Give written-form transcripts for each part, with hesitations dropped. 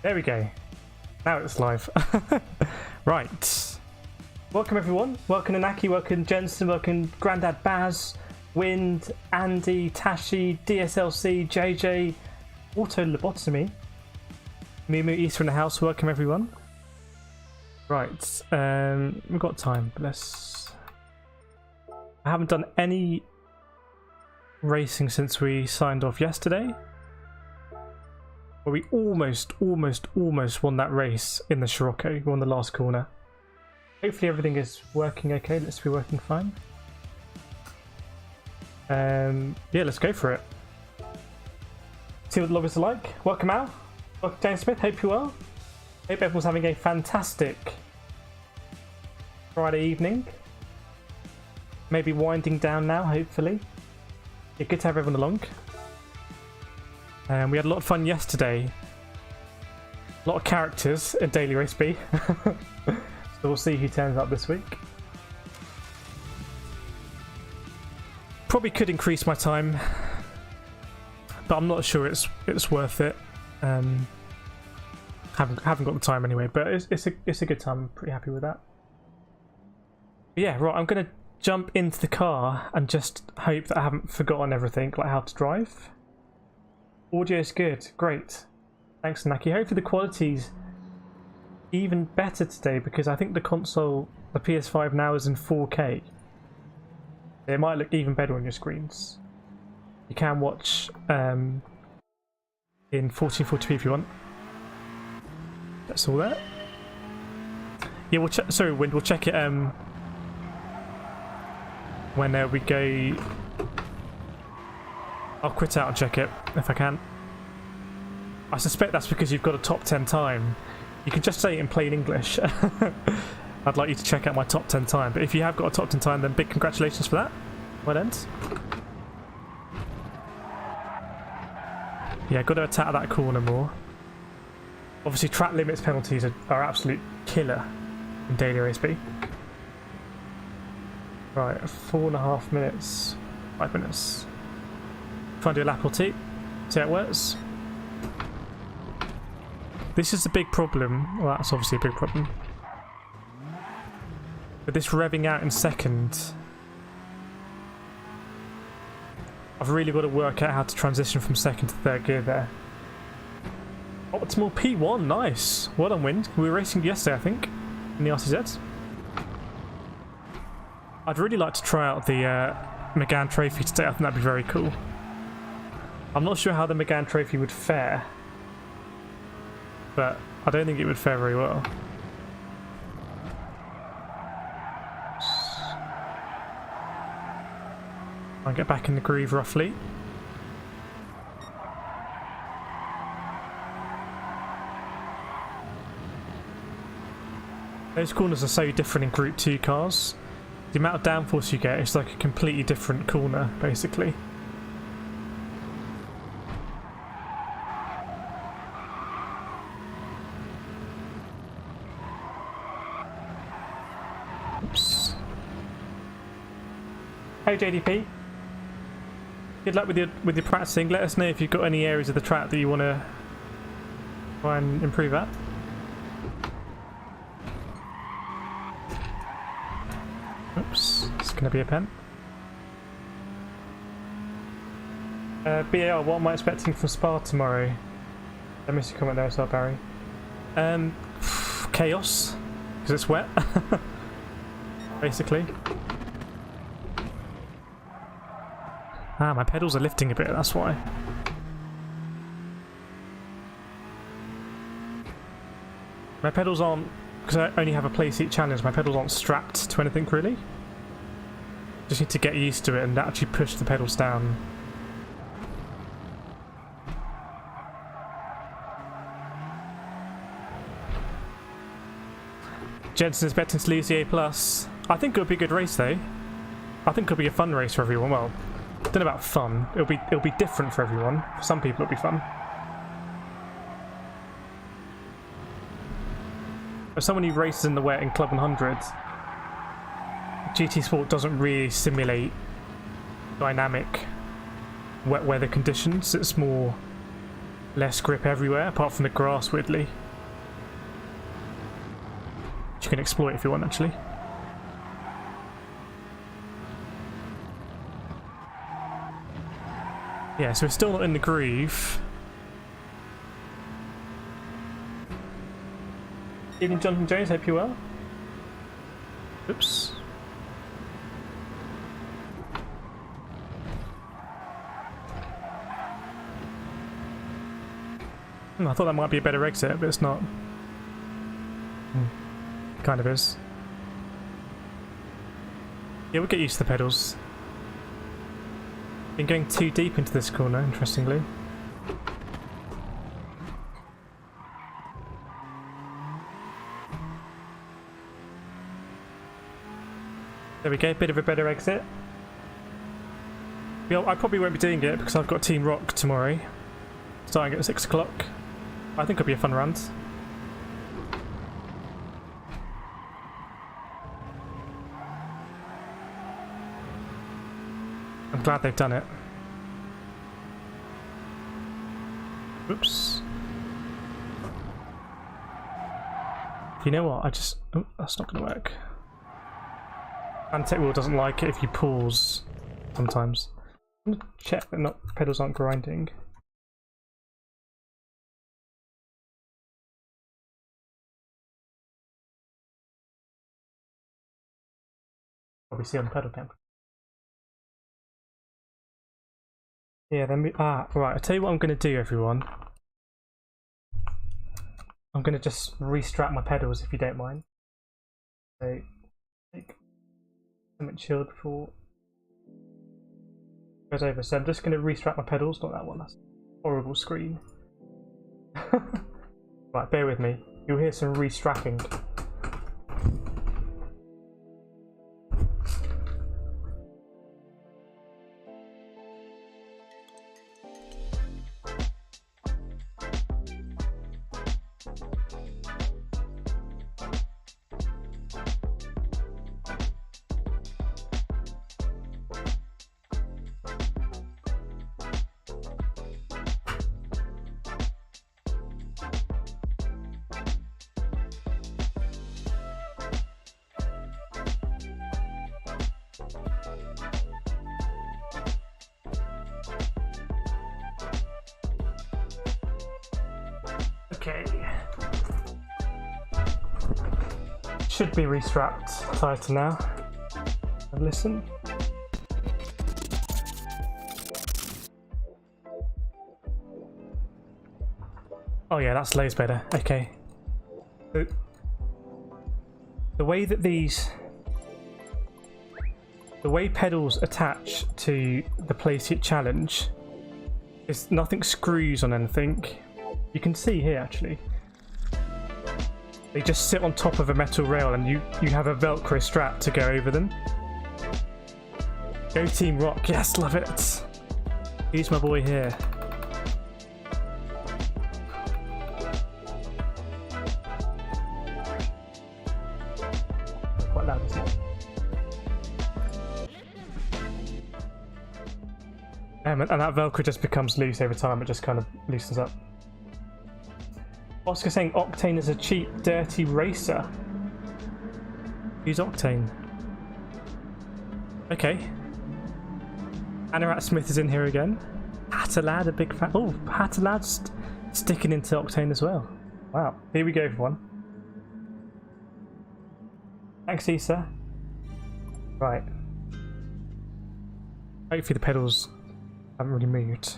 There we go. Now it's live. Right. Welcome everyone. Welcome Anaki, welcome Jensen, welcome Grandad Baz, Wind, Andy, Tashi, DSLC, JJ, Auto Lobotomy, Mumu Easter in the house. Welcome everyone. Right. We've got time, but I haven't done any racing since we signed off yesterday. Well, we almost won that race in the Sirocco. We won the last corner. Hopefully everything is working okay. Let's be working fine. Yeah, let's go for it. See what the lobbyists are like. Welcome Al. Welcome James Smith. Hope you're well. Hope everyone's having a fantastic Friday evening. Maybe winding down now, hopefully. Yeah, good to have everyone along. We had a lot of fun yesterday. A lot of characters in Daily Race B. So we'll see who turns up this week. Probably could increase my time, but I'm not sure it's worth it. Haven't got the time anyway, but it's a good time. I'm pretty happy with that. But yeah, right. I'm gonna jump into the car and just hope that I haven't forgotten everything, like how to drive. Audio is good, great. Thanks, Naki. Hopefully the quality's even better today because I think the console, the PS5 now is in 4K. It might look even better on your screens. You can watch in 1440p if you want. That's all that. Yeah, we'll check. Sorry, Wind. We'll check it when we go. I'll quit out and check it if I can. I suspect that's because you've got a top 10 time. You can just say it in plain English. I'd like you to check out my top 10 time, but if you have got a top 10 time, then big congratulations for that. Well done. Yeah, got to attack that corner more. Obviously, track limits penalties are absolute killer in Daily Race B. Right, 4.5 minutes, 5 minutes. Try and do a lap or two, see how it works. This is the big problem. Well, that's obviously a big problem. But this revving out in second, I've really got to work out how to transition from second to third gear there. Optimal P1, nice. Well done, Wind. We were racing yesterday, I think, in the RCZ. I'd really like to try out the McLaren Trophy today. I think that'd be very cool. I'm not sure how the McLaren Trophy would fare, but I don't think it would fare very well. I'll get back in the groove roughly. Those corners are so different in Group 2 cars. The amount of downforce you get is like a completely different corner, basically. Oops. Hey JDP. Good luck with your practicing. Let us know if you've got any areas of the track that you want to try and improve at. Oops, it's going to be a pen. BAR, what am I expecting from Spa tomorrow? I missed your comment there as well, Barry. Chaos, because it's wet, basically. Ah, my pedals are lifting a bit, that's why. My pedals aren't, because I only have a Playseat challenge, my pedals aren't strapped to anything really. Just need to get used to it and actually push the pedals down. Jensen is betting to lose the A+. I think it'll be a good race though. I think it'll be a fun race for everyone. Well, I don't know about fun. It'll be different for everyone. For some people it'll be fun. As someone who races in the wet in Club 100, GT Sport doesn't really simulate dynamic wet weather conditions. It's more less grip everywhere, apart from the grass, weirdly. Which you can exploit if you want, actually. Yeah, so we're still not in the groove. Evening, Jonathan Jones, hope you're well. Oops. I thought that might be a better exit, but it's not. Kind of is. Yeah, we'll get used to the pedals. Been going too deep into this corner, interestingly. There we go, bit of a better exit. Yeah, I probably won't be doing it because I've got Team Rock tomorrow, starting at 6 o'clock. I think it'll be a fun round. I'm glad they've done it. Oops. You know what? Oh, that's not going to work. Fanatec wheel doesn't like it if you pause sometimes. I'm going to check that pedals aren't grinding. Probably see on the pedal cam. Yeah, then right, I'll tell you what I'm going to do, everyone. I'm going to just restrap my pedals if you don't mind. So, take something chilled before it goes over. So I'm just going to restrap my pedals, not that one, that's a horrible screen. Right, bear with me. You'll hear some restrapping. Okay. Should be restrapped tighter now. Listen. Oh yeah, that's loads better. Okay. So, the way that the way pedals attach to the Playseat challenge is nothing screws on anything. You can see here actually. They just sit on top of a metal rail and you have a Velcro strap to go over them. Go Team Rock, yes, love it. He's my boy here. Quite loud, isn't it? And that Velcro just becomes loose over time, it just kind of loosens up. Oscar saying Octane is a cheap, dirty racer. Use Octane. Okay. Anarat Smith is in here again. Hatterlad, a big fan. Oh, Hatterlad's sticking into Octane as well. Wow. Here we go, everyone. Thanks, Issa. Right. Hopefully the pedals haven't really moved.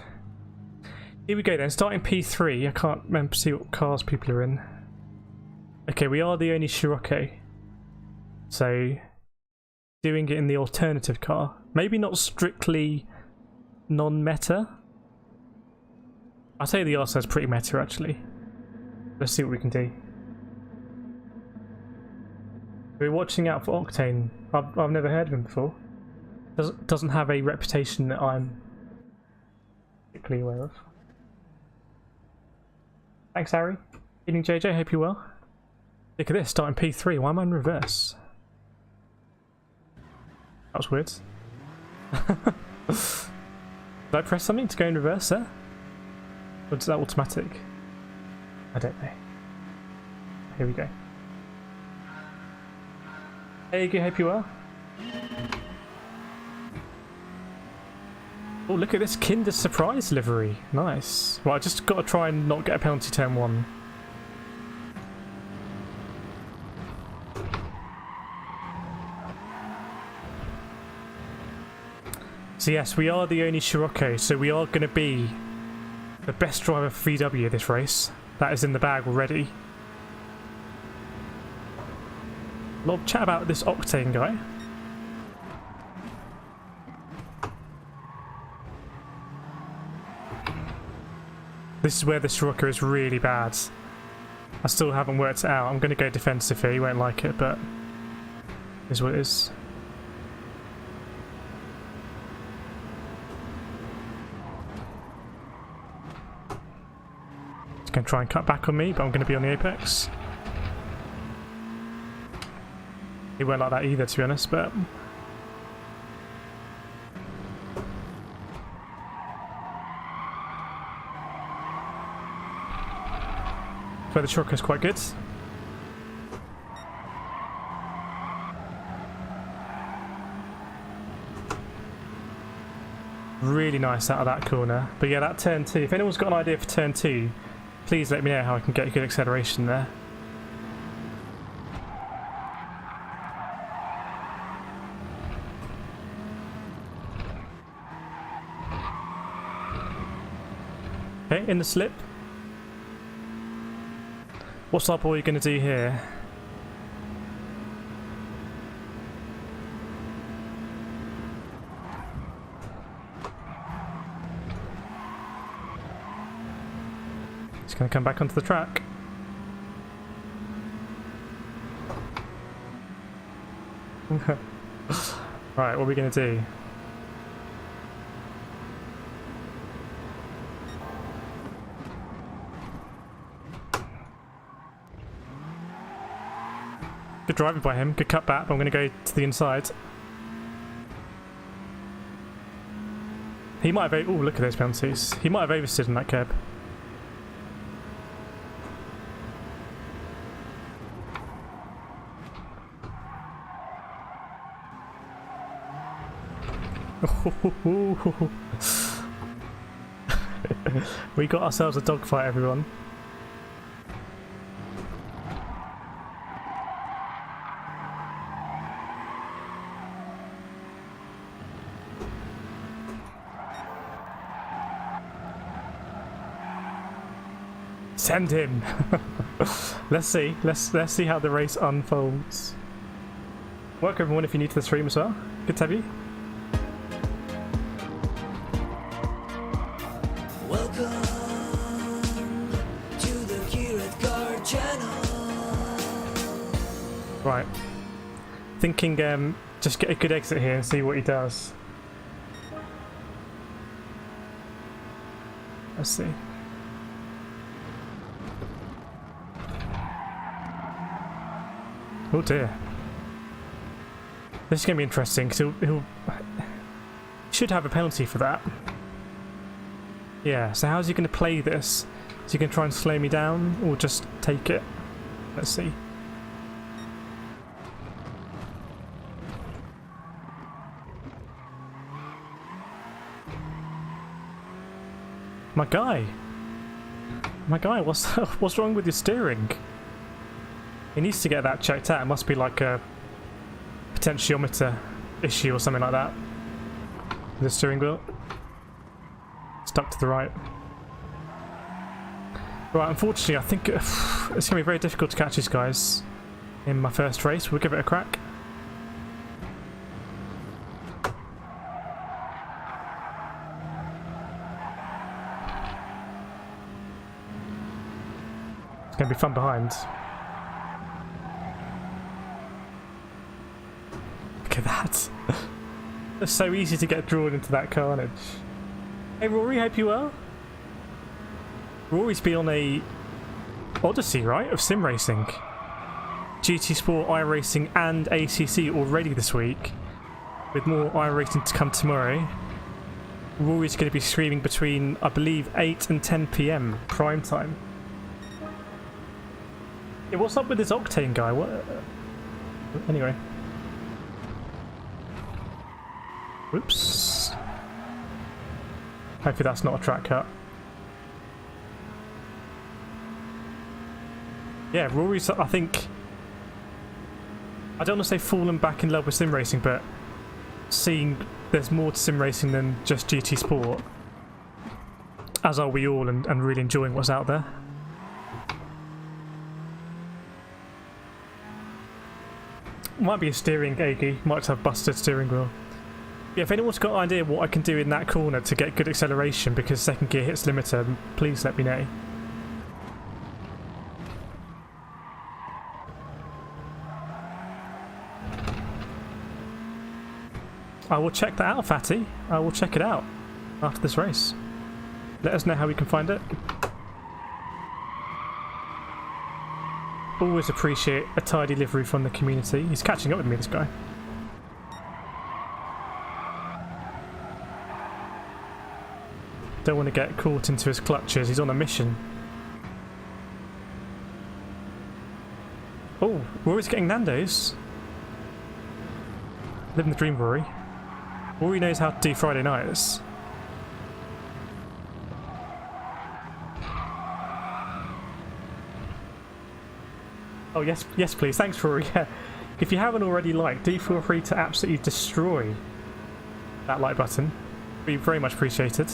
Here we go then, starting P3. I can't remember see what cars people are in. Okay, we are the only Sirocco. So, doing it in the alternative car. Maybe not strictly non-meta. I'll say the R-Side's pretty meta actually. Let's see what we can do. We're watching out for Octane. I've never heard of him before. Doesn't have a reputation that I'm particularly aware of. Thanks, Harry. Evening, JJ. Hope you're well. Look at this, starting P3. Why am I in reverse? That was weird. Did I press something to go in reverse there? Or is that automatic? I don't know. Here we go. Hey, I hope you are. Oh, look at this Kinder Surprise livery. Nice. Well, I just got to try and not get a penalty turn 1. So yes, we are the only Sirocco, so we are going to be the best driver for VW this race. That is in the bag already. A lot of chat about this Octane guy. This is where the Sirocco is really bad. I still haven't worked it out. I'm going to go defensive here. You won't like it, but it is what it is. It's going to try and cut back on me, but I'm going to be on the apex. He won't like that either, to be honest, but... But the Sirocco is quite good. Really nice out of that corner. But yeah, that turn 2, if anyone's got an idea for turn 2, please let me know how I can get a good acceleration there. Okay, in the slip. What's our boy going to do here? He's going to come back onto the track. Right, what are we going to do? Good driving by him, good cut back, but I'm going to go to the inside. He might have... Oh, look at those penalties. He might have oversteered in that curb. We got ourselves a dogfight, everyone. Send him. Let's see. Let's see how the race unfolds. Welcome everyone if you're new to the stream as well. Good to have you. Welcome to the KRT channel. Right. Thinking just get a good exit here and see what he does. Let's see. Oh dear. This is going to be interesting because he'll should have a penalty for that. Yeah, so how's he going to play this? Is he going to try and slow me down or just take it? Let's see. My guy, what's wrong with your steering? He needs to get that checked out. It must be like a potentiometer issue or something like that. The steering wheel stuck to the right. Right, unfortunately, I think it's going to be very difficult to catch these guys in my first race. We'll give it a crack. It's going to be fun behind. Look at that. It's so easy to get drawn into that carnage. Hey Rory, hope you well. Rory's been on a odyssey, right, of sim racing. GT Sport, iRacing and ACC already this week, with more iRacing to come tomorrow. Rory's going to be streaming between, I believe, 8 and 10 PM prime time. Yeah, what's up with this Octane guy? What? Anyway. Whoops. Hopefully that's not a track cut. Yeah, Rory's, I think... I don't want to say fallen back in love with sim racing, but seeing there's more to sim racing than just GT Sport, as are we all, and really enjoying what's out there. Might be a steering Aggie, might have busted steering wheel. Yeah, if anyone's got an idea what I can do in that corner to get good acceleration because second gear hits limiter, please let me know. I will check that out, Fatty. I will check it out after this race. Let us know how we can find it. Always appreciate a tidy livery from the community. He's catching up with me, this guy. Don't want to get caught into his clutches. He's on a mission. Oh, Rory's getting Nando's. Living the dream, Rory. Rory knows how to do Friday nights. Oh yes, yes please. Thanks, Rory. Yeah. If you haven't already liked, do feel free to absolutely destroy that like button. It'd be very much appreciated.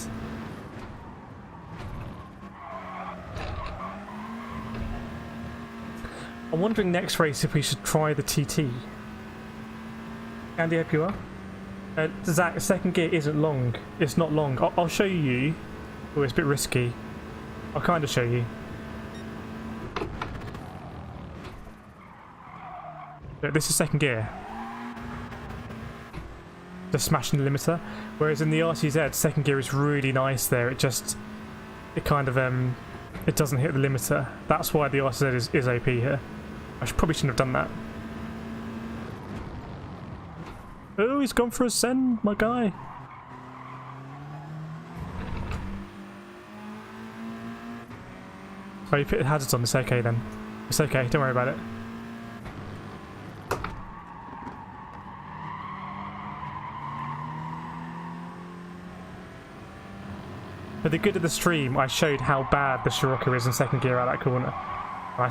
I'm wondering next race if we should try the TT. Andy, hope you are. Zach, second gear isn't long. It's not long. I'll show you. Oh, it's a bit risky. I'll kind of show you. Look, this is second gear. Just smashing the limiter. Whereas in the RTZ, second gear is really nice there. It kind of, it doesn't hit the limiter. That's why the RTZ is OP here. Probably shouldn't have done that. Oh, he's gone for a send, my guy. Oh, you put the hazards on. It's okay then. It's okay. Don't worry about it. For the good of the stream, I showed how bad the Sirocco is in second gear out that corner. I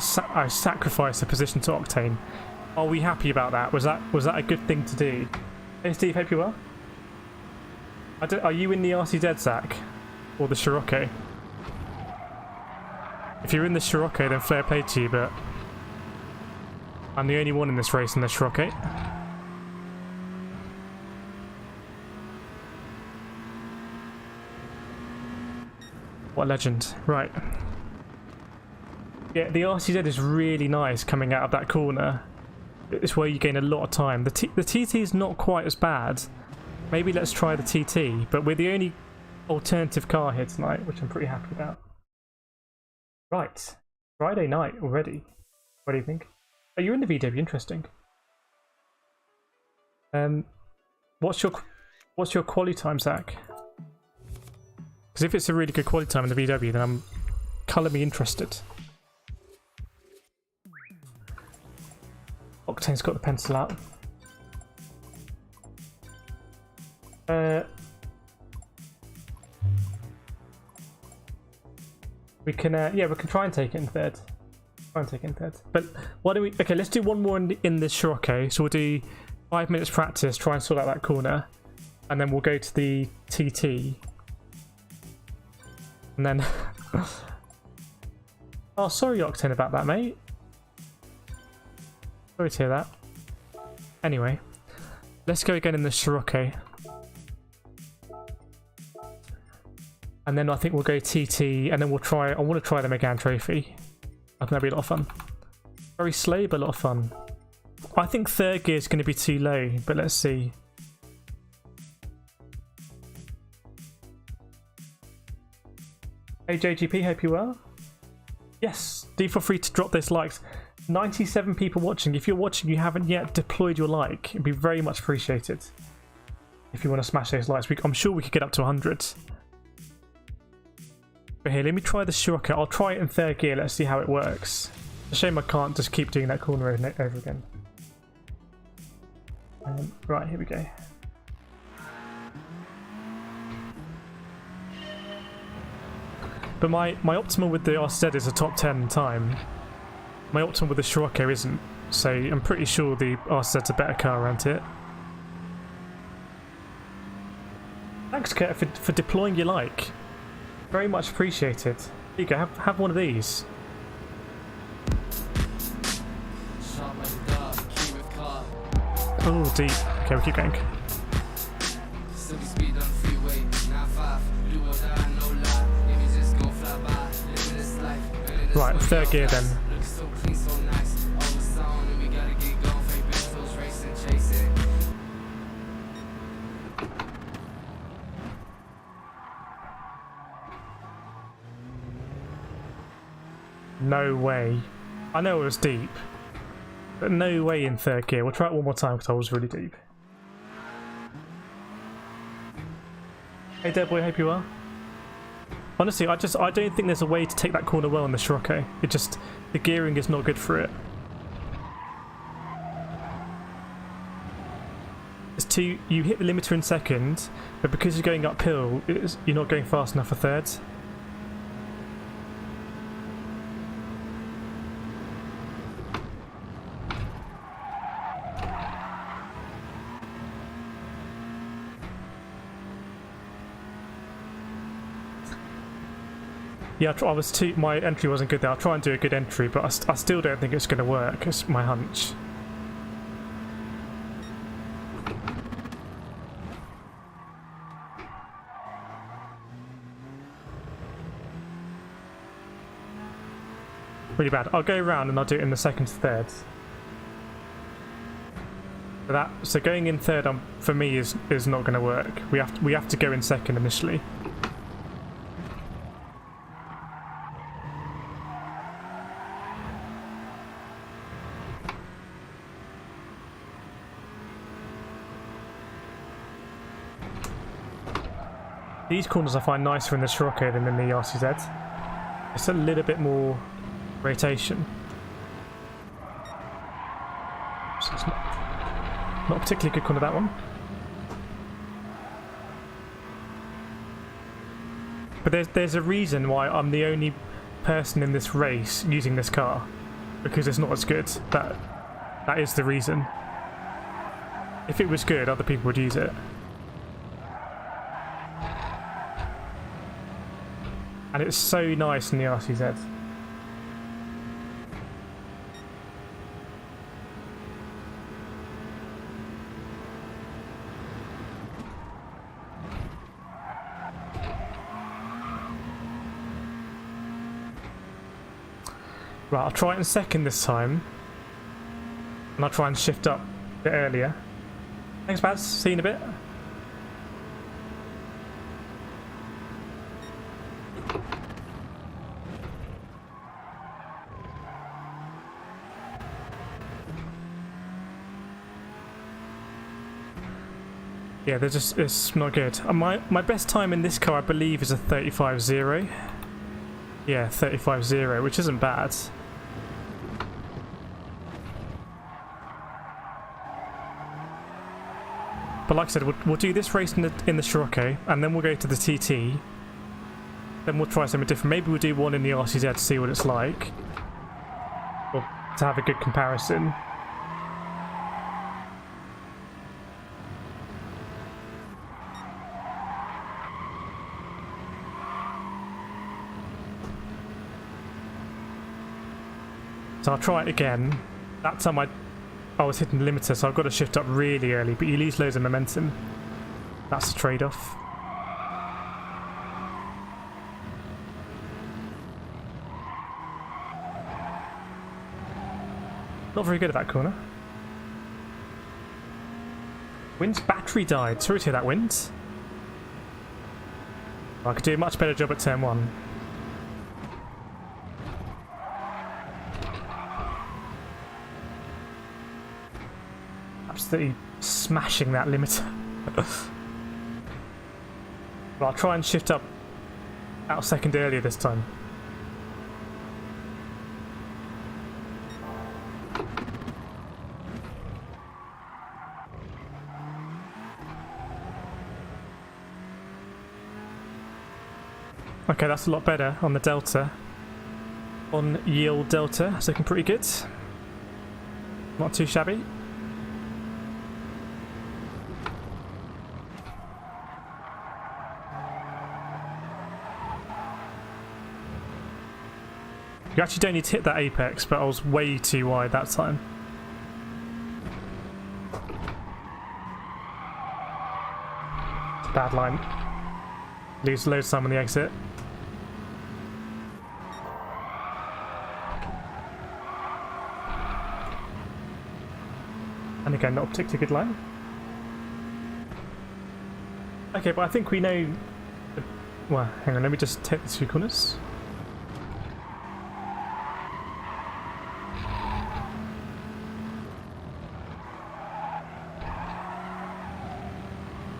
sacrificed the position to Octane. Are we happy about that? Was that a good thing to do? Hey Steve, hope you are. Are you in the RCZ, Zach? Or the Sirocco? If you're in the Sirocco, then fair play to you, but I'm the only one in this race in the Sirocco. What a legend. Right. Yeah, the RCZ is really nice coming out of that corner. It's where you gain a lot of time. The TT is not quite as bad. Maybe let's try the TT, but we're the only alternative car here tonight, which I'm pretty happy about. Right. Friday night already. What do you think? Oh, you're in the VW. Interesting. What's your quali time, Zach? Because if it's a really good quali time in the VW, then I'm colour me interested. Octane's got the pencil out. We can, yeah, we can try and take it in third. But why don't we? Okay, let's do one more in the Sirocco. So we'll do 5 minutes practice, try and sort out that corner, and then we'll go to the TT, and then. Oh, sorry, Octane, about that, mate. Sorry to hear that. Anyway, let's go again in the Sirocco. And then I think we'll go TT, and then we'll try... I want to try the Megane Trophy. I think that'd be a lot of fun. Very slow, but a lot of fun. I think third gear is going to be too low, but let's see. Hey JGP, hope you well. Yes, do feel free to drop those likes. 97 people watching. If you're watching, you haven't yet deployed your like. It'd be very much appreciated. if you want to smash those lights. I'm sure we could get up to 100. But here, let me try the Sirocco. I'll try it in third gear. Let's see how it works. It's a shame I can't just keep doing that corner over and over again. Right, here we go. But my optimal with the RZ is a top 10 time. My optimal with the Sirocco isn't. So I'm pretty sure the RZ's a better car around here. Thanks, Kurt, for deploying your like. Very much appreciated. Here you go, have one of these. Oh, deep. Okay, we'll keep going. Right, third gear then. No way. I know it was deep, but no way in third gear. We'll try it one more time because I was really deep. Hey Deadboy, hope you are. Honestly, I don't think there's a way to take that corner well in the Sirocco. The gearing is not good for it. You hit the limiter in second, but because you're going uphill, you're not going fast enough for third. Yeah, my entry wasn't good there. I'll try and do a good entry, but I still don't think it's going to work. It's my hunch. Really bad. I'll go around and I'll do it in the second to third. So going in third for me is not going to work. We have to go in second initially. These corners I find nicer in the Sirocco than in the RCZ. It's a little bit more rotation. So it's not a particularly good corner, that one. But there's a reason why I'm the only person in this race using this car. Because it's not as good. That is the reason. If it was good, other people would use it. And it's so nice in the RCZ. Right, I'll try it in second this time. And I'll try and shift up a bit earlier. Thanks, Baz. See you in a bit. Yeah, it's not good. My best time in this car, I believe, is a 35.0. Yeah, 35.0, which isn't bad. But like I said, we'll do this race in the Sirocco, and then we'll go to the TT. Then we'll try something different. Maybe we'll do one in the RCZ to see what it's like, or to have a good comparison. So I'll try it again. That time I was hitting the limiter, so I've got to shift up really early, but you lose loads of momentum. That's the trade-off. Not very good at that corner. Wind's battery died. Sorry to hear that, Wind. I could do a much better job at turn 1. Absolutely smashing that limiter. But I'll try and shift up out a second earlier this time. Okay, that's a lot better on the Delta. On yield Delta, it's looking pretty good. Not too shabby. You actually don't need to hit that apex, but I was way too wide that time. It's a bad line. Lose loads of time on the exit. And again, not a particularly good line. Okay, but I think we know... Well, hang on, let me just take the two corners.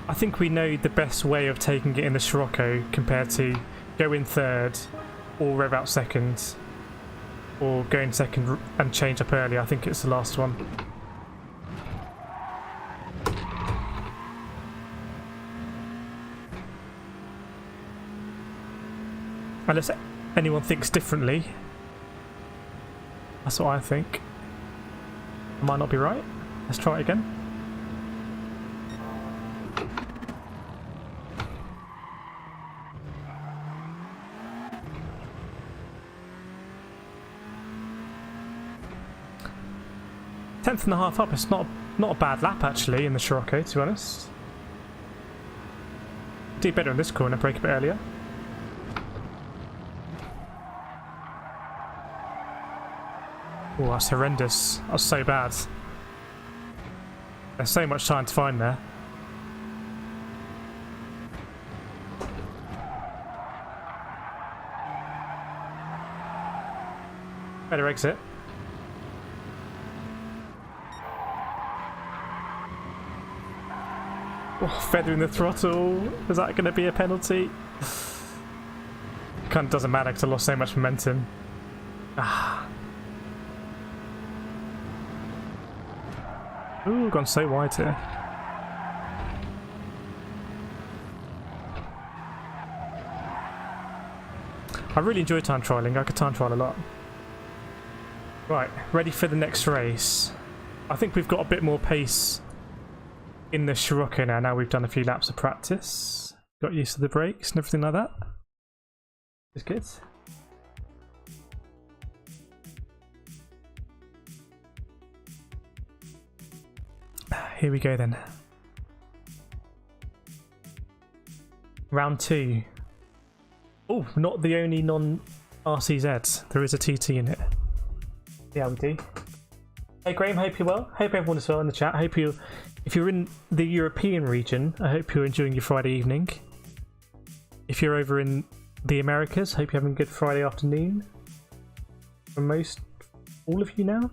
I think we know the best way of taking it in the Sirocco compared to go in third or rev out second or go in second and change up early. I think it's the last one. Unless anyone thinks differently. That's what I think. I might not be right. Let's try it again. Tenth and a half up. It's not a bad lap actually in the Sirocco, to be honest. Do better in this corner. Break a bit earlier. Oh, that's horrendous. That was so bad. There's so much time to find there. Better exit. Oh, feathering the throttle. Is that going to be a penalty? Kind of doesn't matter because I lost so much momentum. Ah. Ooh, gone so wide here. I really enjoy time trialing. I could time trial a lot. Right, ready for the next race. I think we've got a bit more pace in the Sirocco now. Now we've done a few laps of practice. Got used to the brakes and everything like that. It's good. Here we go then. Round 2. Oh, not the only non-RCZ. There is a TT in it. Yeah, we do. Hey Graham, hope you're well. Hope everyone is well in the chat. Hope you, if you're in the European region, I hope you're enjoying your Friday evening. If you're over in the Americas, hope you're having a good Friday afternoon. For all of you now.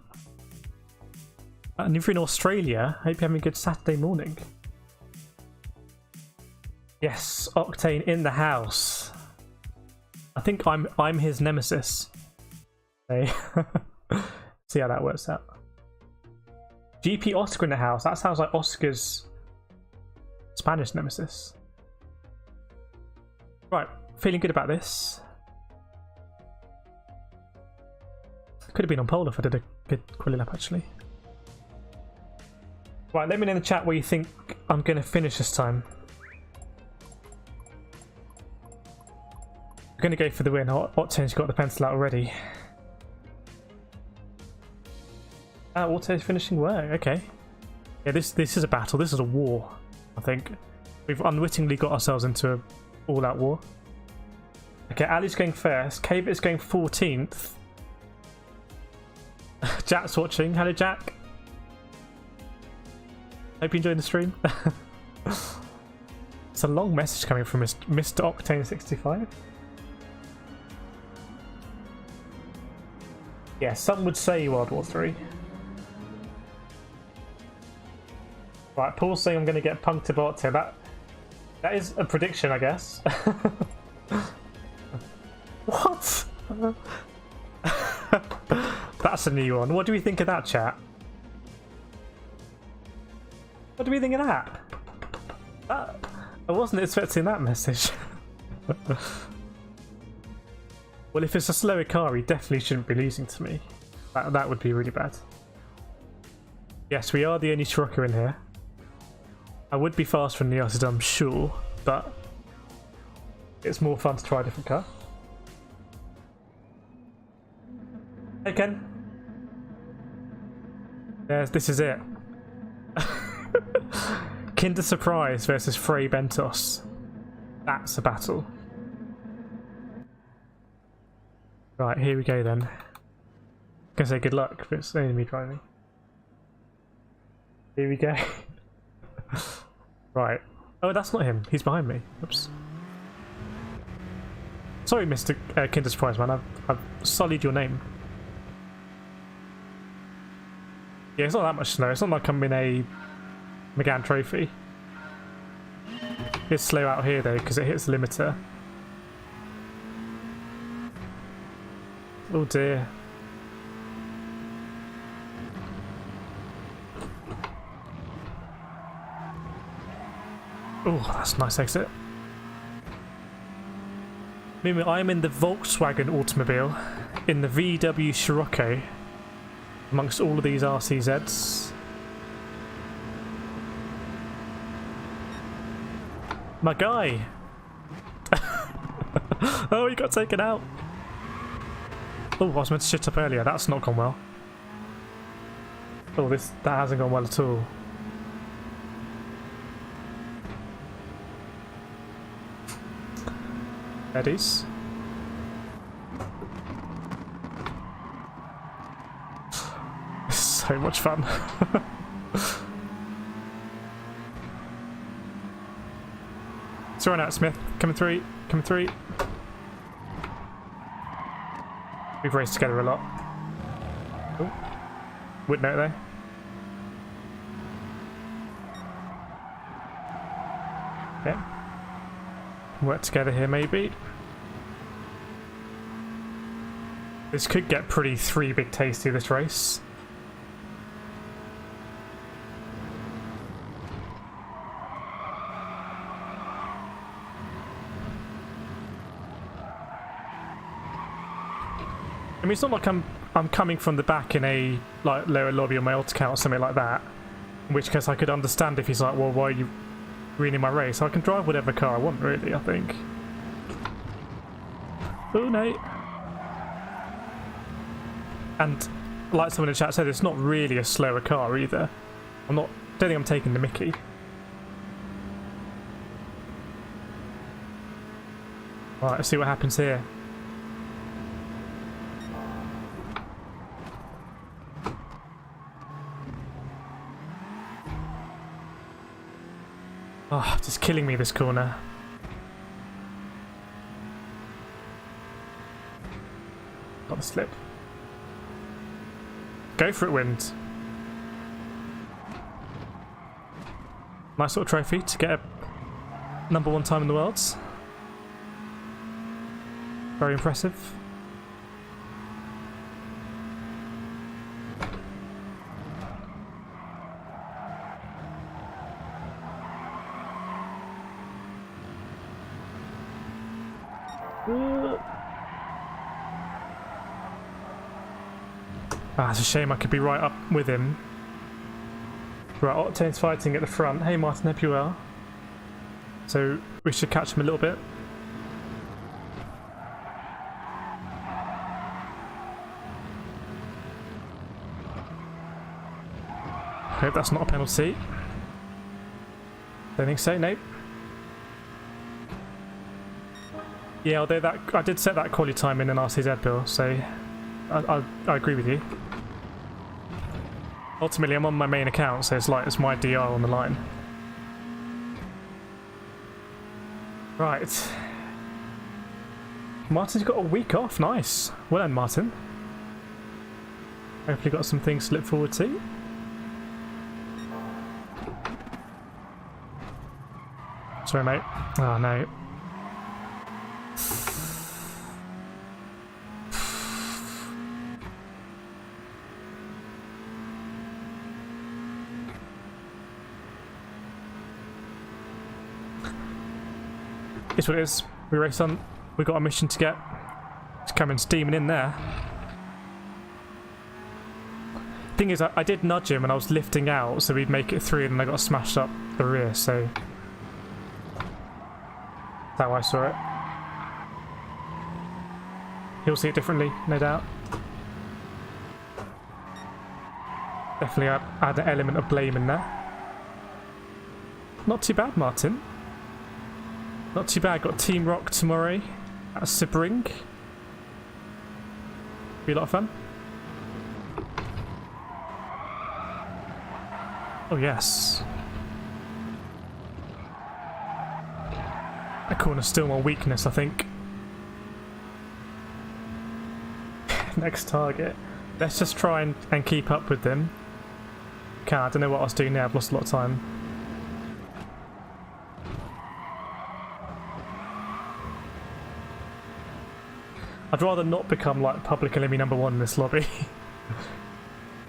And if you're in Australia, I hope you're having a good Saturday morning. Yes, Octane in the house. I think I'm his nemesis. Hey. See how that works out. GP Oscar in the house. That sounds like Oscar's Spanish nemesis. Right, feeling good about this. Could have been on pole if I did a good quali lap actually. Right, let me know in the chat where you think I'm going to finish this time. I'm going to go for the win. Octane's got the pencil out already. Auto's finishing work, okay. Yeah, this is a battle. This is a war, I think. We've unwittingly got ourselves into an all-out war. Okay, Ali's going first. Kate is going 14th. Jack's watching. Hello, Jack. Hope you enjoyed the stream. It's a long message coming from Mr. Octane65. Yeah, some would say World War 3. Right, Paul's saying I'm going to get punked to Octane. That is a prediction, I guess. What? That's a new one. What do we think of that, chat? What do we think of that? I wasn't expecting that message. Well, if it's a slower car, he definitely shouldn't be losing to me. That would be really bad. Yes, we are the only Sirocco in here. I would be faster than the others, I'm sure, but it's more fun to try a different car. Hey Ken. This is it. Kinder Surprise versus Frey Bentos. That's a battle. Right, here we go then. I'm gonna say good luck, but it's only me driving. Here we go. Right. Oh, that's not him. He's behind me. Oops. Sorry, Mr. Kinder Surprise, man. I've sullied your name. Yeah, it's not that much snow. It's not like I'm in a McLaren trophy. It's slow out here though because it hits the limiter. Oh dear. Oh, that's a nice exit. Meanwhile, I'm in the Volkswagen automobile in the VW Sirocco amongst all of these RCZs. My guy! Oh, he got taken out! Oh, I was meant to shit up earlier. That's not gone well. Oh, that hasn't gone well at all. Eddies. So much fun. It's run out, Smith. Coming through. Coming through. We've raced together a lot. Oh. Wouldn't know though. Okay. Work together here maybe. This could get pretty three big tasty this race. I mean, it's not like I'm coming from the back in a like lower lobby on my autocount or something like that. In which case I could understand if he's like, well, why are you ruining my race? I can drive whatever car I want, really, I think. Oh, no. And like someone in the chat said, it's not really a slower car either. Don't think I'm taking the mickey. Right, let's see what happens here. Oh, just killing me this corner. Got the slip. Go for it, wind. Nice little trophy to get a #1 time in the world. Very impressive. Ah, it's a shame I could be right up with him. Right, Octane's fighting at the front. Hey Martin, hope you are. So we should catch him a little bit. Hope that's not a penalty. Don't think so, nope. Yeah, although that I did set that quality time in an RCZ bill, so I agree with you. Ultimately, I'm on my main account, so it's like it's my DR on the line. Right. Martin's got a week off. Nice. Well done, Martin. Hopefully got some things to look forward to. Sorry, mate. Oh, no. It's what it is. We race on. We got a mission to get. It's coming steaming in there. Thing is, I did nudge him and I was lifting out so we'd make it through, and then I got smashed up the rear, so that's how I saw it. He'll see it differently, no doubt. Definitely add an element of blame in there. Not too bad, Martin. Not too bad. Got Team Rock tomorrow at Sebring. Be a lot of fun. Oh yes. That corner's still my weakness, I think. Next target. Let's just try and keep up with them. I don't know what I was doing now. I've lost a lot of time. I'd rather not become like public enemy number one in this lobby.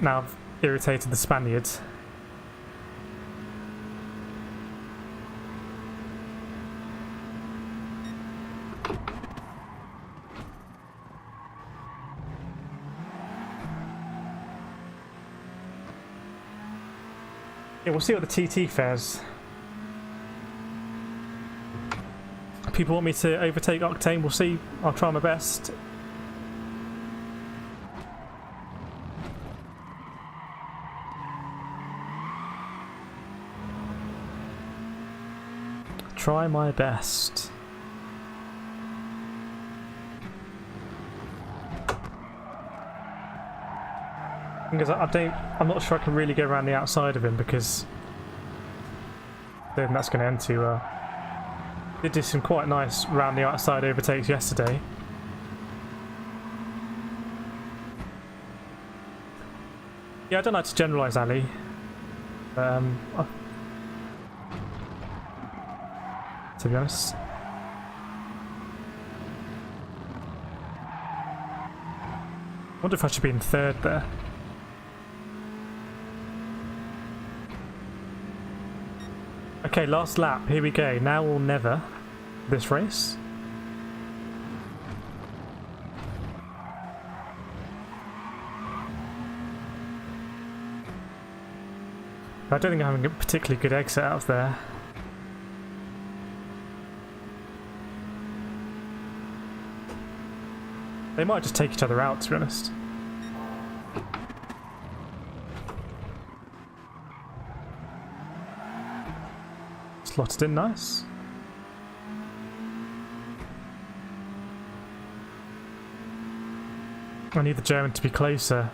Now I've irritated the Spaniards. Yeah, we'll see what the TT fares. People want me to overtake Octane, we'll see. I'll try my best. Try my best. Because I'm not sure I can really get around the outside of him, because then that's going to end too well. Did do some quite nice round the outside overtakes yesterday. Yeah, I don't like to generalise, Ali. To be honest. I wonder if I should be in third there. Okay, last lap, here we go. Now or never, this race. I don't think I'm having a particularly good exit out of there. They might just take each other out, to be honest. Slotted in nice. I need the German to be closer.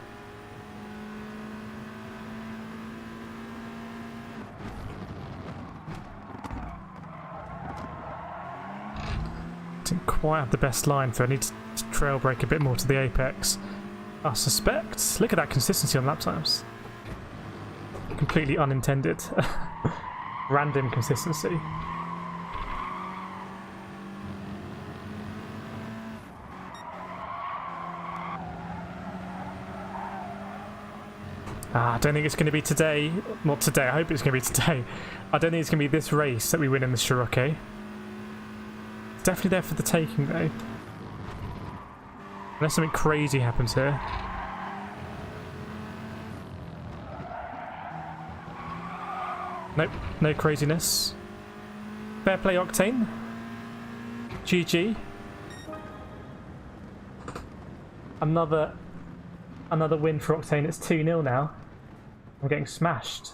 Didn't quite have the best line, so I need to trail brake a bit more to the apex. I suspect. Look at that consistency on lap times. Completely unintended. Random consistency. I don't think it's going to be today. Not today, I hope it's going to be today. I don't think it's going to be this race that we win in the Sirocco. It's definitely there for the taking though. Unless something crazy happens here. Nope, no craziness. Fair play, Octane. GG. Another win for Octane. It's 2-0 now. I'm getting smashed.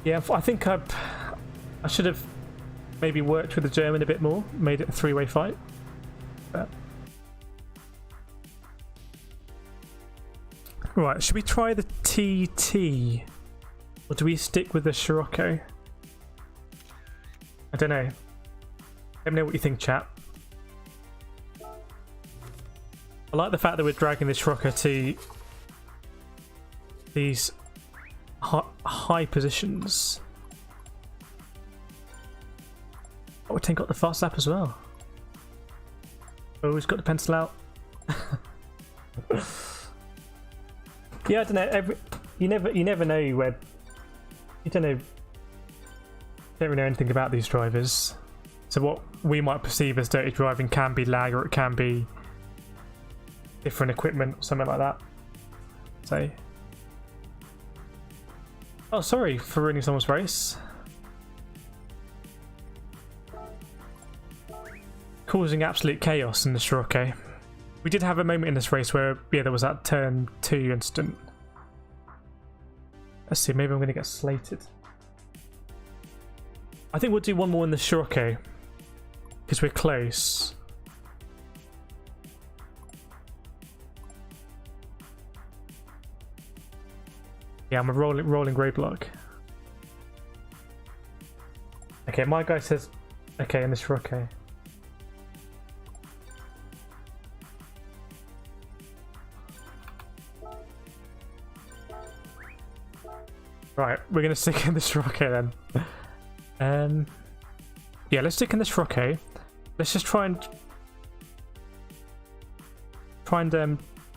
Yeah, I think I should have maybe worked with the German a bit more, made it a three-way fight. But right, should we try the TT? Or do we stick with the Sirocco? I don't know. Let me know what you think, chat. I like the fact that we're dragging the Sirocco to these high positions. Oh, 10 got the fast lap as well. Oh, he's got the pencil out. Yeah, I don't know. You never know where. You don't know. Don't really know anything about these drivers. So what we might perceive as dirty driving can be lag, or it can be different equipment, or something like that. So. Oh, sorry for ruining someone's race. Causing absolute chaos in the Sirocco. We did have a moment in this race where, yeah, there was that turn 2 incident. Let's see, maybe I'm going to get slated. I think we'll do one more in the Sirocco, because we're close. Yeah, I'm a rolling roadblock. Okay, my guy says, okay, in the Sirocco. Right, we're going to stick in the Sirocco then. Yeah, let's stick in the Sirocco. Let's just try and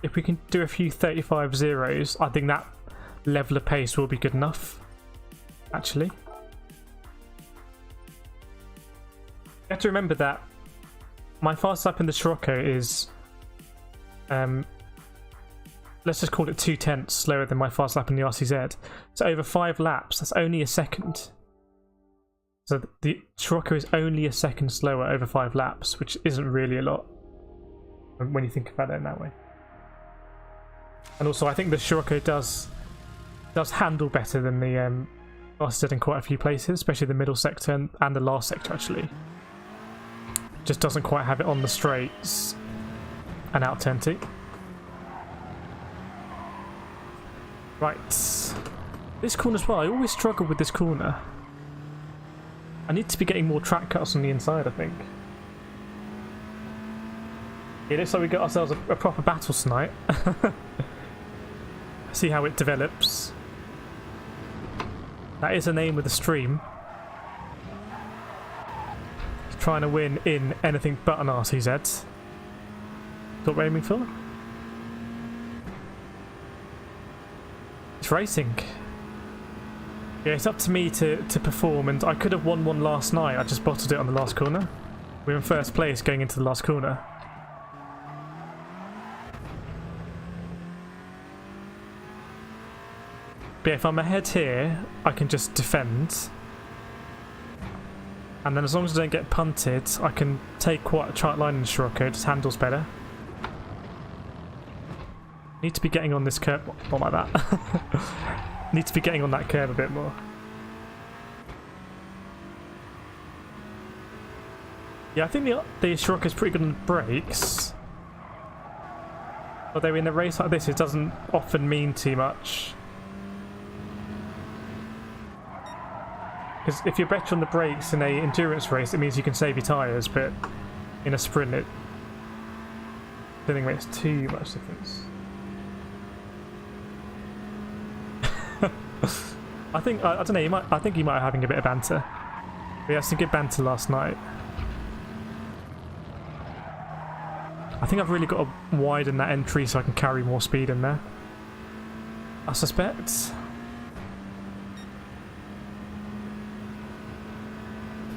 if we can do a few 35 zeros, I think that level of pace will be good enough, actually. You have to remember that my fast lap in the Sirocco is let's just call it 0.2 slower than my fast lap in the RCZ. So over 5 laps, that's only a second. So the Sirocco is only a second slower over 5 laps, which isn't really a lot when you think about it in that way. And also, I think the Sirocco does handle better than the RCZ in quite a few places, especially the middle sector and the last sector, actually. Just doesn't quite have it on the straights and out turn 2. Right, this corner as well. I always struggle with this corner. I need to be getting more track cuts on the inside, I think. It looks like we got ourselves a proper battle tonight. See how it develops. That is the name of the stream. Trying to win in anything but an RCZ. What we're aiming for? It's racing. Yeah, it's up to me to perform, and I could have won one last night. I just bottled it on the last corner. We're in first place going into the last corner. But yeah, if I'm ahead here, I can just defend. And then as long as I don't get punted, I can take quite a tight line in the Sirocco. It just handles better. Need to be getting on this curve. Not like that. Need to be getting on that curve a bit more. Yeah, I think the Sirocco is pretty good on the brakes. Although in a race like this, it doesn't often mean too much. Because if you're better on the brakes in a endurance race, it means you can save your tyres, but in a sprint, I don't think it makes too much difference. I don't know. I think you might be having a bit of banter. We had some good banter last night. I think I've really got to widen that entry so I can carry more speed in there. I suspect.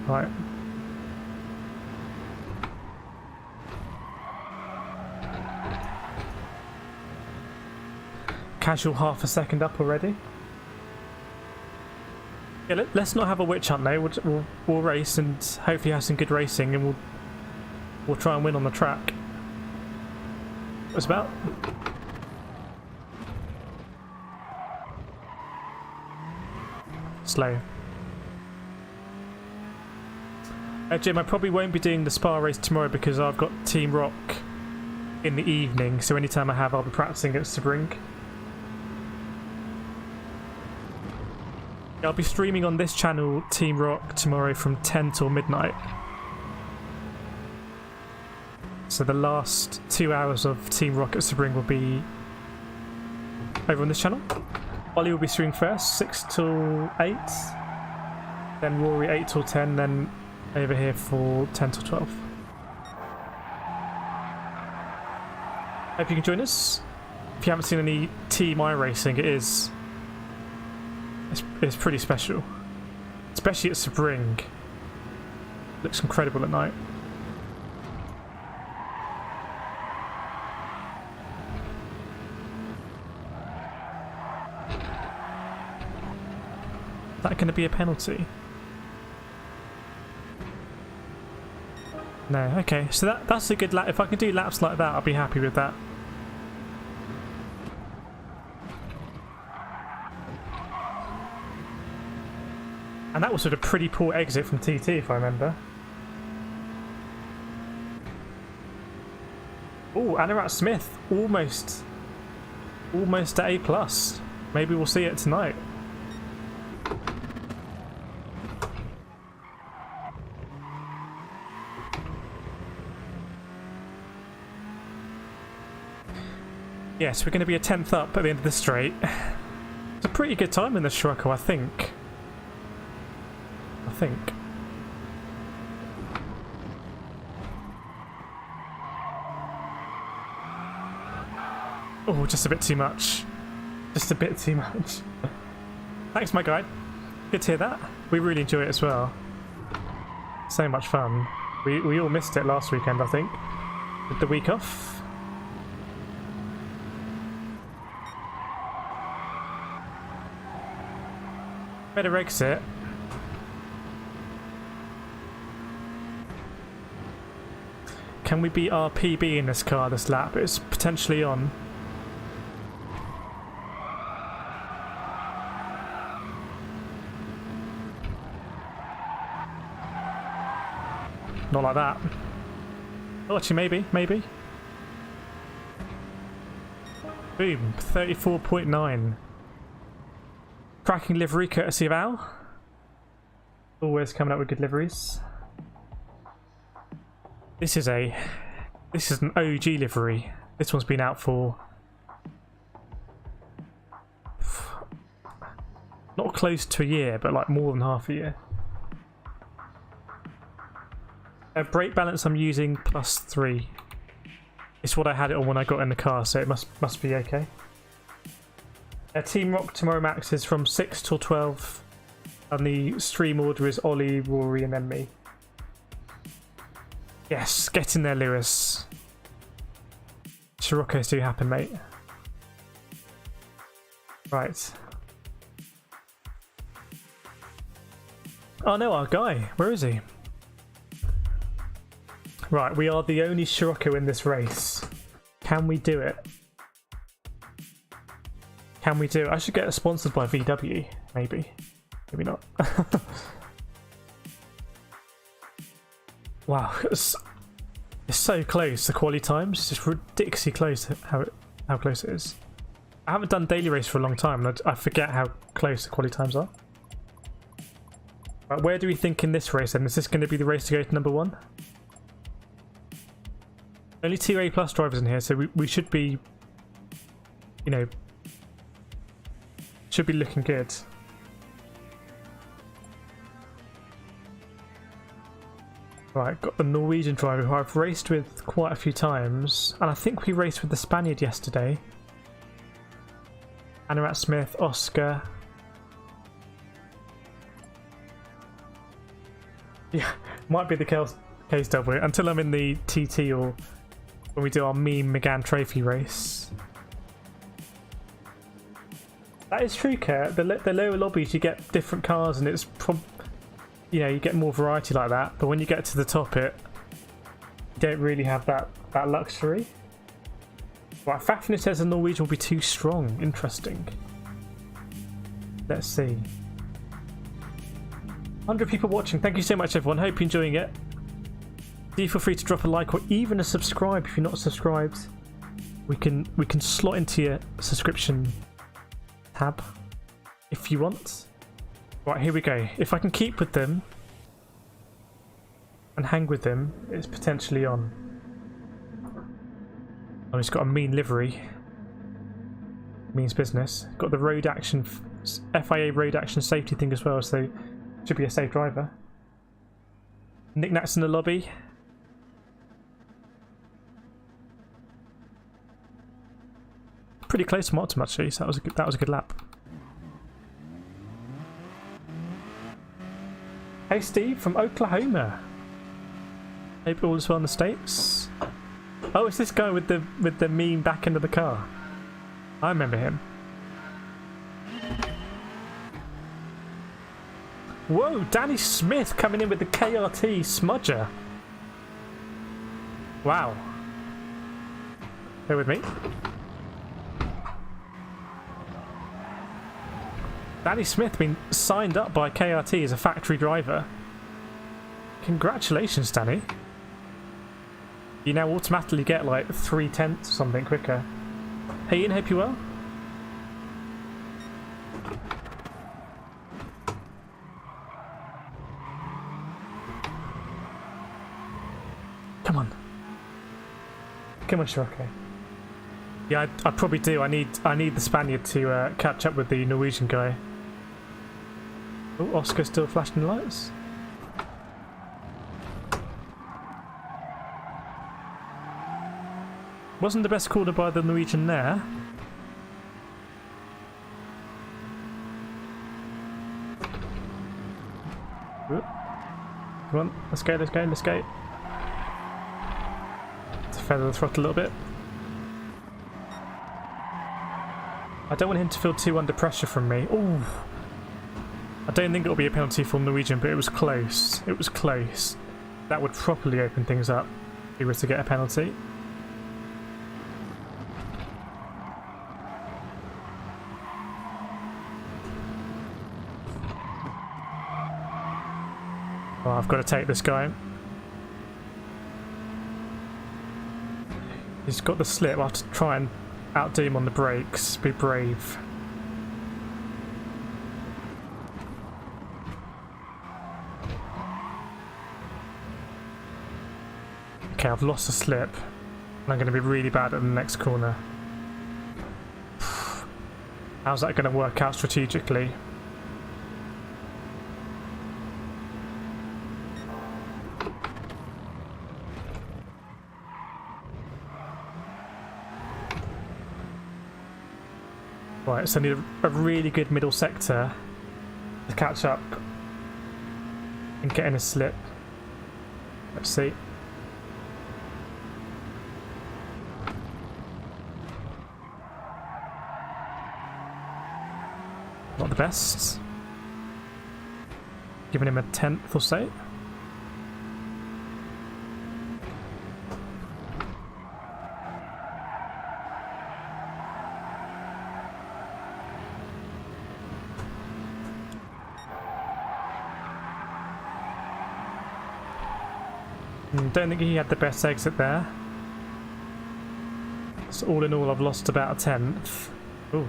Right. Casual half a second up already. Yeah, let's not have a witch hunt though. We'll race and hopefully have some good racing, and we'll try and win on the track. What's about? Slow. Jim, I probably won't be doing the Spa race tomorrow because I've got Team Rock in the evening, so anytime I have, I'll be practicing at Sebring. I'll be streaming on this channel, Team Rock, tomorrow from 10 till midnight. So the last 2 hours of Team Rock at Sebring will be over on this channel. Ollie will be streaming first, 6 till 8. Then Rory 8 till 10, then over here for 10 till 12. Hope you can join us. If you haven't seen any Team racing, it's pretty special. Especially at Spring. Looks incredible at night. Is that going to be a penalty? No, okay. So that's a good lap. If I can do laps like that, I'll be happy with that. And that was sort of a pretty poor exit from TT, if I remember. Oh, Anarat Smith, almost at A+. Maybe we'll see it tonight. Yes, we're going to be a 10th up at the end of the straight. It's a pretty good time in the Sirocco, I think. Oh, just a bit too much. Just a bit too much. Thanks, my guy. Good to hear that. We really enjoy it as well. So much fun. We all missed it last weekend, I think. With the week off. Better exit. Can we beat our PB in this car this lap? It's potentially on. Not like that. Oh, actually, maybe. Boom, 34.9. Cracking livery courtesy of Al. Always coming up with good liveries. This is an OG livery. This one's been out for not close to a year, but like more than half a year. Brake balance I'm using +3. It's what I had it on when I got in the car, so it must be okay. Team Rock tomorrow max is from 6 till 12, and the stream order is Ollie, Rory, and then me. Yes, get in there, Lewis. Siroccos do happen, mate. Right. Oh no, our guy. Where is he? Right, we are the only Sirocco in this race. Can we do it? Can we do it? I should get sponsored by VW, maybe. Maybe not. Wow, it's so close, the quali times. It's just ridiculously close how close it is. I haven't done daily race for a long time, and I forget how close the quali times are. Right, where do we think in this race then? Is this going to be the race to go to number 1? Only 2 A+ drivers in here, so we should be, you know, should be looking good. Right, got the Norwegian driver who I've raced with quite a few times, and I think we raced with the Spaniard yesterday. Anarat Smith, Oscar. Yeah, might be the case double until I'm in the TT or when we do our meme McGann Trophy race. That is true, Kurt. The lower lobbies you get different cars and it's you know, you get more variety like that, but when you get to the top you don't really have that luxury. Right, Fafnir says the Norwegian will be too strong. Interesting. Let's see. 100 people watching. Thank you so much, everyone. Hope you're enjoying it. Do feel free to drop a like or even a subscribe if you're not subscribed. We can slot into your subscription tab if you want. Right, here we go. If I can keep with them and hang with them, it's potentially on. Oh, he's got a mean livery. means business. Got the road action, FIA road action safety thing as well, so should be a safe driver. Knickknacks in the lobby. Pretty close to my optimum actually, so that was a good lap. Hey Steve from Oklahoma. Hope all is well in the States. Oh, it's this guy with the mean back end of the car. I remember him. Whoa, Danny Smith coming in with the KRT smudger. Wow. Bear with me. Danny Smith been signed up by KRT as a factory driver. Congratulations, Danny. You now automatically get like 3/10 or something quicker. Hey Ian, hope you well. Come on. Come on, Sirocco. Yeah, I probably do. I need the Spaniard to catch up with the Norwegian guy. Oh, Oscar still flashing lights. Wasn't the best corner by the Norwegian there. Come on, let's go, let's go, let's go. Let's feather the throttle a little bit. I don't want him to feel too under pressure from me. Ooh. I don't think it'll be a penalty for Norwegian, but it was close. It was close. That would properly open things up if he was to get a penalty. Oh, I've got to take this guy. He's got the slip. I'll have to try and outdo him on the brakes. Be brave. Okay, I've lost a slip. And I'm going to be really bad at the next corner. How's that going to work out strategically? Right, so I need a really good middle sector to catch up and get in a slip. Let's see. Not the best. Giving him a 10th or so. Don't think he had the best exit there. So all in all, I've lost about a 10th. Ooh.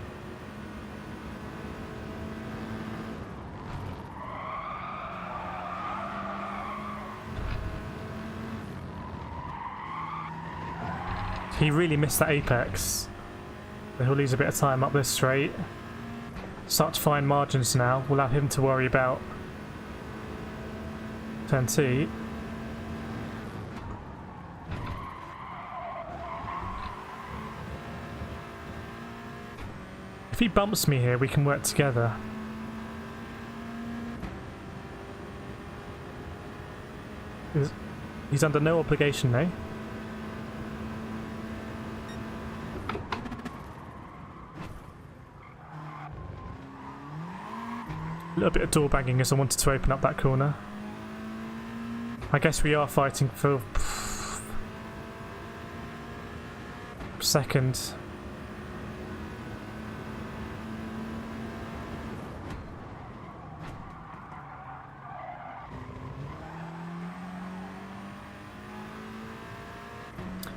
He really missed that apex. He'll lose a bit of time up this straight. Such fine margins now. We'll have him to worry about. Turn T. If he bumps me here, we can work together. He's under no obligation now. A little bit of door banging as I wanted to open up that corner. I guess we are fighting for second.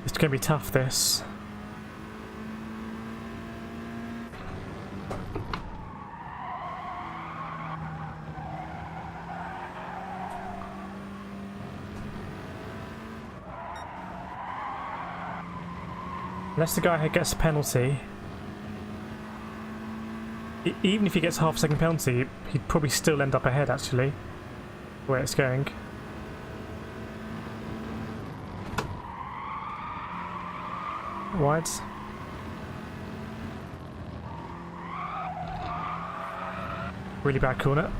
It's going to be tough, this. Unless the guy here gets a penalty. Even if he gets half a second penalty, he'd probably still end up ahead, actually, the way it's going. Wides. Really bad corner.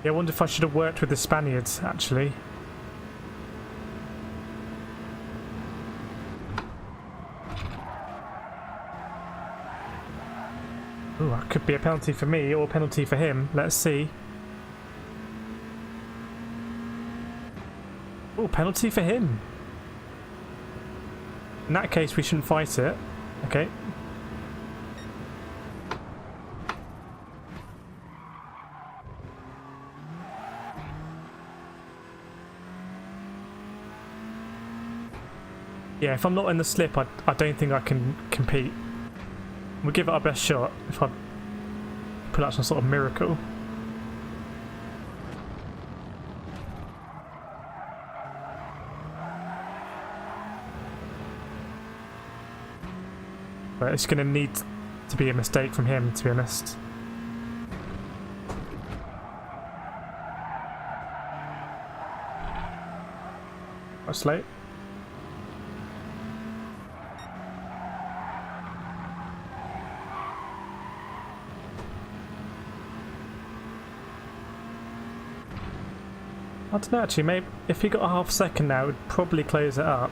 Yeah, I wonder if I should have worked with the Spaniards, actually. Ooh, that could be a penalty for me or a penalty for him. Let's see. Oh, penalty for him. In that case, we shouldn't fight it. Okay. Yeah, if I'm not in the slip, I don't think I can compete. We'll give it our best shot if I pull out some sort of miracle. But it's going to need to be a mistake from him, to be honest. That's late. I don't know, actually, maybe if he got a half second now, it would probably close it up.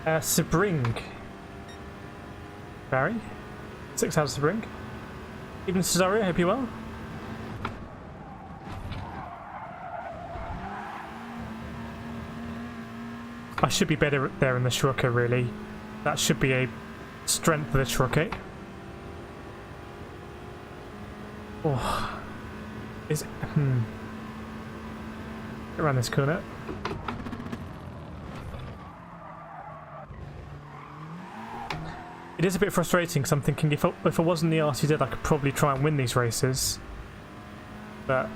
Sebring. Barry? 6 out of Sebring. Even Cesario, hope you're well. I should be better there in the Sirocco, really. That should be a strength of the Sirocco. Oh. Is it? Get around this corner. It is a bit frustrating because I'm thinking if it wasn't the RCZ, I could probably try and win these races. But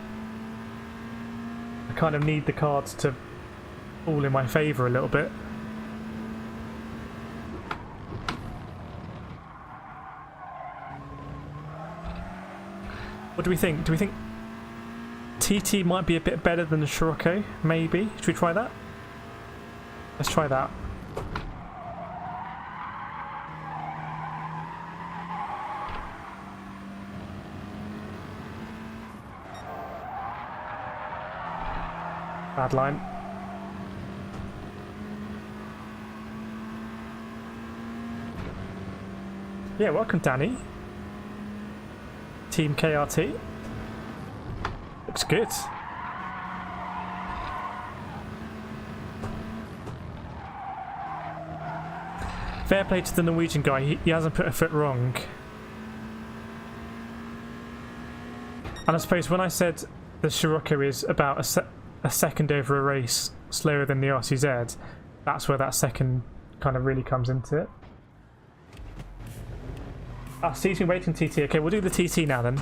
I kind of need the cards to all in my favour a little bit. What do we think? Do we think TT might be a bit better than the Sirocco? Maybe. Should we try that? Let's try that. Bad line. Yeah, welcome Danny. Team KRT. Looks good. Fair play to the Norwegian guy, he hasn't put a foot wrong. And I suppose when I said the Sirocco is about a second over a race slower than the RCZ, that's where that second kind of really comes into it. Ah, Steve's been waiting TT. Okay, we'll do the TT now then.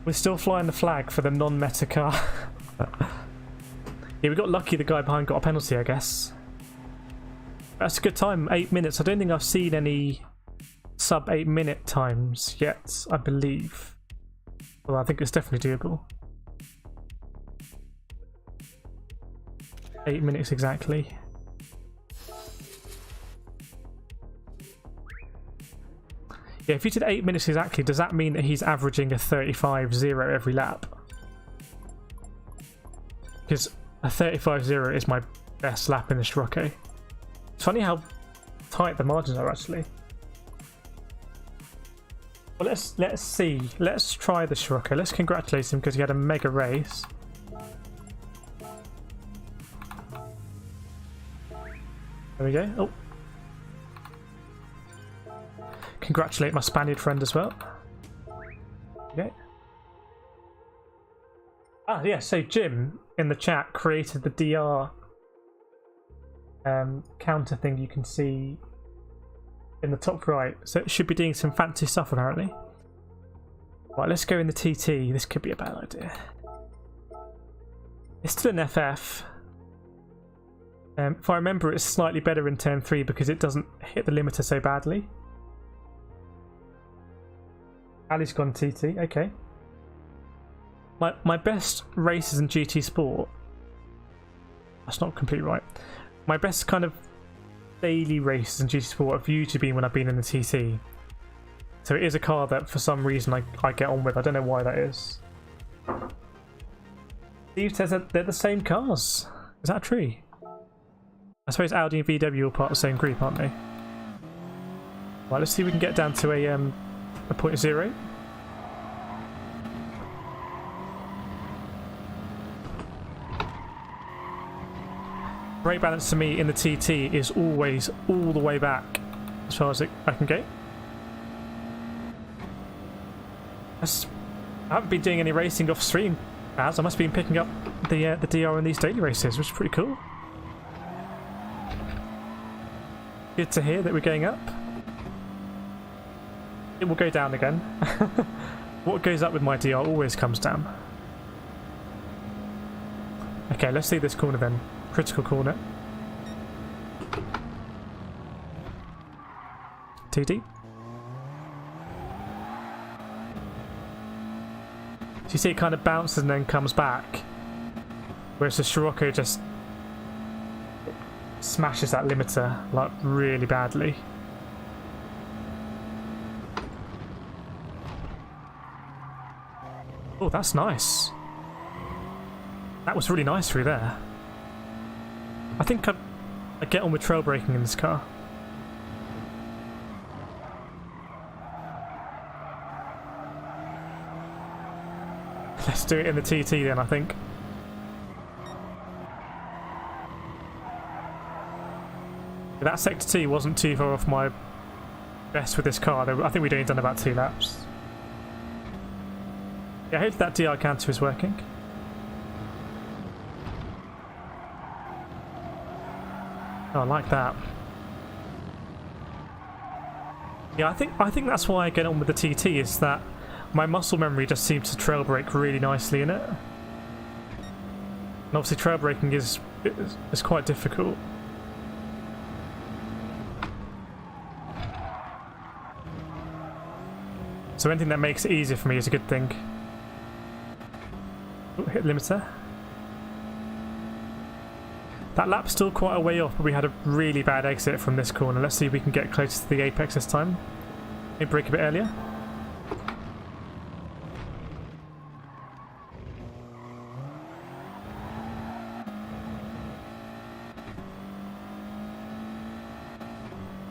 We're still flying the flag for the non-meta car. Yeah, we got lucky the guy behind got a penalty, I guess. That's a good time, 8 minutes. I don't think I've seen any sub 8 minute times yet, I believe. Well, I think it's definitely doable. 8 minutes exactly. Yeah, if you did 8 minutes exactly, does that mean that he's averaging a 35.0 every lap? Because a 35.0 is my best lap in the Sirocco. It's funny how tight the margins are, actually. Well, let's see. Let's try the Sirocco. Let's congratulate him because he had a mega race. There we go. Oh. Congratulate my Spaniard friend as well. Okay. Ah, yeah, so Jim in the chat created the DR counter thing you can see in the top right. So it should be doing some fancy stuff apparently. Right, let's go in the TT. This could be a bad idea. It's still an FF. If I remember, it's slightly better in turn 3 because it doesn't hit the limiter so badly. Ali's gone TT, okay. My best races in GT Sport... That's not completely right. My best kind of daily races in GT Sport have usually been when I've been in the TT. So it is a car that for some reason I get on with. I don't know why that is. Steve says that they're the same cars. Is that true? I suppose Audi and VW are part of the same group, aren't they? Right, let's see if we can get down to a 0.0. Brake balance to me in the TT is always all the way back as far as I can go. I haven't been doing any racing off stream as I must have been picking up the DR in these daily races, which is pretty cool. Good to hear that we're going up. It will go down again. What goes up with my DR always comes down. Okay, let's see this corner then. Critical corner. Too deep. So you see it kind of bounces and then comes back. Whereas the Sirocco just smashes that limiter like really badly. Oh, that's nice. That was really nice through there. I think I get on with trail braking in this car. Let's do it in the TT then, I think. That sector T wasn't too far off my best with this car. I think we'd only done about 2 laps. Yeah, I hope that DR canter is working. Oh, I like that. Yeah, I think that's why I get on with the TT, is that my muscle memory just seems to trail brake really nicely in it. And obviously trail braking is quite difficult. So anything that makes it easier for me is a good thing. Oh, hit limiter. That lap's still quite a way off, but we had a really bad exit from this corner. Let's see if we can get closer to the apex this time. Maybe brake a bit earlier.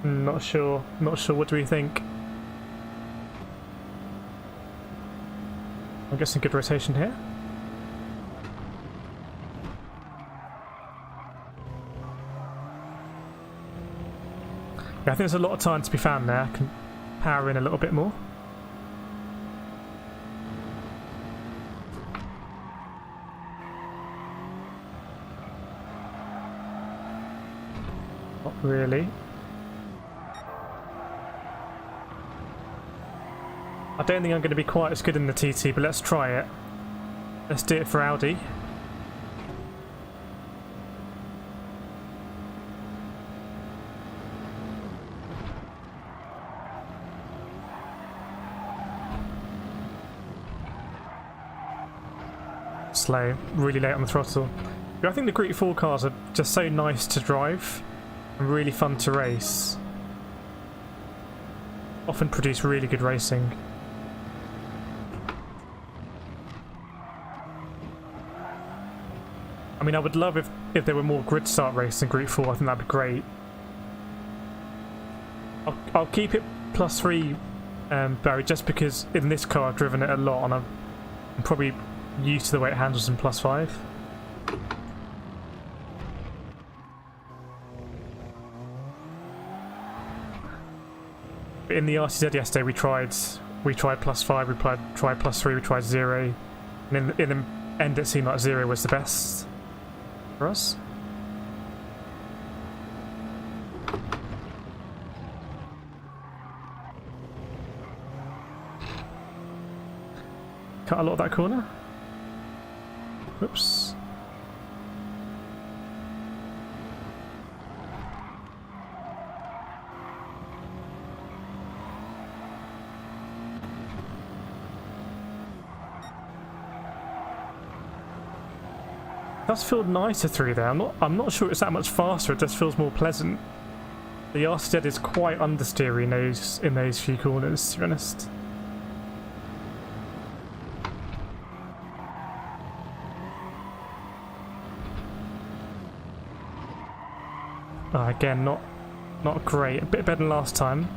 Not sure. Not sure. What do we think? I'm guessing good rotation here. Yeah, I think there's a lot of time to be found there. I can power in a little bit more. Not really. I don't think I'm going to be quite as good in the TT, but let's try it. Let's do it for Audi. Slow, really late on the throttle. But I think the Group 4 cars are just so nice to drive and really fun to race. Often produce really good racing. I mean, I would love if there were more grid start races in Group 4, I think that'd be great. I'll keep it +3, Barry, just because in this car I've driven it a lot and I'm probably used to the way it handles in +5. But in the RCZ yesterday we tried +5, we tried +3, we tried 0, and in the end it seemed like 0 was the best for us. Cut a lot of that corner. Whoops. It does feel nicer through there. I'm not sure it's that much faster. It just feels more pleasant. The RCZ is quite understeery in those few corners, to be honest. Again, not great. A bit better than last time.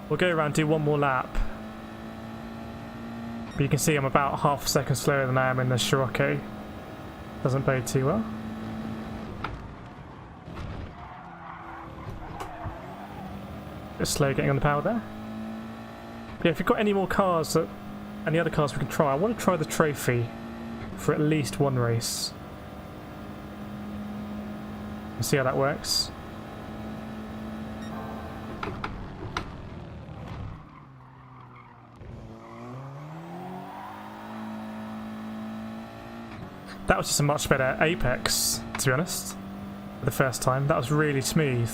We'll go around, do one more lap. But you can see I'm about half a second slower than I am in the Sirocco. Doesn't bode too well. Bit slow getting on the power there. But yeah, if you've got any more cars, any other cars we can try, I want to try the trophy for at least one race. And see how that works. That was just a much better apex, to be honest, for the first time. That was really smooth.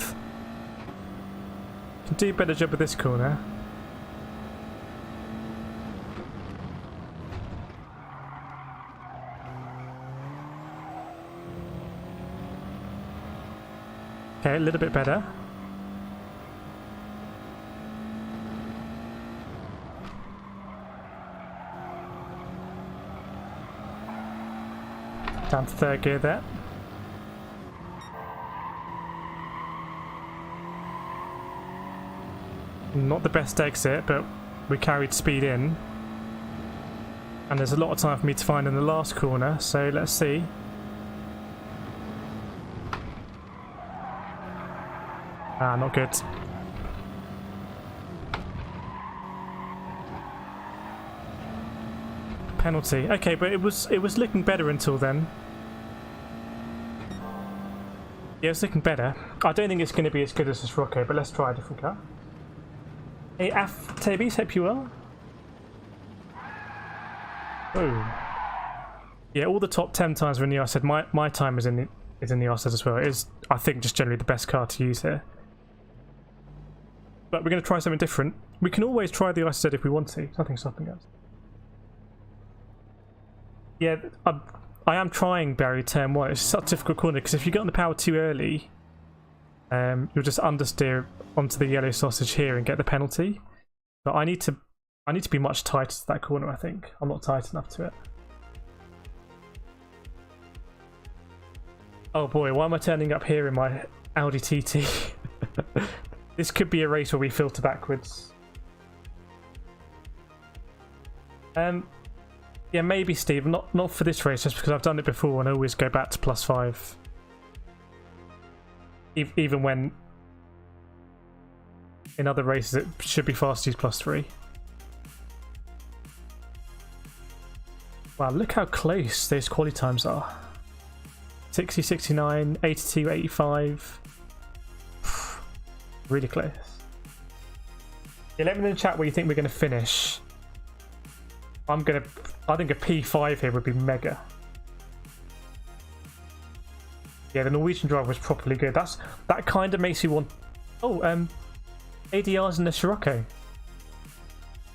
Can do a better job with this corner. Okay, a little bit better. Down to third gear there. Not the best exit, but we carried speed in. And there's a lot of time for me to find in the last corner, so let's see. Not good. Penalty. Okay, but it was looking better until then. Yeah, it's looking better. I don't think it's going to be as good as this Sirocco, but let's try a different car. Hey, Tabies, hope you well. Oh. Yeah, all the top 10 times were in the RZ. My time is in the RZ as well. It is, I think, just generally the best car to use here. But we're going to try something different. We can always try the RZ if we want to. Nothing's stopping us. Yeah, I am trying Barry turn 1. It's such a difficult corner because if you get on the power too early, you'll just understeer onto the yellow sausage here and get the penalty. But I need to be much tighter to that corner, I think. I'm not tight enough to it. Oh boy, why am I turning up here in my Audi TT? This could be a race where we filter backwards. Yeah, maybe Steve. Not for this race, just because I've done it before and I always go back to +5. Even when in other races it should be fast to use +3. Wow, look how close those quali times are. 60, 69, 82, 85. Really close. Yeah, let me know in the chat where you think we're going to finish. I think a P5 here would be mega. Yeah, the Norwegian driver was properly good. That kind of makes you want. Oh, ADRs in the Sirocco.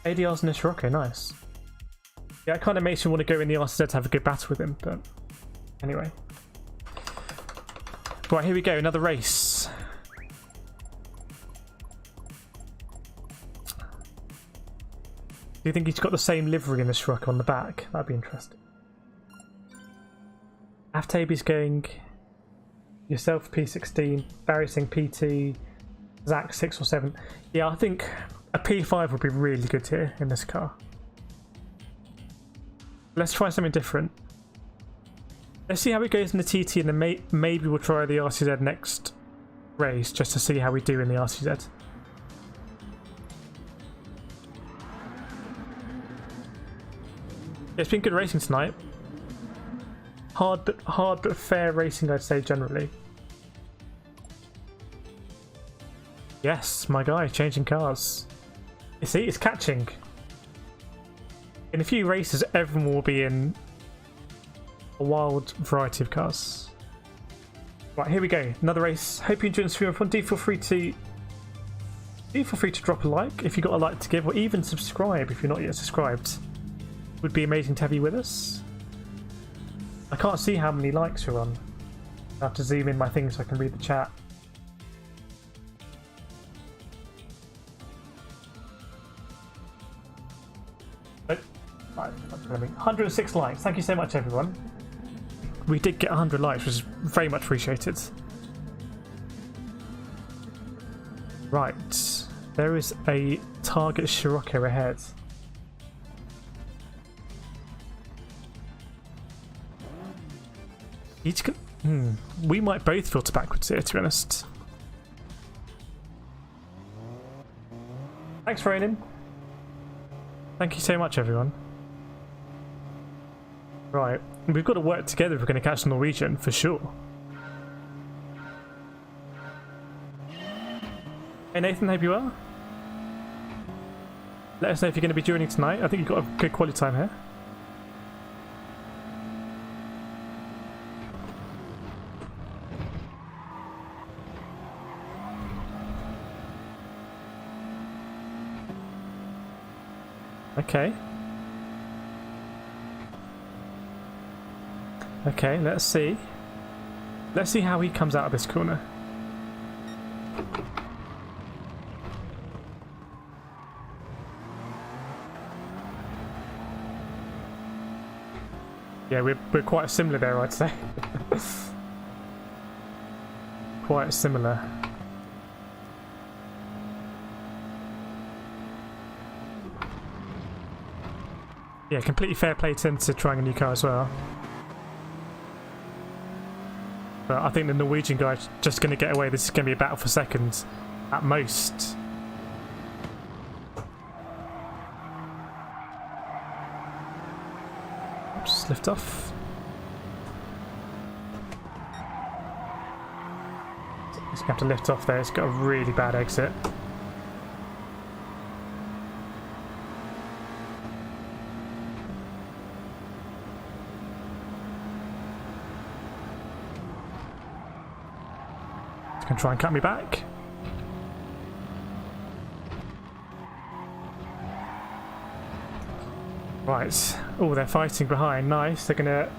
ADRs in the Sirocco, nice. Yeah, it kind of makes you want to go in the RCZ to have a good battle with him. But anyway, right, here we go. Another race. Do you think he's got the same livery in the Sirocco on the back? That'd be interesting. Aftabi's going. Yourself P16, Barry saying P2, Zach 6 or 7. Yeah, I think a P5 would be really good here in this car. Let's try something different. Let's see how it goes in the TT, and then maybe we'll try the RCZ next race just to see how we do in the RCZ. It's been good racing tonight. Hard but fair racing, I'd say, generally. Yes, my guy, changing cars. You see, it's catching. In a few races, everyone will be in a wild variety of cars. Right, here we go. Another race. Hope you enjoyed this video. Do feel free to drop a like if you got a like to give, or even subscribe if you're not yet subscribed. It would be amazing to have you with us. I can't see how many likes are on. I have to zoom in my thing so I can read the chat. But, right, 106 likes. Thank you so much, everyone. We did get 100 likes, which is very much appreciated. Right, there is a target Sirocco ahead. We might both filter backwards here, to be honest. Thanks for raining. Thank you so much, everyone. Right, we've got to work together if we're going to catch the Norwegian, for sure. Hey Nathan, hope you well. Let us know if you're going to be joining tonight. I think you've got a good quality time here. Okay. Okay, let's see. Let's see how he comes out of this corner. Yeah, we're quite similar there, I'd say. Quite similar. Yeah, completely fair play to trying a new car as well. But I think the Norwegian guy's just going to get away. This is going to be a battle for seconds at most. Just lift off. He's going to have to lift off there. It's got a really bad exit. Can try and cut me back. Right. Oh, they're fighting behind. Nice. They're going to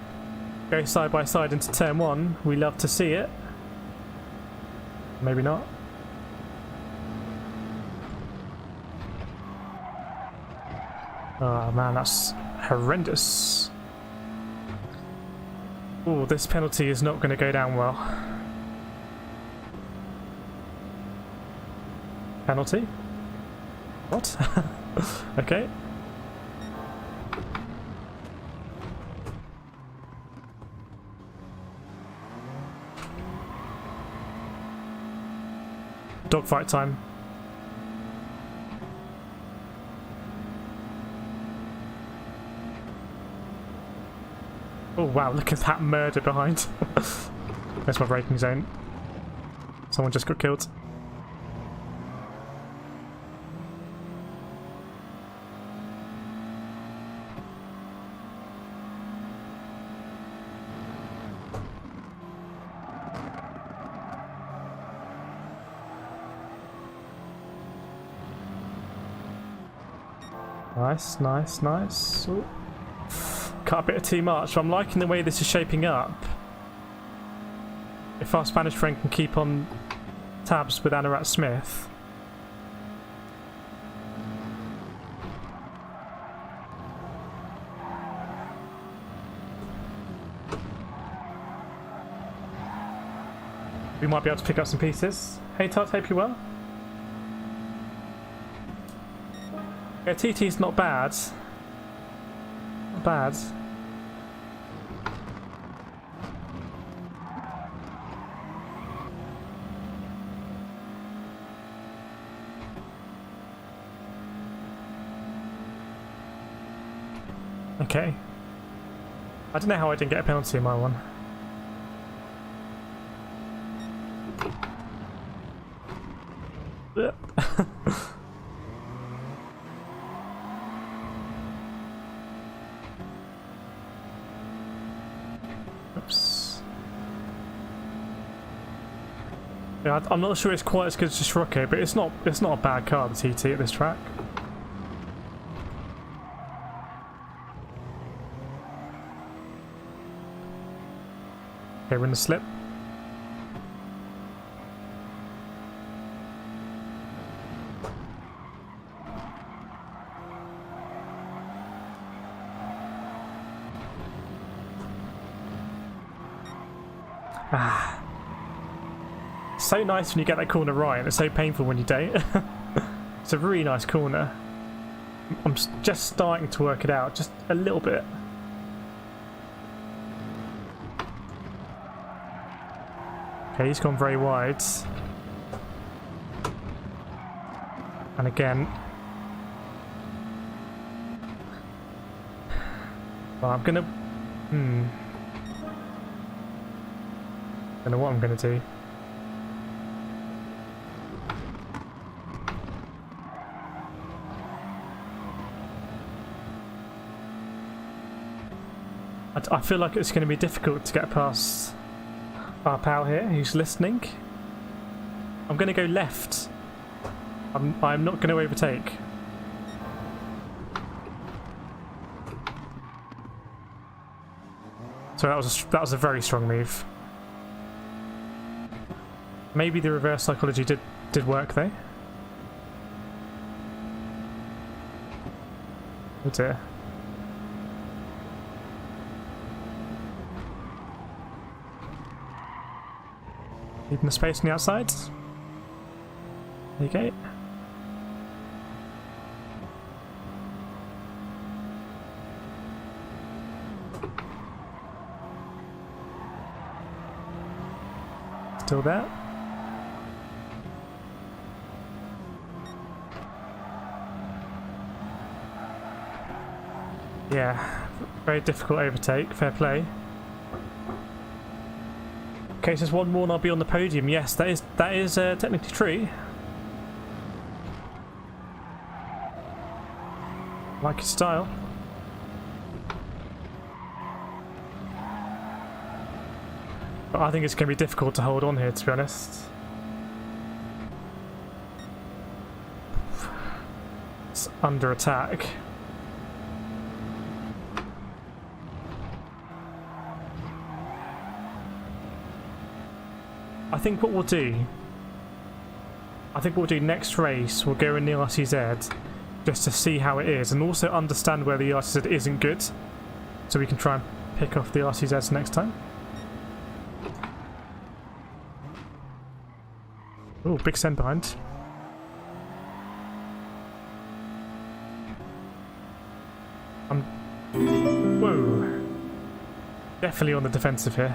go side by side into turn one. We love to see it. Maybe not. Oh man, that's horrendous. Oh, this penalty is not going to go down well. Penalty? What? Okay. Dogfight time. Oh wow, look at that murder behind. That's my braking zone. Someone just got killed. Nice, nice, nice. Ooh. Cut a bit too much, but I'm liking the way this is shaping up. If our Spanish friend can keep on tabs with Anorak Smith. We might be able to pick up some pieces. Hey Todd, hope you're well. Yeah, TT's not bad. Not bad. Okay. I don't know how I didn't get a penalty in my one. Yeah, I'm not sure it's quite as good as the Sirocco, but it's not a bad car, the TT, at this track. Okay, we're in the slip. Ah. So nice when you get that corner right, and it's so painful when you don't. It's a really nice corner. I'm just starting to work it out, just a little bit. Okay, he's gone very wide. And again. Well, I'm gonna... Don't know what I'm gonna do. I feel like it's going to be difficult to get past our pal here who's listening. I'm going to go left. I'm not going to overtake. So that was a very strong move. Maybe the reverse psychology did work though. Oh dear. Keeping the space on the outside. There you go. Still there. Yeah, very difficult overtake, fair play. Okay, so there's one more and I'll be on the podium. Yes, that is technically true. Like his style. But I think it's going to be difficult to hold on here, to be honest. It's under attack. I think what we'll do next race, we'll go in the RCZ just to see how it is and also understand where the RCZ isn't good, so we can try and pick off the RCZs next time. Oh, big send behind. Whoa. Definitely on the defensive here.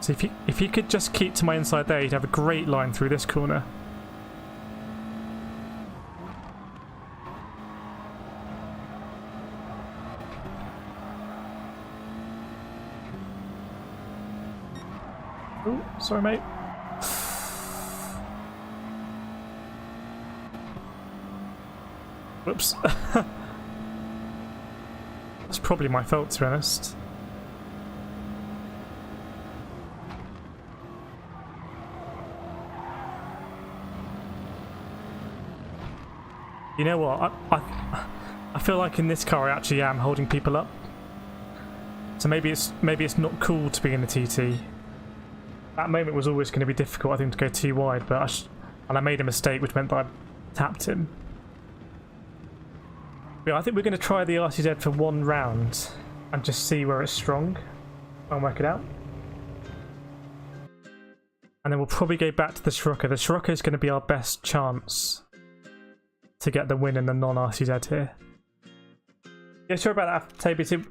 So if you could just keep to my inside there, you'd have a great line through this corner. Oh, sorry mate. Whoops. That's probably my fault, to be honest. You know what? I feel like in this car I actually am holding people up. So maybe it's not cool to be in the TT. That moment was always going to be difficult, I think, to go too wide, but I made a mistake, which meant that I tapped him. But I think we're going to try the RCZ for one round and just see where it's strong and work it out. And then we'll probably go back to the Sirocco. The Sirocco is going to be our best chance to get the win in the non-RCZ here. Yeah, sorry about that, Toby.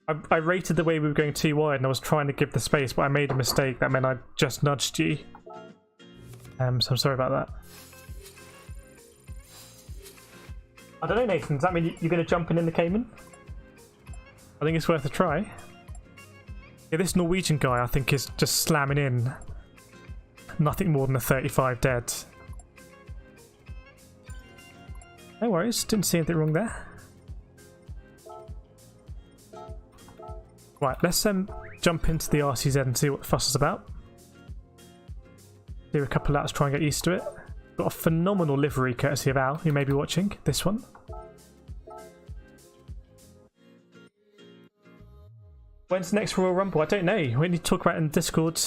I rated the way we were going too wide and I was trying to give the space, but I made a mistake. That meant I just nudged you. So I'm sorry about that. I don't know, Nathan. Does that mean you're going to jump in the Cayman? I think it's worth a try. Yeah, this Norwegian guy, I think, is just slamming in. Nothing more than a 35 dead. No worries, didn't see anything wrong there. Right, let's jump into the RCZ and see what the fuss is about. Do a couple of laps, try and get used to it. Got a phenomenal livery courtesy of Al, who may be watching this one. When's the next Royal Rumble? I don't know. We need to talk about it in Discord.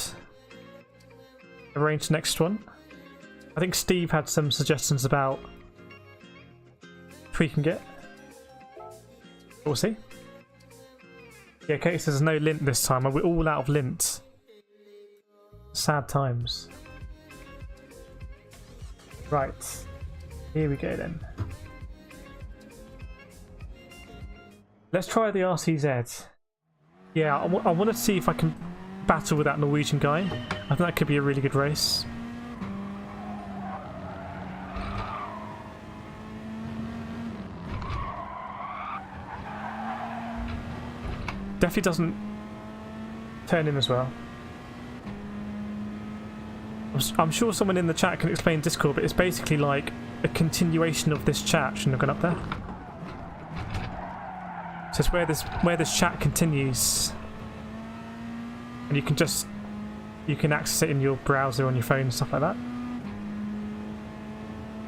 Arrange the next one. I think Steve had some suggestions about tweaking it. We'll see. Yeah, Kate says there's no lint this time. We're all out of lint. Sad times. Right. Here we go then. Let's try the RCZ. Yeah, I want to see if I can battle with that Norwegian guy. I think that could be a really good race. Definitely doesn't turn in as well. I'm sure someone in the chat can explain Discord, but it's basically like a continuation of this chat. Shouldn't have gone up there. So it's where this chat continues, and you can access it in your browser on your phone and stuff like that.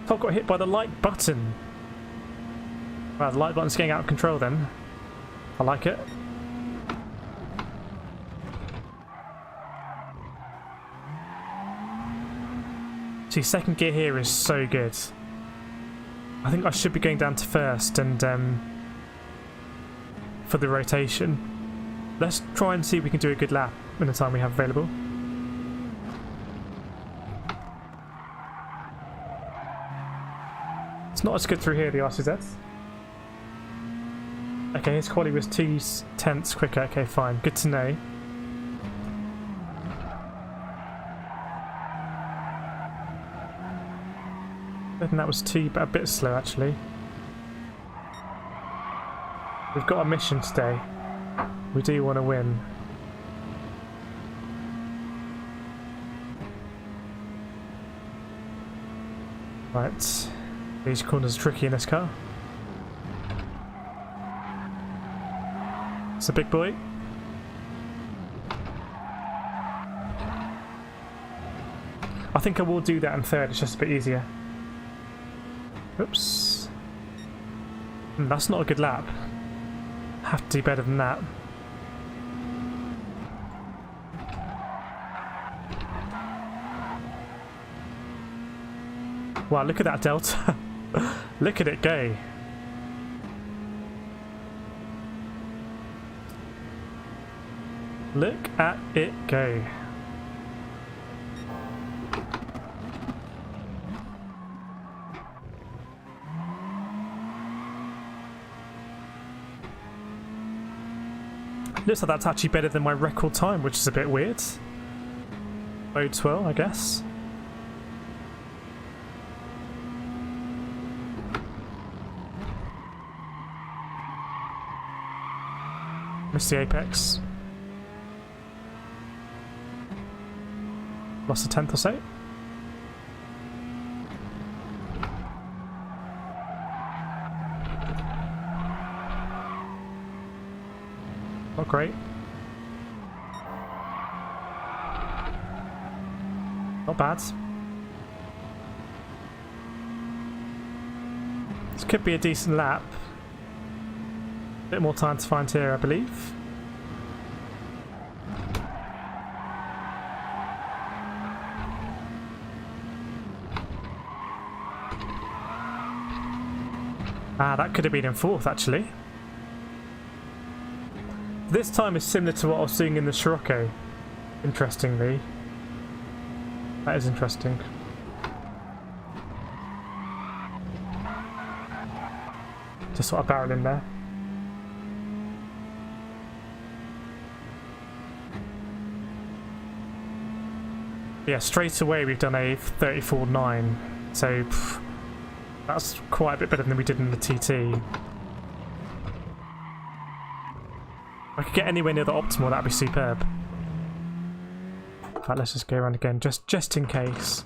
Top got hit by the like button. Wow, the like button's getting out of control then. I like it. See, second gear here is so good. I think I should be going down to first and for the rotation. Let's try and see if we can do a good lap in the time we have available. It's not as good through here, the RCZ. Okay, his quality was 2/10 quicker. Okay, fine. Good to know. I think that was a bit slow actually. We've got a mission today. We do want to win. Right. These corners are tricky in this car. It's a big boy. I think I will do that in third, it's just a bit easier. Oops. That's not a good lap. Have to do better than that. Wow, look at that delta. Look at it go. Look at it go. Looks like that's actually better than my record time, which is a bit weird. Bodes well, I guess. Missed the apex. Lost a tenth or so. Not great. Not bad. This could be a decent lap. A bit more time to find here, I believe. Ah, that could have been in fourth, actually. This time is similar to what I was seeing in the Sirocco, interestingly. That is interesting. Just sort of barrel in there. Yeah, straight away we've done a 34.9, so that's quite a bit better than we did in the TT. If I could get anywhere near the optimal, that'd be superb. Right, let's just go around again, just in case.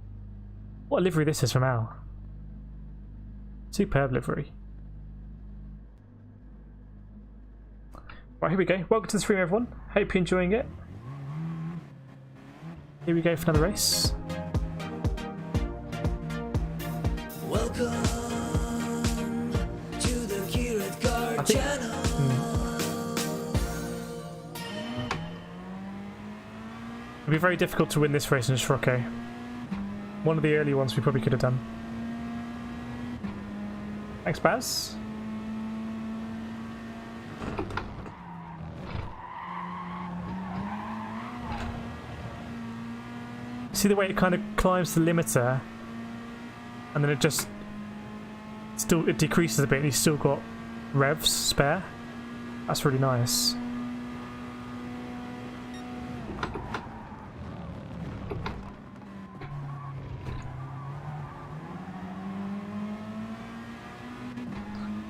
What a livery this is from Al. Superb livery. Right, here we go. Welcome to the stream, everyone. Hope you're enjoying it. Here we go for another race. Welcome to the KRT channel. It'd be very difficult to win this race in Sirocco. One of the early ones we probably could have done. Thanks, Baz. See the way it kind of climbs the limiter, and then it just it decreases a bit, and you've still got revs spare. That's really nice.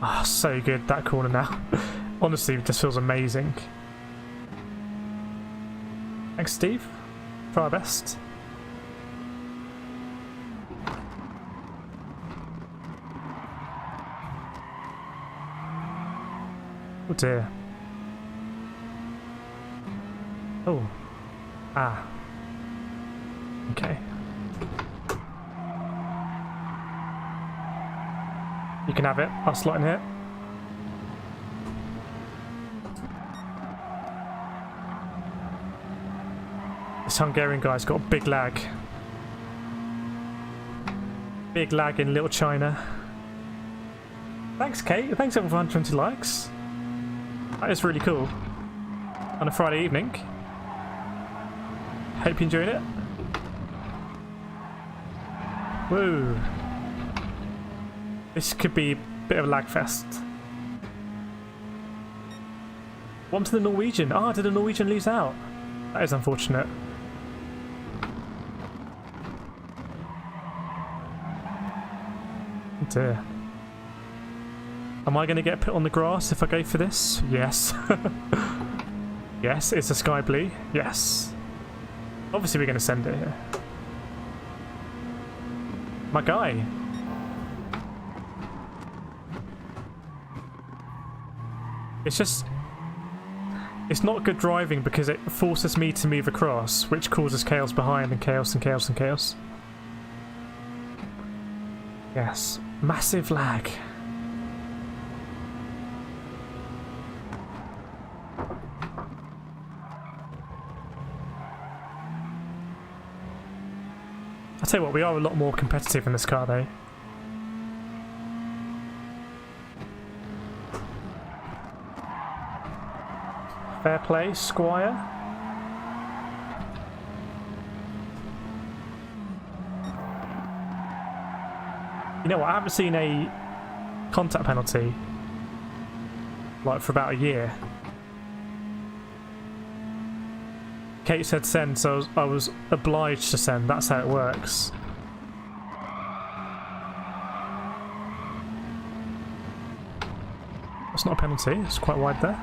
Ah, so good, that corner now. Honestly, it just feels amazing. Thanks, Steve. Try our best. Oh dear. Oh. Ah. Okay. You can have it. I'll slot in here. This Hungarian guy's got a big lag. Big lag in Little China. Thanks, Kate. Thanks everyone for 120 likes. That is really cool. On a Friday evening. Hope you enjoyed it. Woo. This could be a bit of a lag fest. One to the Norwegian. Ah, did the Norwegian lose out? That is unfortunate. Oh dear. Am I going to get put on the grass if I go for this? Yes. Yes, it's a sky blue. Yes. Obviously we're going to send it here. My guy. It's just... It's not good driving because it forces me to move across, which causes chaos behind and chaos and chaos and chaos. Yes. Massive lag. I'll tell you what, we are a lot more competitive in this car though. Fair play, Squire. You know what, I haven't seen a contact penalty like for about a year. Kate said send, so I was obliged to send. That's how it works. That's not a penalty, it's quite wide there.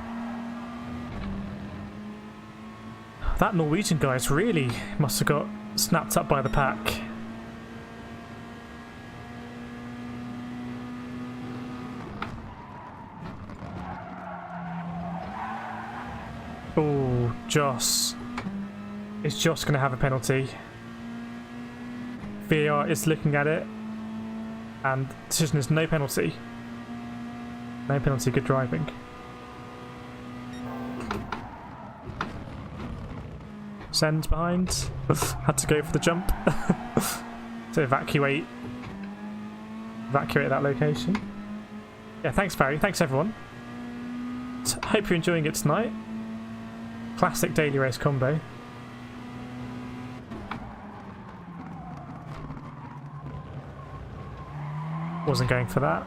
That Norwegian guy's really must have got snapped up by the pack. Oh, Joss. Is Joss going to have a penalty? VAR is looking at it, and the decision is no penalty. No penalty, good driving. Send behind. Had to go for the jump to evacuate that location. Yeah, thanks Barry, thanks everyone. Hope you're enjoying it tonight. Classic daily race combo. Wasn't going for that.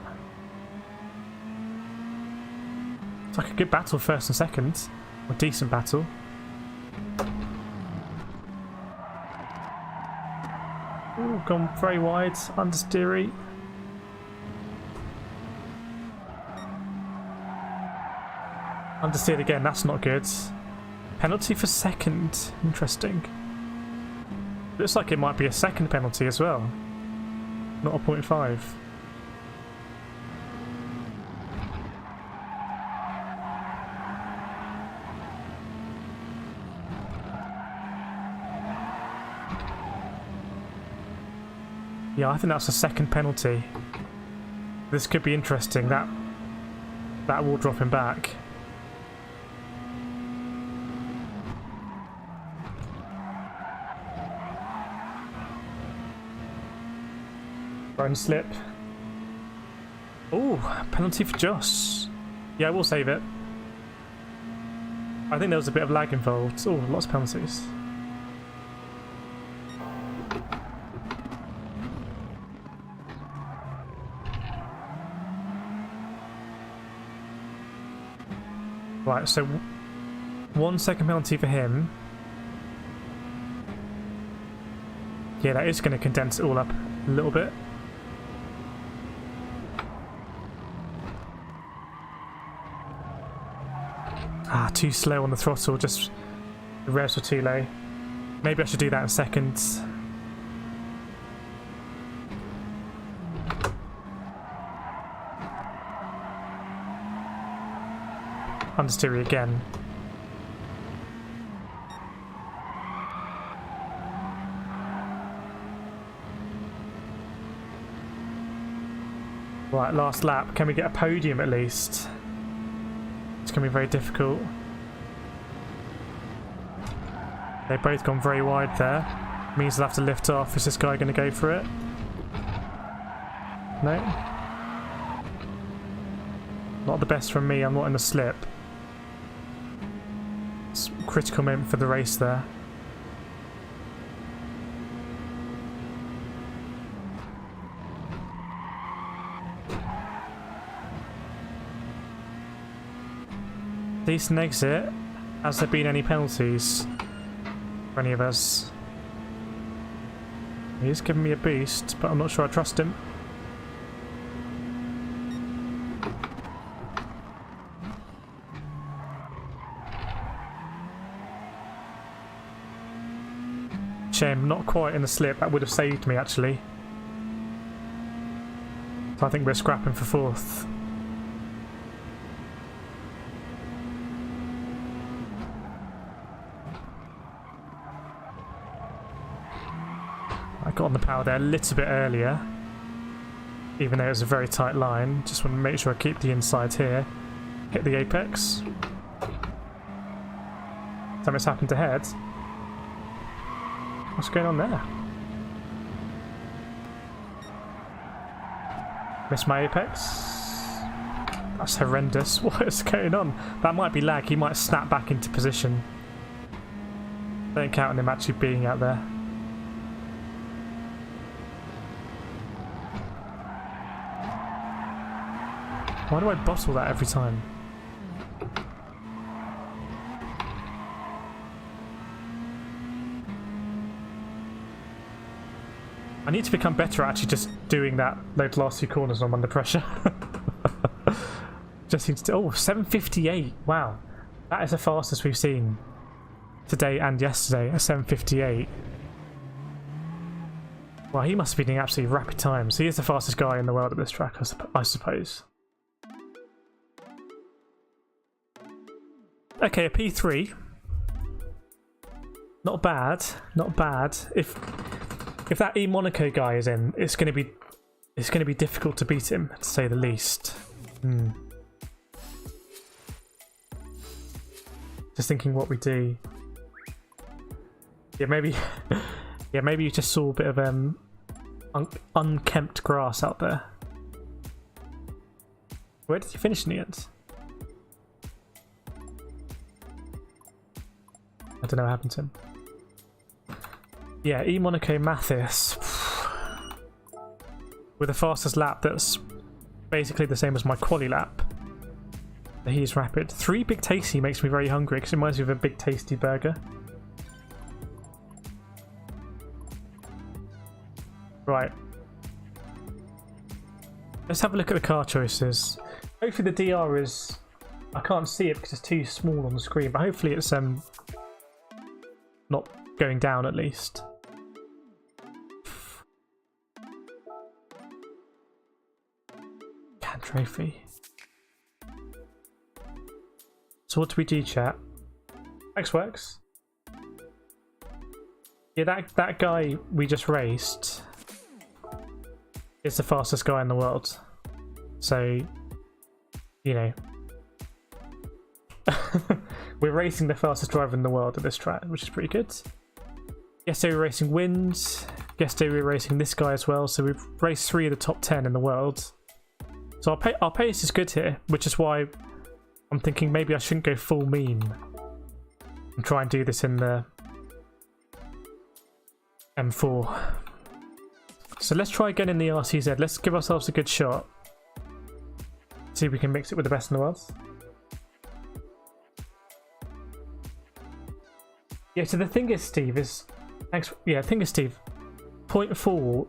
It's like a good battle first and second. A decent battle. Ooh, gone very wide, understeery. Understeered again, that's not good. Penalty for second. Interesting. Looks like it might be a second penalty as well. not a 0.5. Yeah, I think that's the second penalty. This could be interesting. That will drop him back. Front slip. Oh, penalty for Joss. Yeah, we'll save it. I think there was a bit of lag involved. Oh, lots of penalties. Right, so 1 second penalty for him. Yeah, that is going to condense it all up a little bit. Ah, too slow on the throttle, just the revs were too low. Maybe I should do that in seconds. Understeer again. Right, last lap. Can we get a podium at least? It's going to be very difficult. They've both gone very wide there. Means they'll have to lift off. Is this guy going to go for it? No. Not the best from me. I'm not in the slip. It's a critical moment for the race there. Decent exit. Has there been any penalties for any of us? He's giving me a boost, but I'm not sure I trust him. Shame, not quite in the slip. That would have saved me actually. So I think we're scrapping for fourth. I got on the power there a little bit earlier, even though it was a very tight line. Just want to make sure I keep the inside here. Hit the apex. Something's happened ahead. What's going on there? Missed my apex. That's horrendous. What is going on? That might be lag. He might snap back into position. Don't count on him actually being out there. Why do I bottle that every time? I need to become better at actually just doing that those last few corners when I'm under pressure. Just seems to... Oh, 7:58. Wow. That is the fastest we've seen today and yesterday at 7:58. Well, he must have been doing absolutely rapid times. He is the fastest guy in the world at this track, I suppose. Okay, a P3. Not bad. Not bad. If that E Monaco guy is in, it's gonna be difficult to beat him, to say the least. Just thinking what we do. Yeah, maybe yeah, maybe you just saw a bit of unkempt grass out there. Where did you finish in the end? I don't know what happened to him. Yeah, E Monaco Mathis with the fastest lap that's basically the same as my quali lap. He's rapid. 3 Big Tasty makes me very hungry because it reminds me of a Big Tasty burger. Right. Let's have a look at the car choices. Hopefully the DR is... I can't see it because it's too small on the screen, but hopefully it's not going down at least. Second trophy. So what do we do, chat? X works. Yeah, that guy we just raced is the fastest guy in the world. So, you know, we're racing the fastest driver in the world at this track, which is pretty good. Yesterday we were racing Wind. Yesterday we were racing this guy as well. So we've raced 3 of the top 10 in the world. So our pace is good here, which is why I'm thinking maybe I shouldn't go full meme and try and do this in the M4. So let's try again in the RCZ. Let's give ourselves a good shot. See if we can mix it with the best in the world. Yeah, so the thing is, Steve, is... Thanks. Yeah, the thing is, Steve, 0.4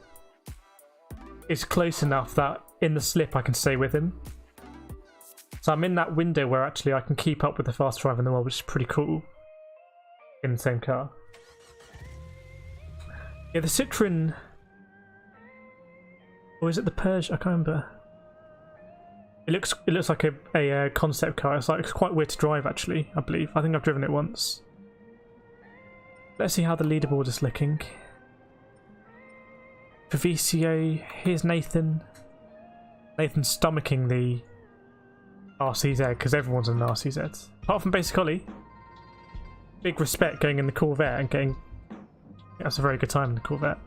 is close enough that in the slip I can stay with him. So I'm in that window where actually I can keep up with the fastest driver in the world, which is pretty cool. In the same car. Yeah, the Citroen... Or is it the Peugeot? I can't remember. It looks like a concept car. It's quite weird to drive, actually, I believe. I think I've driven it once. Let's see how the leaderboard is looking. For VCO, here's Nathan. Nathan's stomaching the RCZ because everyone's in the RCZ. Apart from Basic Ollie. Big respect going in the Corvette and getting... Yeah, that's a very good time in the Corvette.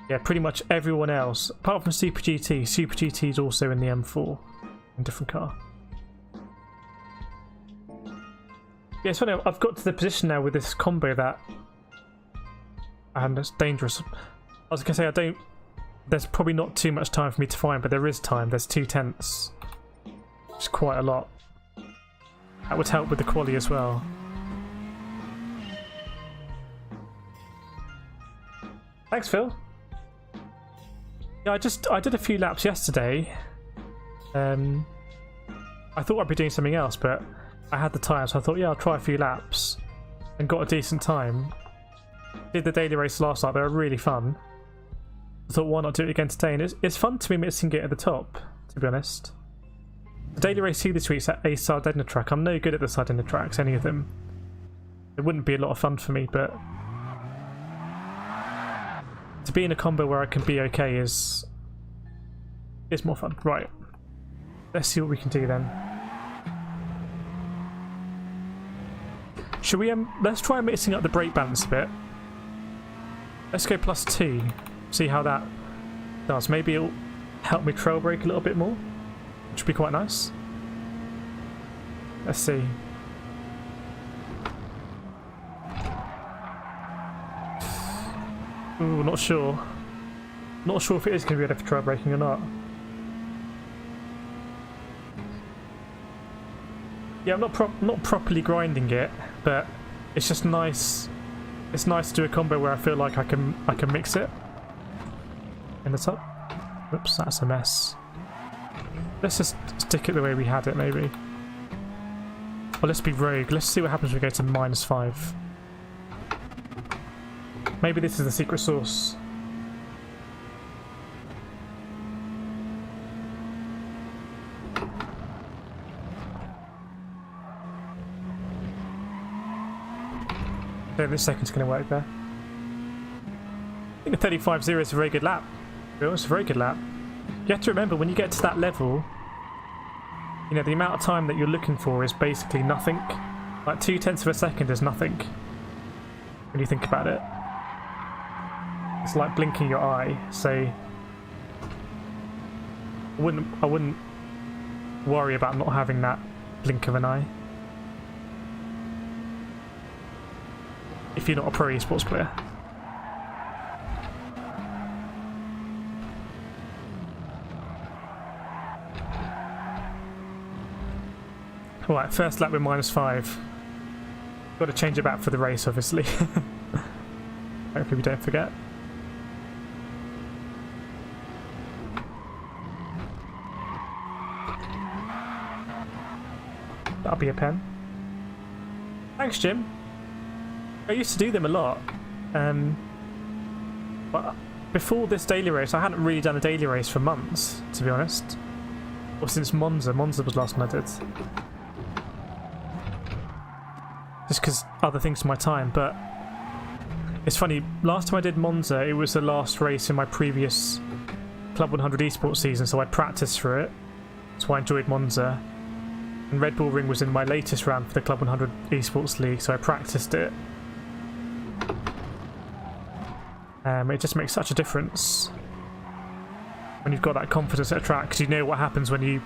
Yeah, pretty much everyone else, apart from Super GT. Super GT is also in the M4, in a different car. Yeah, it's funny, I've got to the position now with this combo that... And it's dangerous. I was going to say, there's probably not too much time for me to find, but there is time. There's 2 tenths. Which is quite a lot. That would help with the quali as well. Thanks, Phil. Yeah, I did a few laps yesterday. I thought I'd be doing something else, but I had the time, so I thought, yeah, I'll try a few laps. And got a decent time. Did the daily race last night, they were really fun. I thought, why not do it again today? And it's fun to be missing it at the top, to be honest. The daily race 2 this week's at a Sardinia track. I'm no good at the Sardinia tracks, any of them. It wouldn't be a lot of fun for me, but... To be in a combo where I can be okay is more fun. Right. Let's see what we can do then. Should we let's try mixing up the brake balance a bit. Let's go +2. See how that does. Maybe it'll help me trail brake a little bit more, which would be quite nice. Let's see. Ooh, not sure. Not sure if it is going to be ready for trail braking or not. Yeah, I'm not properly grinding it, but it's just nice. It's nice to do a combo where I feel like I can mix it in the top. Oops, that's a mess. Let's just stick it the way we had it, maybe. Or let's be rogue. Let's see what happens when we go to -5. Maybe this is the secret sauce. I don't think this second's going to work there. I think the 35.0 is a very good lap. It's a very good lap. You have to remember, when you get to that level, you know, the amount of time that you're looking for is basically nothing. Like 0.2 of a second is nothing when you think about it. It's like blinking your eye, so I wouldn't worry about not having that blink of an eye. If you're not a pro esports player. Alright, first lap with -5. Got to change it back for the race, obviously. Hopefully we don't forget. That'll be a pen. Thanks, Jim. I used to do them a lot, but before this daily race, I hadn't really done a daily race for months, to be honest. Or since Monza. Monza was the last one I did. Just because other things in my time, but it's funny, last time I did Monza, it was the last race in my previous Club 100 esports season, so I practiced for it. So I enjoyed Monza. And Red Bull Ring was in my latest round for the Club 100 esports league, so I practiced it. It just makes such a difference when you've got that confidence at a track, because you know what happens when you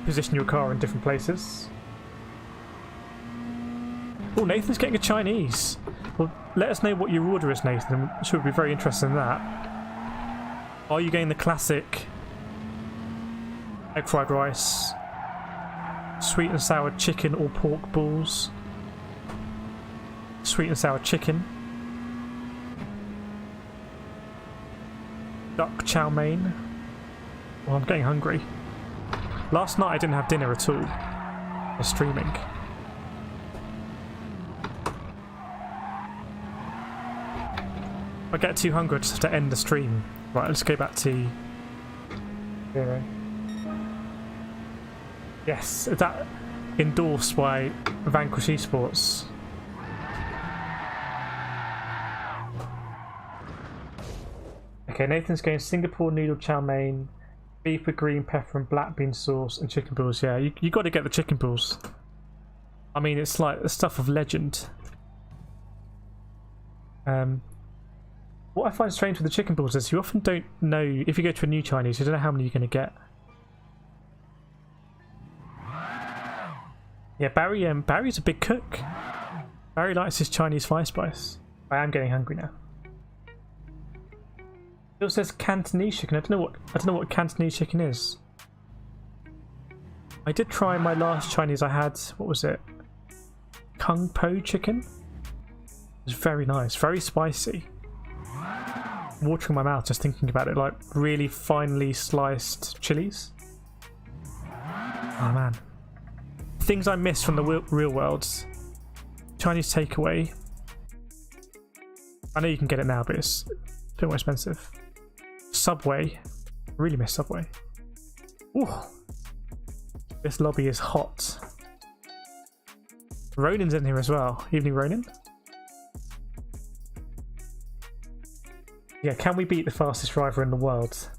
position your car in different places. Oh, Nathan's getting a Chinese. Well, let us know what your order is, Nathan. I'm sure we'll be very interested in that. Are you getting the classic egg fried rice, sweet and sour chicken or pork balls? Sweet and sour chicken. Duck chow mein. Well, I'm getting hungry. Last night I didn't have dinner at all. I was streaming. If I get too hungry, I just have to end the stream. Right, let's go back to... Zero. Yes, is that endorsed by Vanquish Esports? Okay, Nathan's going Singapore noodle chow mein, beef with green pepper and black bean sauce, and chicken balls. Yeah, you got to get the chicken balls. I mean, it's like the stuff of legend. What I find strange with the chicken balls is you often don't know, if you go to a new Chinese, you don't know how many you're going to get. Yeah, Barry's a big cook. Barry likes his Chinese fly spice. I am getting hungry now. It also says Cantonese chicken. I don't know what Cantonese chicken is. I did try my last Chinese I had. What was it? Kung Po chicken. It was very nice, very spicy. Watering my mouth just thinking about it. Like really finely sliced chilies. Oh man. Things I miss from the real world. Chinese takeaway. I know you can get it now, but it's a bit more expensive. Subway. I really miss Subway. Ooh. This lobby is hot. Ronin's in here as well. Evening, Ronin. Yeah, can we beat the fastest driver in the world?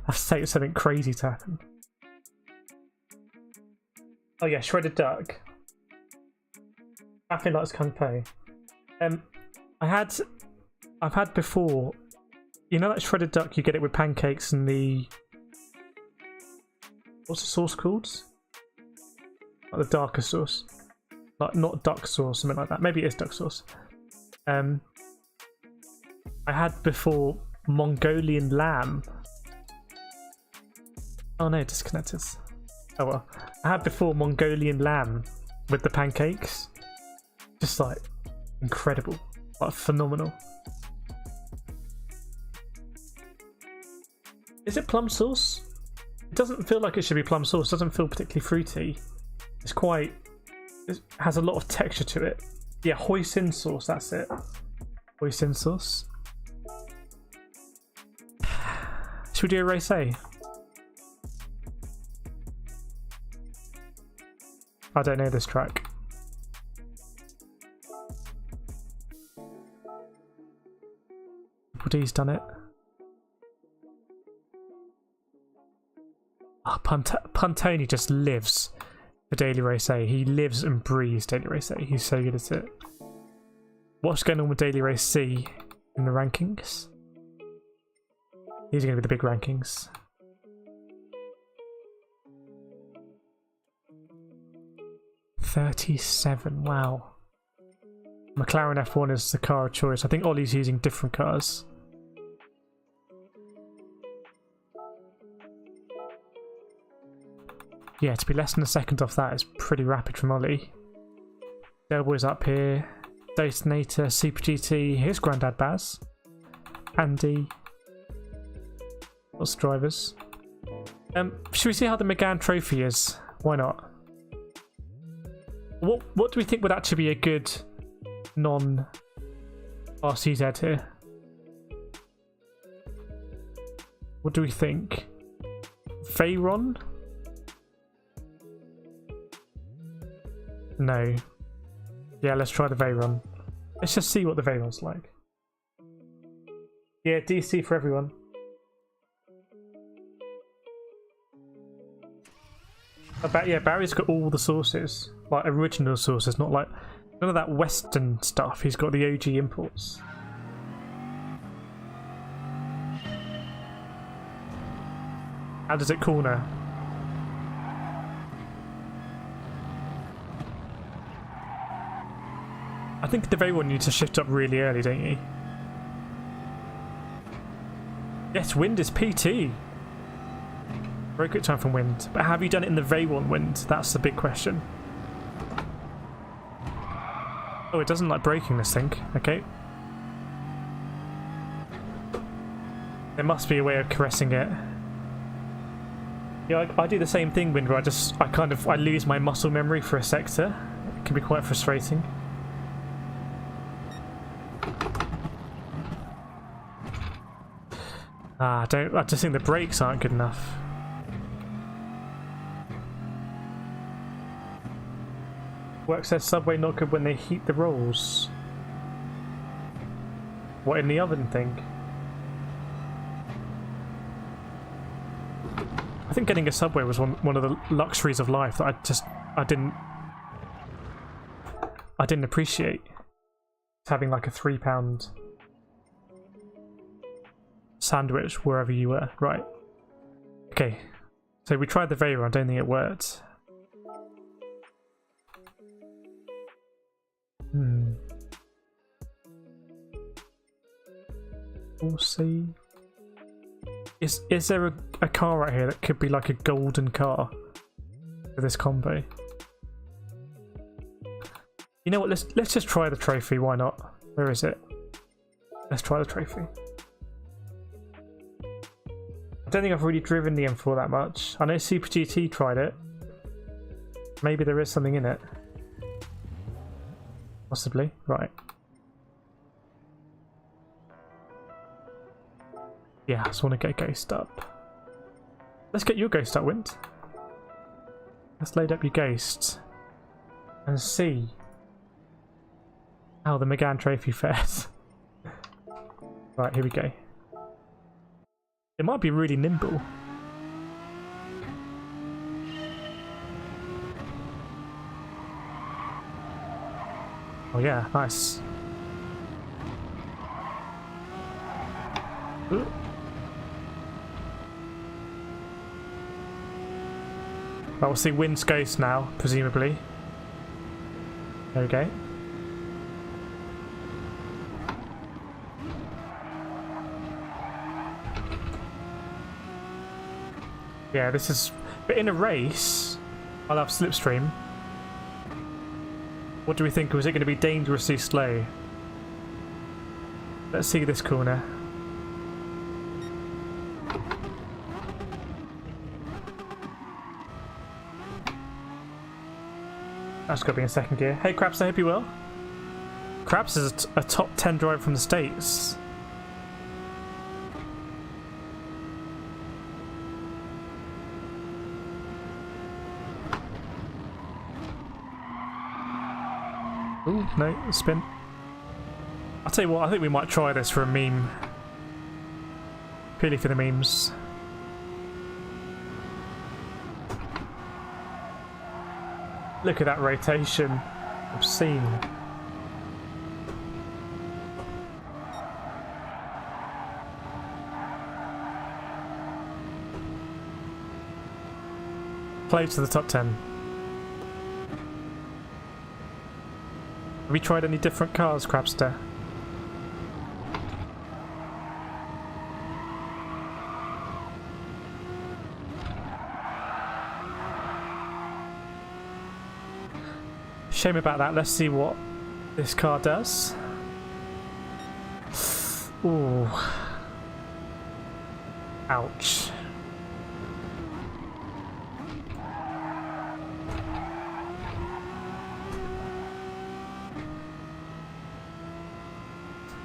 That's something crazy to happen. Oh yeah, shredded duck. Definitely likes Kung Po. I've had before. You know that shredded duck? You get it with pancakes and the... What's the sauce called? Like the darker sauce. Like not duck sauce, something like that. Maybe it is duck sauce. I had before Mongolian lamb. Oh no, disconnected. Oh well. I had before Mongolian lamb with the pancakes. Just like incredible. Like phenomenal. Is it plum sauce? It doesn't feel like it should be plum sauce. It doesn't feel particularly fruity. It's quite... It has a lot of texture to it. Yeah, hoisin sauce, that's it. Hoisin sauce. Should we do a race A? I don't know this track. Triple D's done it. Oh, Pantoni just lives for Daily Race A. He lives and breathes Daily Race A. He's so good at it. What's going on with Daily Race C in the rankings? These are going to be the big rankings. $37, wow. McLaren F1 is the car of choice. I think Ollie's using different cars. Yeah, to be less than a second off that is pretty rapid from Ollie. Delboy's up here. Daytonator, Super GT. Here's Grandad Baz. Andy. Lots of drivers. Should we see how the McGann trophy is? Why not? What do we think would actually be a good non-RCZ here? What do we think? Veyron? No. Yeah, let's try the Veyron. Let's just see what the Veyron's like. Yeah, DC for everyone. Yeah, Barry's got all the sources, like original sources, not like none of that Western stuff. He's got the OG imports. How does it corner? I think the Veyron needs to shift up really early, don't you? Yes, wind is PT. Very quick time from wind. But have you done it in the Veyron wind? That's the big question. Oh, it doesn't like braking, this thing. Okay. There must be a way of caressing it. Yeah, I do the same thing, wind, where I lose my muscle memory for a sector. It can be quite frustrating. I just think the brakes aren't good enough. Work says Subway not good when they heat the rolls. What, in the oven thing? I think getting a Subway was one of the luxuries of life that I didn't appreciate. Having like a £3 sandwich wherever you were. Right. Okay. So we tried the Veyron, I don't think it worked. We'll see. Is there a car right here that could be like a golden car for this combo? You know what? Let's just try the trophy. Why not? Where is it? Let's try the trophy. I don't think I've really driven the M4 that much. I know Super GT tried it. Maybe there is something in it. Possibly. Right. Yeah, I just want to get Ghost up. Let's get your Ghost up, Wind. Let's load up your Ghost and see how the McLaren trophy fares. Right, here we go. It might be really nimble. Oh yeah, nice. Ooh. Well, we'll see Wind's Ghost now, presumably. There we go. Yeah, this is... But in a race, I'll have Slipstream. What do we think? Was it going to be dangerously slow? Let's see this corner. That's got to be in second gear. Hey Craps, I hope you well. Craps is a top 10 driver from the States. Ooh, no, spin. I'll tell you what, I think we might try this for a meme. Purely for the memes. Look at that rotation. Obscene. Play to the top 10. Have we tried any different cars, Crabster? Shame about that. Let's see what this car does. Ooh. Ouch.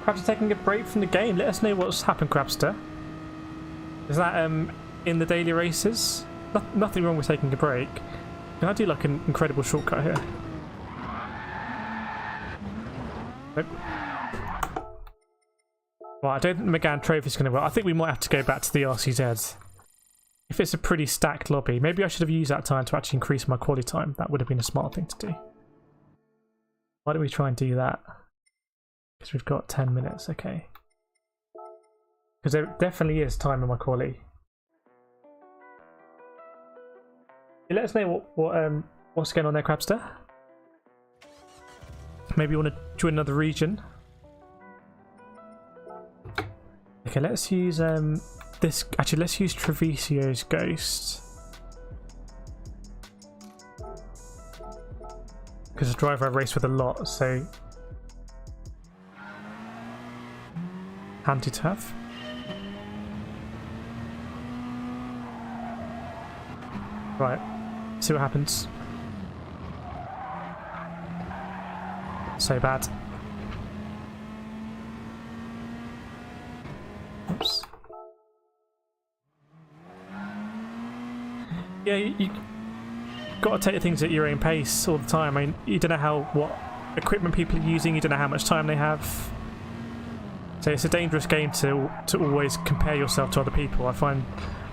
Crabster taking a break from the game. Let us know what's happened, Crabster. Is that in the daily races? Nothing wrong with taking a break. Can I do like an incredible shortcut here? Nope. Well, I don't think the McLaren trophy's going to work. I think we might have to go back to the RCZ. If it's a pretty stacked lobby, maybe I should have used that time to actually increase my quality time. That would have been a smart thing to do. Why don't we try and do that? Because we've got 10 minutes, okay. Because there definitely is time in my quality. Let us know what's going on there, Crabster. Maybe you want to join another region. Okay, let's use this. Actually, let's use Trevisio's Ghost. Because a driver I race with a lot, so handy to have. Right, see what happens. So bad. Oops. Yeah, you got to take things at your own pace all the time. I mean, you don't know what equipment people are using. You don't know how much time they have. So it's a dangerous game to always compare yourself to other people. I find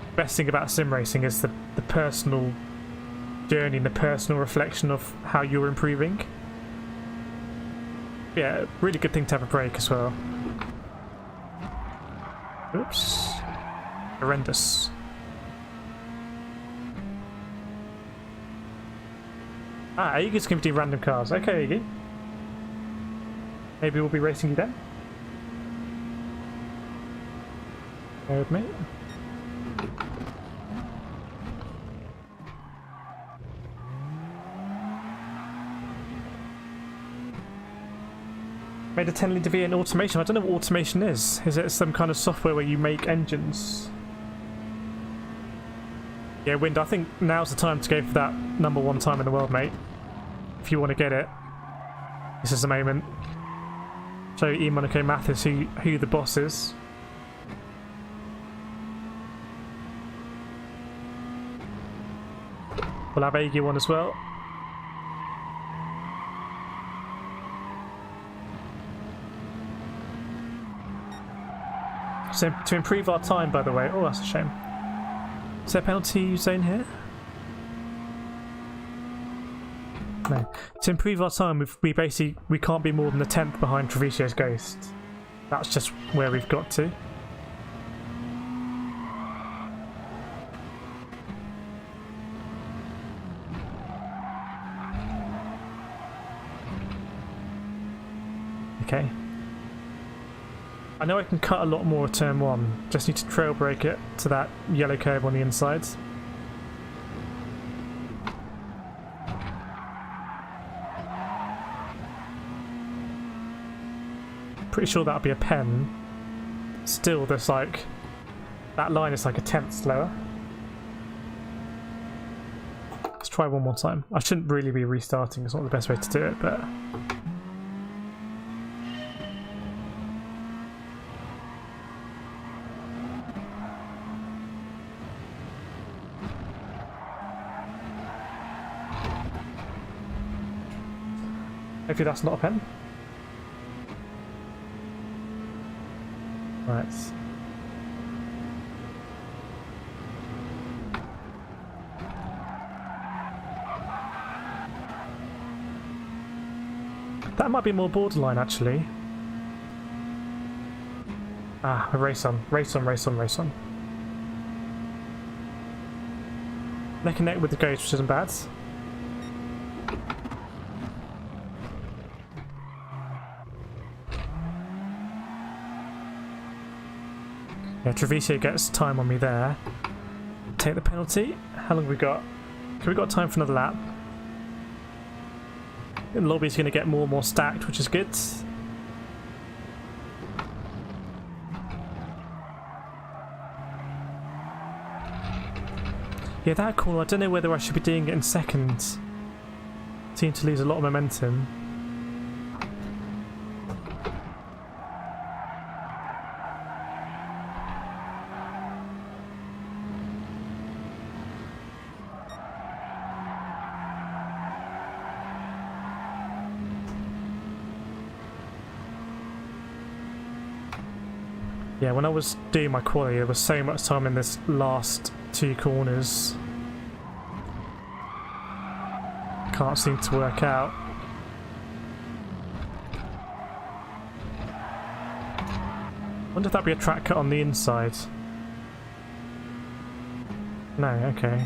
the best thing about sim racing is the personal journey and the personal reflection of how you're improving. Yeah, really good thing to have a break as well. Oops. Horrendous. Ah, Iggy's going to do random cars. Okay, Iggy. Maybe we'll be racing you then. Bear with me. Made a 10-litre V8 automation. I don't know what automation is. Is it some kind of software where you make engines? Yeah, Wind, I think now's the time to go for that #1 time in the world, mate. If you want to get it, this is the moment. Show E. Monaco Mathis who the boss is. We'll have Aggie one as well. So to improve our time, by the way. Oh, that's a shame. Is there a penalty zone here? No. To improve our time, we can't be more than a 10th behind Trevisio's Ghost. That's just where we've got to. Okay. I know I can cut a lot more at turn 1. Just need to trail brake it to that yellow curve on the inside. Pretty sure that'll be a pen. Still, there's like that line is like a 10th slower. Let's try one more time. I shouldn't really be restarting. It's not the best way to do it, but. Hopefully that's not a pen. Right. That might be more borderline, actually. Ah, race on, race on, race on, race on. Neck and neck with the Ghost, which isn't bad. Yeah, Trevisio gets time on me there. Take the penalty. How long have we got? Have we got time for another lap? The lobby's going to get more and more stacked, which is good. Yeah, that corner, I don't know whether I should be doing it in second. Seem to lose a lot of momentum. Yeah, when I was doing my quali, there was so much time in this last 2 corners. Can't seem to work out. Wonder if that'd be a track cut on the inside. No, okay.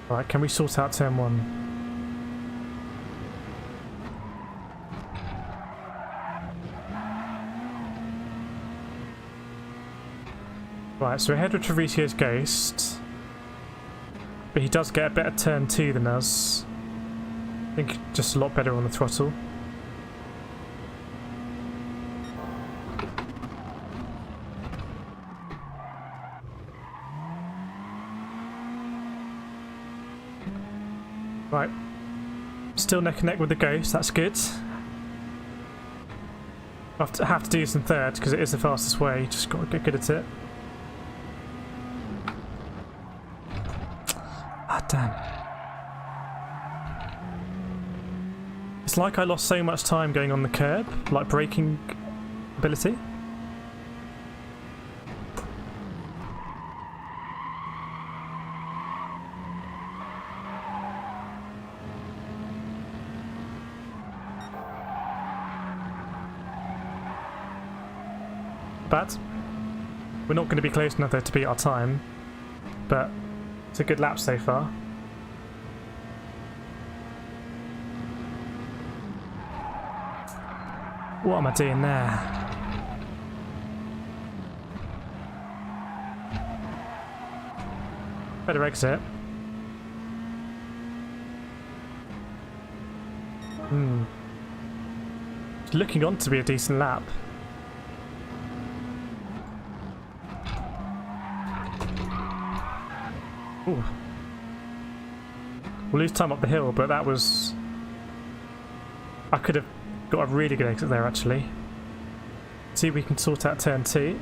Right, can we sort out turn 1? Right, so we're ahead with Trevisio's Ghost. But he does get a better turn 2 than us. I think just a lot better on the throttle. Right. Still neck and neck with the Ghost, that's good. I have to do this in third because it is the fastest way, just got to get good at it. Ah, damn. It's like I lost so much time going on the curb, like braking ability. But we're not going to be close enough there to beat our time, but it's a good lap so far. What am I doing there? Better exit. It's looking on to be a decent lap. Ooh. We'll lose time up the hill, but that was... I could have got a really good exit there, actually. See if we can sort out turn 2.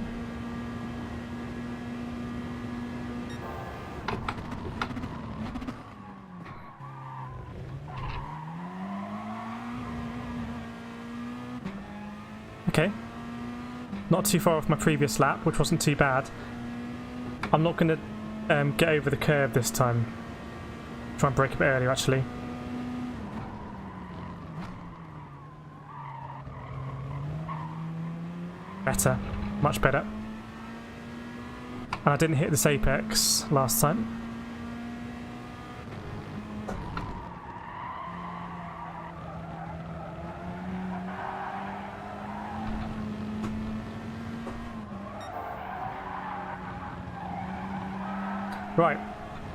Okay. Not too far off my previous lap, which wasn't too bad. I'm not going to get over the curve this time. Try and brake a bit earlier, actually. Better. Much better. And I didn't hit this apex last time. Right,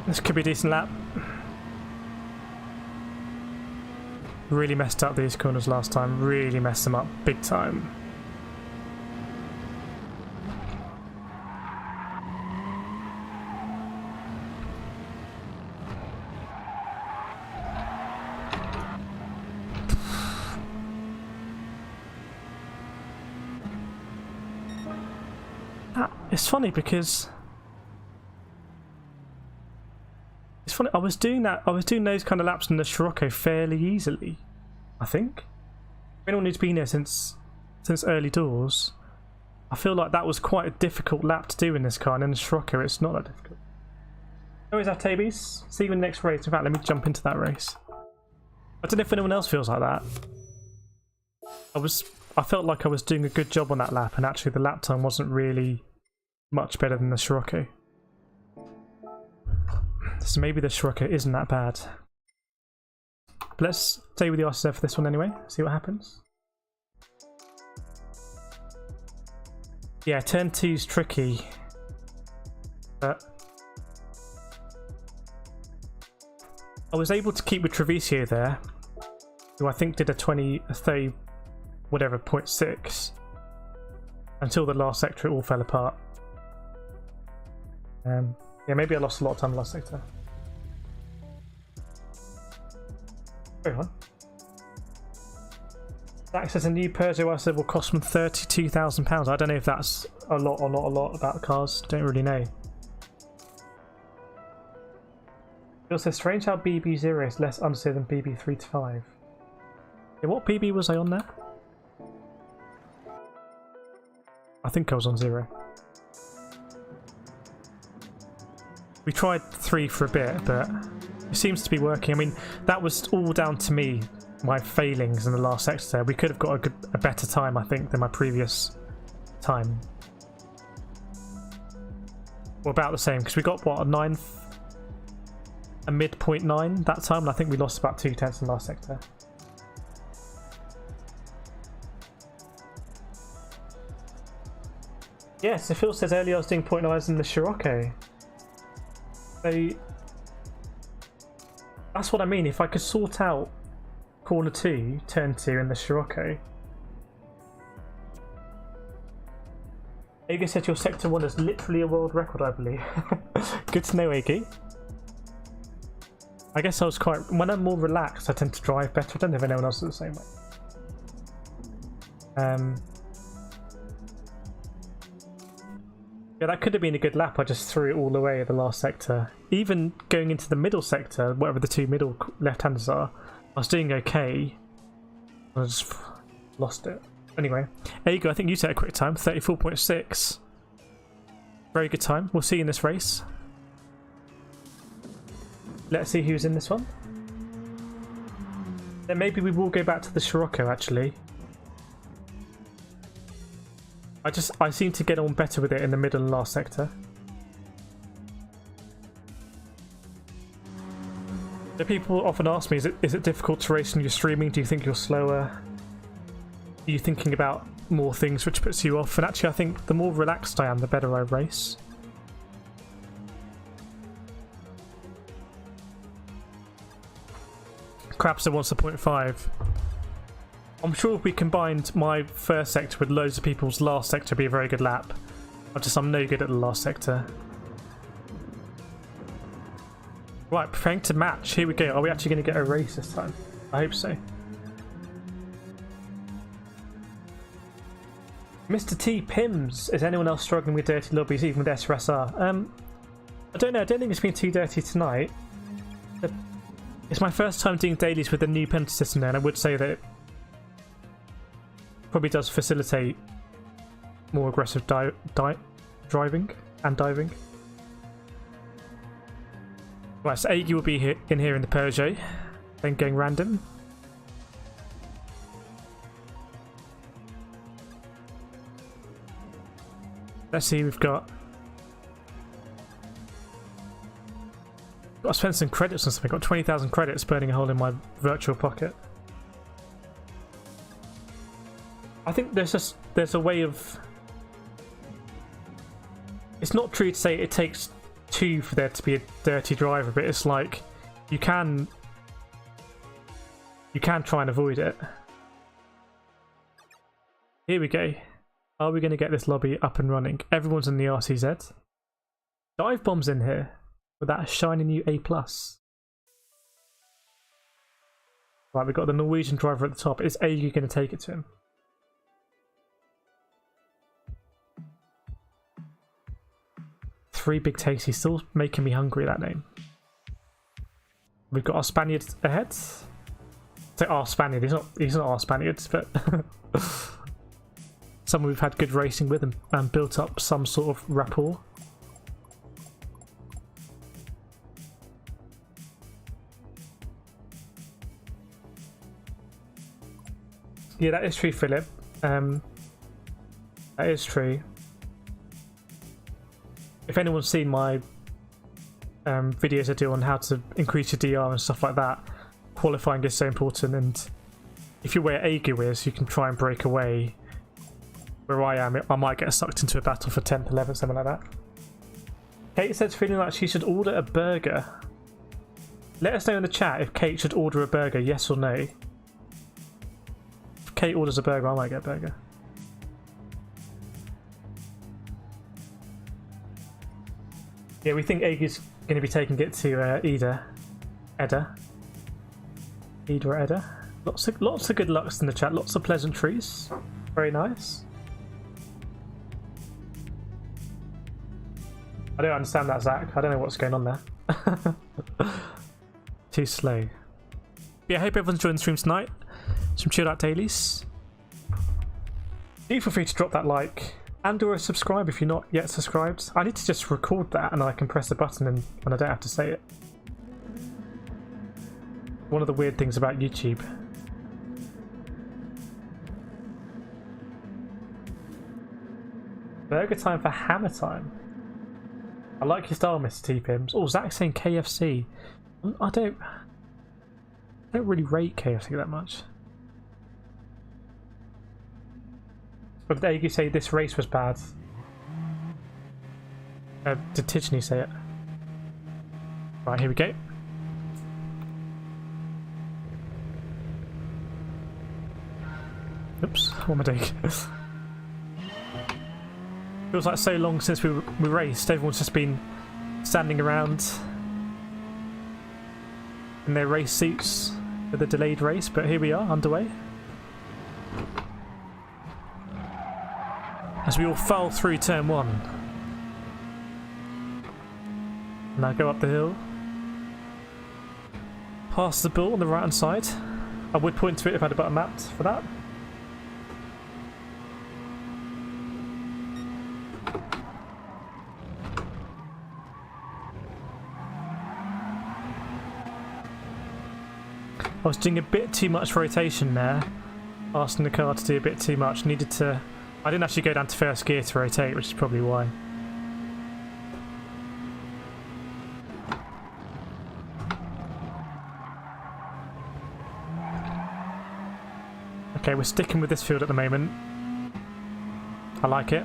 this could be a decent lap. Really messed up these corners last time, really messed them up big time. It's funny because it's funny. I was doing those kind of laps in the Sirocco fairly easily, I think. Anyone who's been here since early doors, I feel like that was quite a difficult lap to do in this car, and in the Sirocco it's not that difficult. Always have Tabies. See you in the next race. In fact, let me jump into that race. I don't know if anyone else feels like that. I felt like I was doing a good job on that lap, and actually the lap time wasn't really much better than the Sirocco. So maybe the Sirocco isn't that bad. But let's stay with the RCZ for this one anyway, see what happens. Yeah, turn 2's tricky. But I was able to keep with Treviso there, who I think did a 30, whatever, 0.6. Until the last sector it all fell apart. Yeah, maybe I lost a lot of time in the last sector. Hang on. That says a new Peugeot RCZ will cost them £32,000. I don't know if that's a lot or not a lot about cars. Don't really know. It also says strange how BB0 is less understeer than BB3 to 5. Yeah, what BB was I on there? I think I was on 0. We tried 3 for a bit, but it seems to be working. I mean, that was all down to me, my failings in the last sector. We could have got a better time, I think, than my previous time. Well, about the same, because we got, what, a midpoint 9 that time, and I think we lost about 2 tenths in the last sector. Yeah, so Phil says earlier I was doing .9s in the Sirocco. So that's what I mean. If I could sort out corner 2, turn 2 in the Sirocco. Agi said your sector 1 is literally a world record, I believe. Good to know, Agi. I guess I was quite... When I'm more relaxed, I tend to drive better. I don't know if anyone else is the same way. Yeah, that could have been a good lap. I just threw it all away at the last sector. Even going into the middle sector, whatever the 2 middle left-handers are, I was doing okay. I just lost it. Anyway, Ego, I think you set a quick time, 34.6. Very good time. We'll see you in this race. Let's see who's in this one. Then maybe we will go back to the Sirocco, actually. I seem to get on better with it in the middle and last sector. The people often ask me, is it difficult to race when you're streaming? Do you think you're slower? Are you thinking about more things which puts you off? And actually I think the more relaxed I am, the better I race. Crabster wants a 0.5. I'm sure if we combined my first sector with loads of people's last sector, it'd be a very good lap. I'm no good at the last sector. Right, preparing to match. Here we go. Are we actually going to get a race this time? I hope so. Mr. T Pims. Is anyone else struggling with dirty lobbies, even with SRSR? I don't know. I don't think it's been too dirty tonight. It's my first time doing dailies with the new penalty system there, and I would say that it probably does facilitate more aggressive driving and diving. Right, so Agi will be in here in the Peugeot, then going random. Let's see, we've got to spend some credits on something. Got 20,000 credits burning a hole in my virtual pocket. I think there's a way of... It's not true to say it takes 2 for there to be a dirty driver, but it's like you can try and avoid it. Here we go. Are we going to get this lobby up and running? Everyone's in the RCZ. Dive bombs in here with that shiny new A+. Right, we've got the Norwegian driver at the top. Is Agi going to take it to him? Three Big Tasty, still making me hungry, that name. We've got our Spaniard ahead. So our Spaniard, he's not our Spaniard, but someone we've had good racing with and built up some sort of rapport. Yeah, that is true, Philip. That is true. If anyone's seen my videos I do on how to increase your DR and stuff like that, qualifying is so important, and if you're where Agu is, you can try and break away. Where I am, I might get sucked into a battle for 10th, 11th, something like that. Kate says feeling like she should order a burger. Let us know in the chat if Kate should order a burger, yes or no. If Kate orders a burger, I might get a burger. Yeah, we think Agu's going to be taking it to Eda or Eda. Lots of good lucks in the chat. Lots of pleasantries. Very nice. I don't understand that, Zach. I don't know what's going on there. Too slow. But yeah, I hope everyone's enjoying the stream tonight. Some chilled out dailies. Do feel free to drop that like And or subscribe if you're not yet subscribed. I need to just record that and I can press the button and I don't have to say it. One of the weird things about YouTube. Burger time for hammer time. I like your style, Mr. T-Pims. Oh, Zach's saying KFC. I don't really rate KFC that much. But did you say this race was bad? Did Tijani say it? Right, here we go. Oops, what am I doing? Feels like so long since we raced. Everyone's just been standing around in their race suits for the delayed race, but here we are, underway. As we all fell through turn 1. Now go up the hill. Past the bull on the right hand side. I would point to it if I had a button mapped for that. I was doing a bit too much rotation there, asking the car to do a bit too much. I didn't actually go down to first gear to rotate, which is probably why. Okay, we're sticking with this field at the moment. I like it.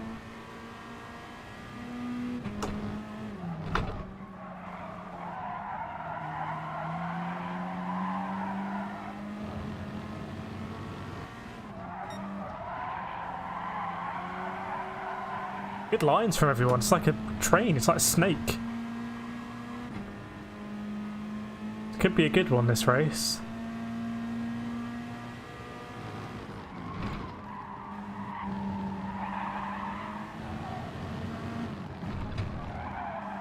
Good lines from everyone. It's like a train. It's like a snake. It could be a good one, this race.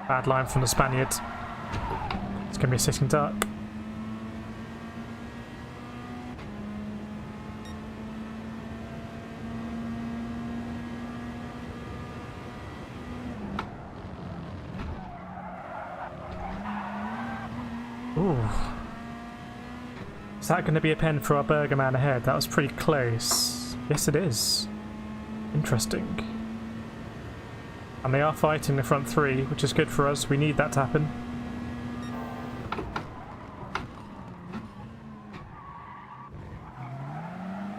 Bad line from the Spaniard. It's going to be a sitting duck. Ooh. Is that going to be a pen for our burger man ahead? That was pretty close. Yes, it is. Interesting. And they are fighting the front 3, which is good for us. We need that to happen.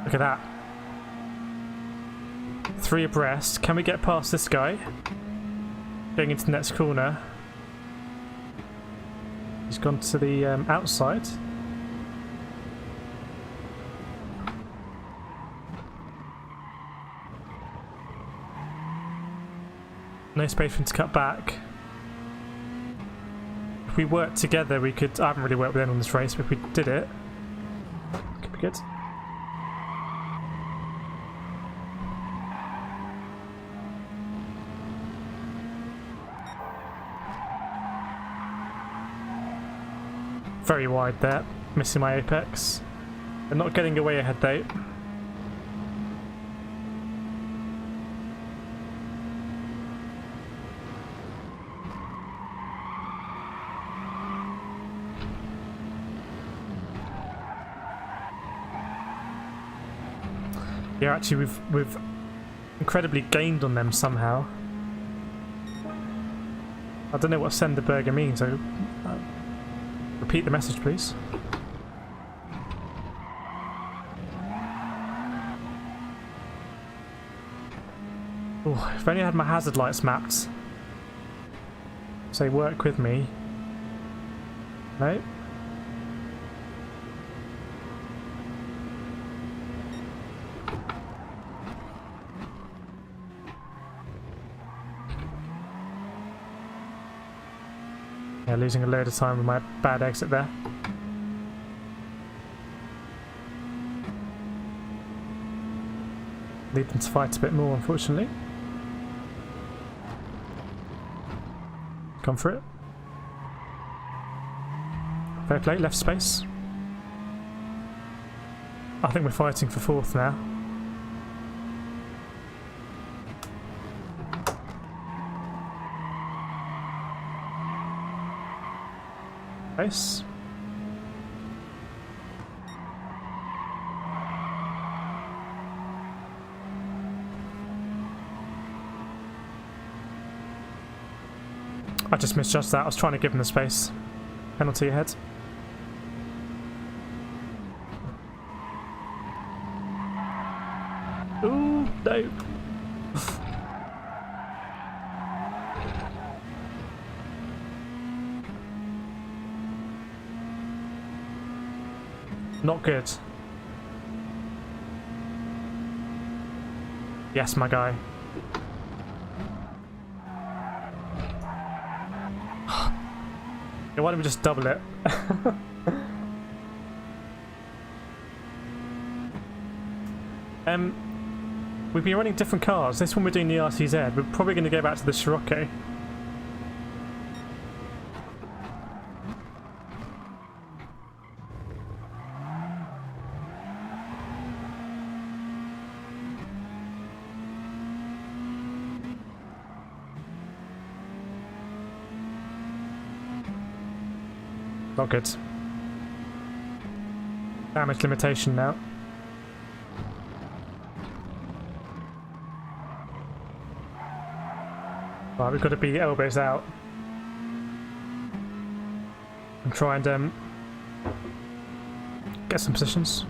Look at that. 3 abreast. Can we get past this guy? Going into the next corner. He's gone to the outside. No space for him to cut back. If we worked together, we could... I haven't really worked with anyone on this race, but if we did it, could be good. Very wide there, missing my apex. They're not getting away ahead though. Yeah, actually we've incredibly gained on them somehow. I don't know what send the burger means. Repeat the message, please. Oh, if only I had my hazard lights mapped. Say, work with me. No. Yeah, losing a load of time with my bad exit there. Lead them to fight a bit more, unfortunately. Gone for it. Fair play, left space. I think we're fighting for 4th now. Nice. I just misjudged that. I was trying to give him the space. Penalty ahead. Ooh, no. Not good. Yes, my guy. Yeah, why don't we just double it? We've been running different cars. This one we're doing the RCZ. We're probably going to go back to the Sirocco. Not good. Damage limitation now. Right, we've got to be elbows out. And try and get some positions.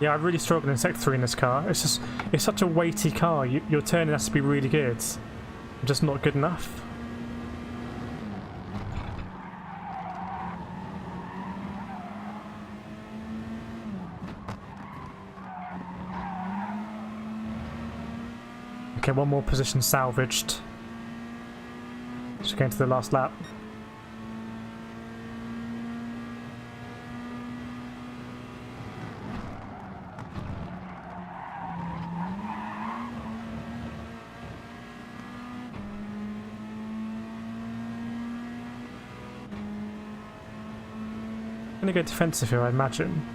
Yeah, I really struggled in Sector 3 in this car. It's such a weighty car. Your turning has to be really good. I'm just not good enough. Okay, one more position salvaged. Just going to the last lap. I'm gonna go defensive here, I imagine.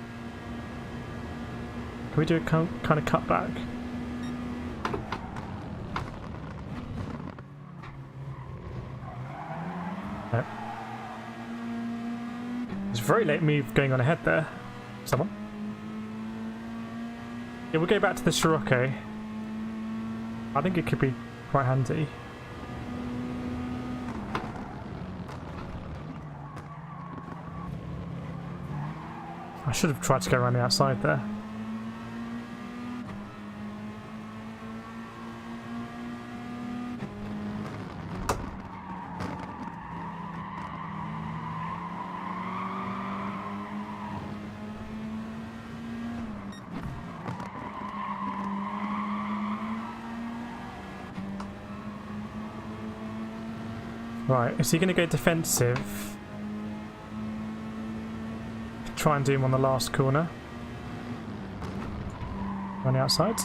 Can we do a kind of cutback? No. It's a very late move going on ahead there. Someone? Yeah, we'll go back to the Sirocco. I think it could be quite handy. I should have tried to go around the outside there. Right, is he going to go defensive? Try and do him on the last corner. On the outside.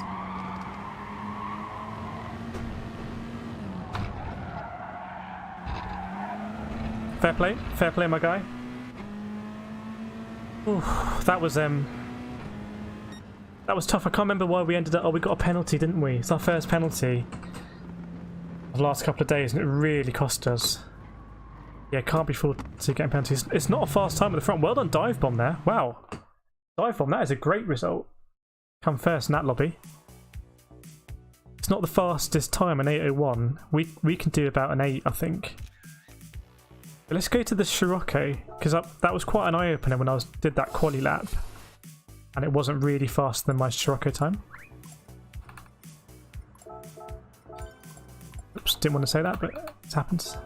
Fair play, my guy. Ooh, that was tough. I can't remember why we ended up. Oh, we got a penalty, didn't we? It's our first penalty of the last couple of days, and it really cost us. Yeah, can't be full to getting penalties. It's not a fast time at the front. Well done, dive bomb there. Wow, dive bomb. That is a great result. Come first in that lobby. It's not the fastest time, an 8:01. We can do about an 8, I think. But let's go to the Sirocco, because that was quite an eye opener when I did that quali lap, and it wasn't really faster than my Sirocco time. Oops, didn't want to say that, but it happens.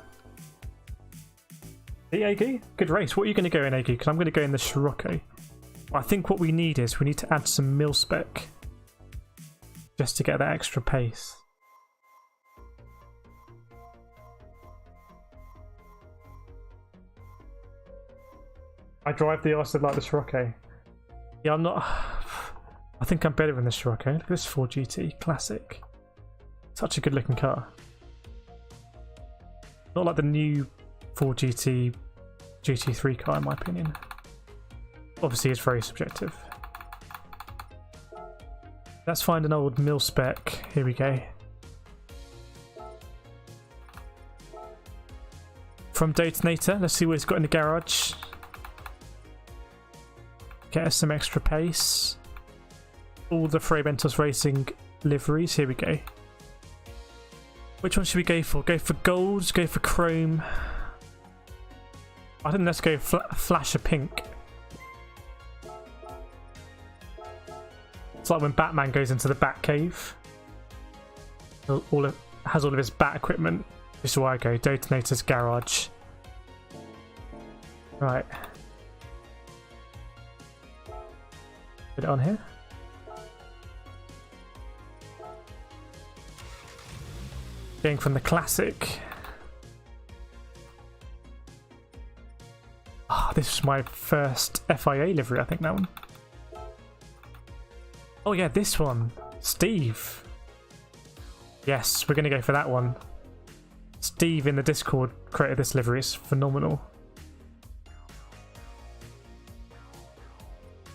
Agi, good race. What are you going to go in, Agi? Because I'm going to go in the Sirocco. I think what we need is we need to add some mil spec just to get that extra pace. I drive the Audi like the Sirocco. Yeah, I'm not. I think I'm better in the Sirocco. Look at this 4GT classic. Such a good looking car. Not like the new 4GT GT3 car, in my opinion. Obviously, it's very subjective. Let's find an old mil spec. Here we go. From Detonator, let's see what he's got in the garage. Get us some extra pace. All the Freybentos Racing liveries. Here we go. Which one should we go for? Go for gold? Go for chrome? I think let's go flash of pink. It's like when Batman goes into the Batcave. Has all of his bat equipment. This is where I go. Detonator's garage. Right. Put it on here. Going from the classic. Ah, oh, this was my first FIA livery, I think, that one. Oh yeah, this one. Steve. Yes, we're going to go for that one. Steve in the Discord created this livery. It's phenomenal.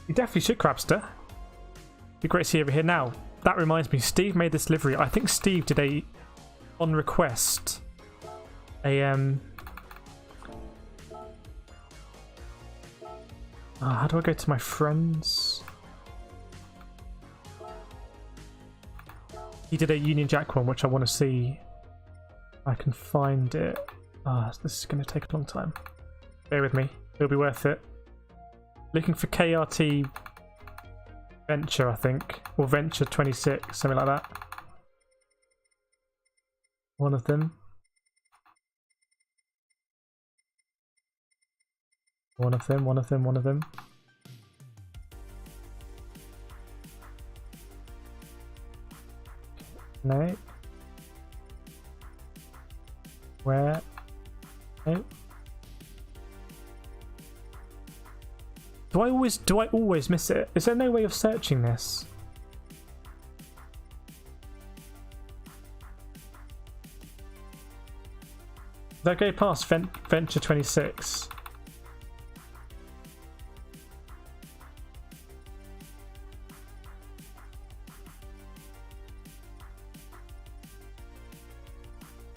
You definitely should, Crabster. Be great to see you over here. Now, that reminds me, Steve made this livery. I think Steve did a, on request, a how do I go to my friends? He did a Union Jack one, which I want to see. I can find it. Ah, this is going to take a long time. Bear with me. It'll be worth it. Looking for KRT Venture, I think. Or Venture 26, something like that. One of them. One of them, one of them, one of them. No. Where? No. Do I always miss it? Is there no way of searching this? Did I go past Venture 26?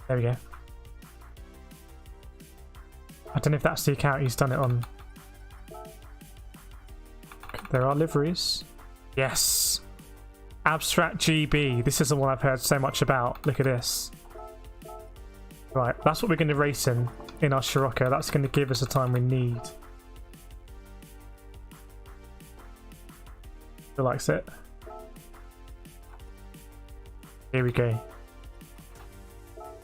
There we go. I don't know if that's the account he's done it on. There are liveries. Yes! Abstract GB. This is the one I've heard so much about. Look at this. Right, that's what we're going to race in our Sirocco. That's going to give us the time we need. Who likes it? Here we go.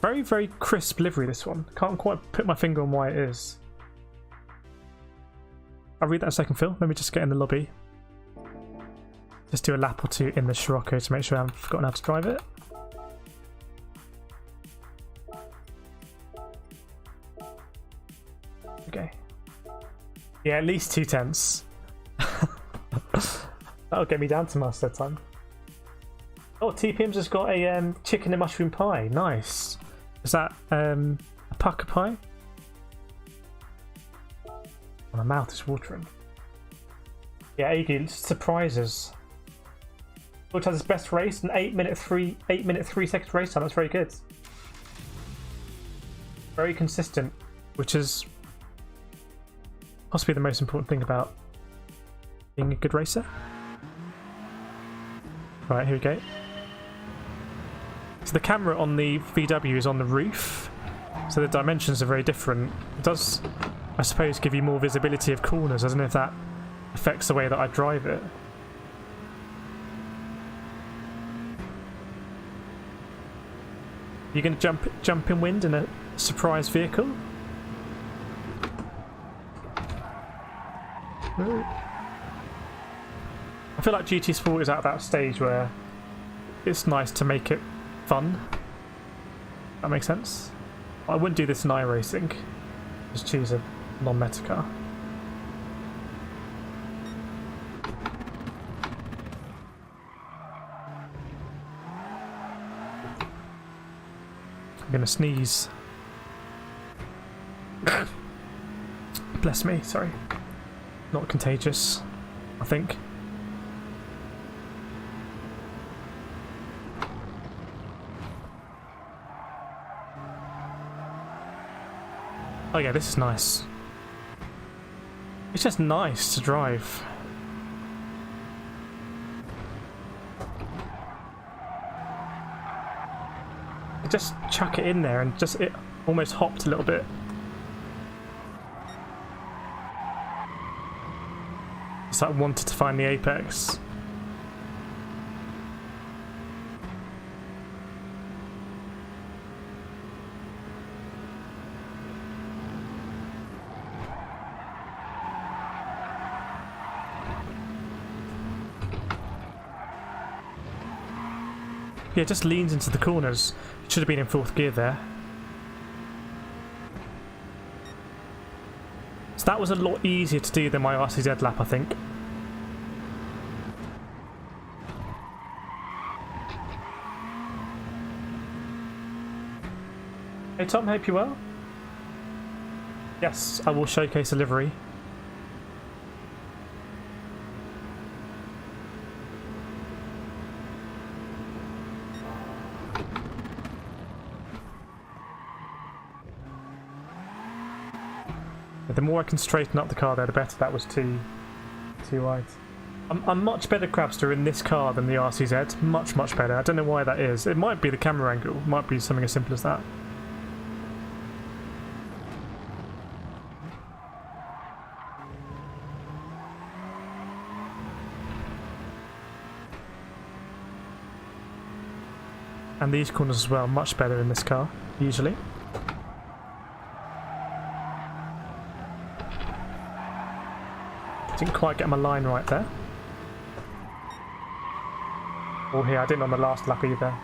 Very, very crisp livery, this one. Can't quite put my finger on why it is. I'll read that in a second, Phil. Let me just get in the lobby. Just do a lap or two in the Sirocco to make sure I haven't forgotten how to drive it. Okay. Yeah, at least 2/10. That'll get me down to master time. Oh, TPM's just got a chicken and mushroom pie. Nice. Is that a pucker pie? Oh, my mouth is watering. Yeah, Agi, surprises. Which has its best race, an 8 minute 3 second race time. That's very good. Very consistent, which is possibly the most important thing about being a good racer. Right, here we go. So the camera on the VW is on the roof, so the dimensions are very different. It does, I suppose, give you more visibility of corners. I don't know if that affects the way that I drive it. You're going to jump in wind in a surprise vehicle? I feel like GT Sport is at that stage where it's nice to make it fun. That makes sense. I wouldn't do this in iRacing. Just choose a non-meta car. I'm gonna sneeze. Bless me, sorry. not contagious, I think. Oh yeah, this is nice. It's just nice to drive. Just chuck it in there and just it almost hopped a little bit. It's like wanted to find the apex. Yeah, it just leans into the corners. It should have been in 4th gear there. So that was a lot easier to do than my RCZ lap, I think. Hey Tom, hope you're well. Yes, I will showcase a livery. The more I can straighten up the car there, the better. That was too wide. I'm much better Crabster in this car than the RCZ. Much better. I don't know why that is. It might be the camera angle. It might be something as simple as that. And these corners as well, much better in this car, usually. Didn't quite get my line right there. Or here, I didn't on the last lap either.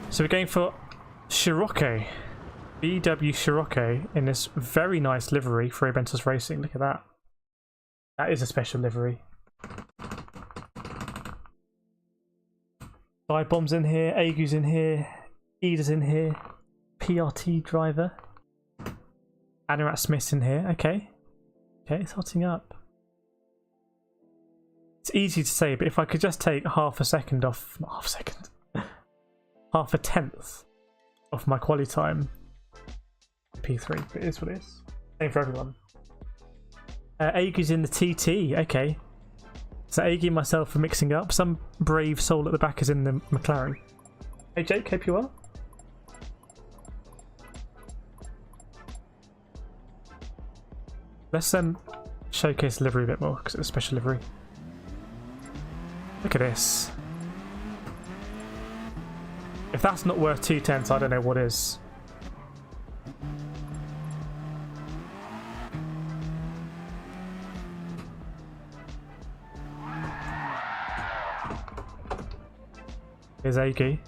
So we're going for Sirocco. VW Sirocco in this very nice livery for Aventus Racing. Look at that. That is a special livery. Side bombs in here, Agu's in here, Eda's in here, PRT driver, Anarat Smith's in here. Okay. Okay, it's hotting up. It's easy to say, but if I could just take half a second off, not half a second, half a tenth off my quali time, P3, but it is what it is. Same for everyone. Agu's in the TT, okay. So Agu and myself are mixing up. Some brave soul at the back is in the McLaren. Hey Jake, hope you well. Let's showcase the livery a bit more because it's a special livery. Look at this. If that's not worth 2/10, I don't know what is. Here's Agu.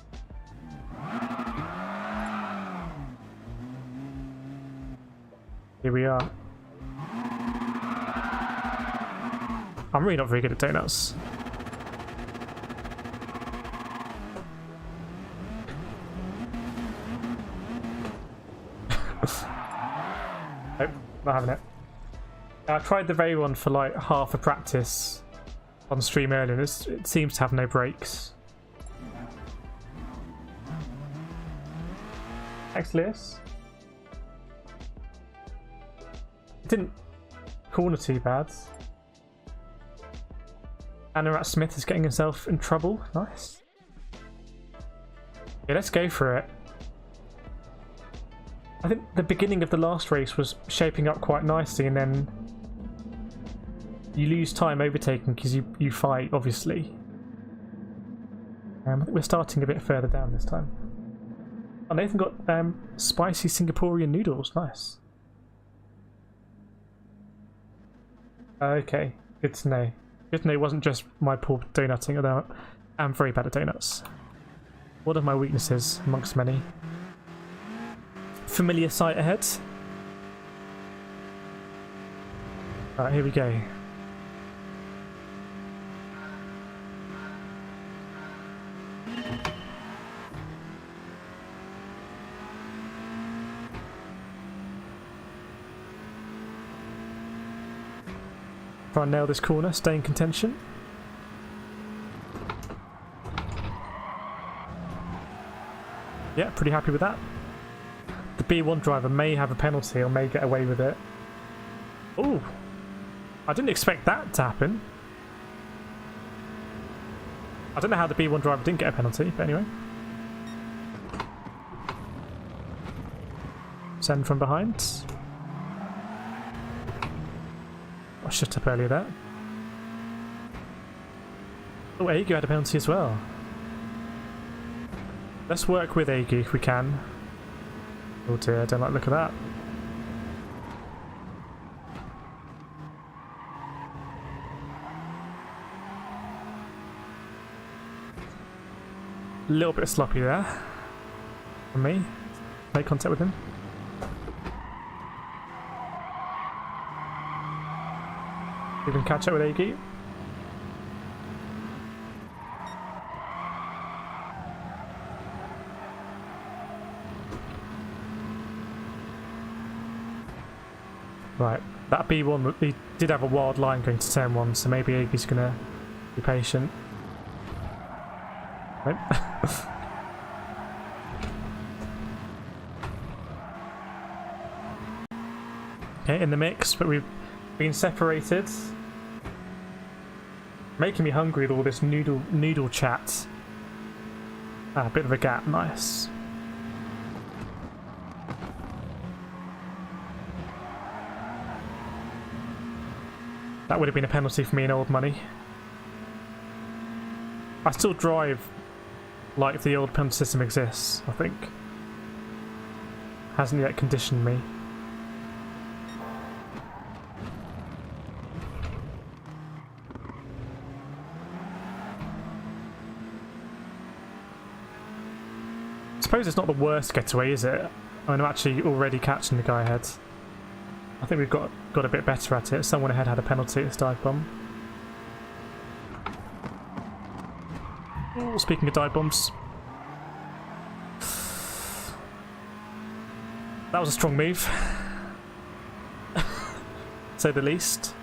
Here we are. I'm really not very good at donuts. Nope, not having it. I tried the very one for like half a practice on stream earlier and it seems to have no brakes. Thanks, Liz. It didn't corner too bad. Anarat Smith is getting himself in trouble. Nice. Yeah, let's go for it. I think the beginning of the last race was shaping up quite nicely and then you lose time overtaking because you fight, obviously. I think we're starting a bit further down this time. Oh, Nathan got spicy Singaporean noodles. Nice. Okay, good to know. Good to know it wasn't just my poor donutting, although I'm very bad at donuts. One of my weaknesses, amongst many. Familiar sight ahead. Alright, here we go. Try and nail this corner, stay in contention. Yeah, pretty happy with that. The B1 driver may have a penalty or may get away with it. Oh, I didn't expect that to happen. I don't know how the B1 driver didn't get a penalty, but anyway. Send from behind. I shut up earlier there. Oh, Agu had a penalty as well. Let's work with Agu if we can. Oh dear, I don't like the look of that. A little bit sloppy there from me. Make contact with him. We can catch up with Agu. Right, that B1, he did have a wild line going to turn 1, so maybe Agu's gonna be patient. Nope. Okay, in the mix, but we've been separated. Making me hungry with all this noodle chat. Ah, a bit of a gap, nice. That would have been a penalty for me in old money. I still drive like the old penalty system exists, I think. Hasn't yet conditioned me. I suppose it's not the worst getaway, is it? I mean, I'm actually already catching the guy ahead. I think we've got a bit better at it. Someone ahead had a penalty at this dive bomb. Oh, speaking of dive bombs. That was a strong move. To say the least.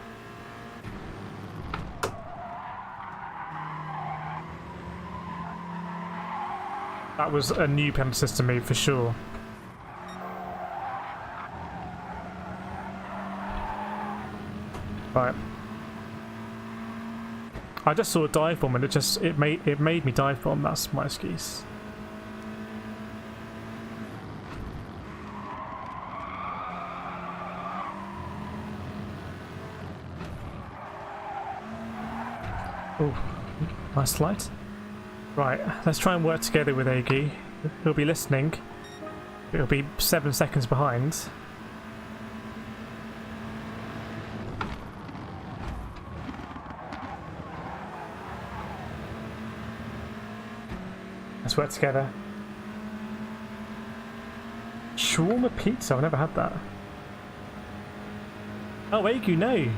That was a new penalty system move for sure. Right. I just saw a dive bomb and it made me dive bomb. That's my excuse. Oh, nice slide. Right, let's try and work together with Agu. He'll be listening. It'll be 7 seconds behind. Let's work together. Shawarma pizza, I've never had that. Oh, Agu, no.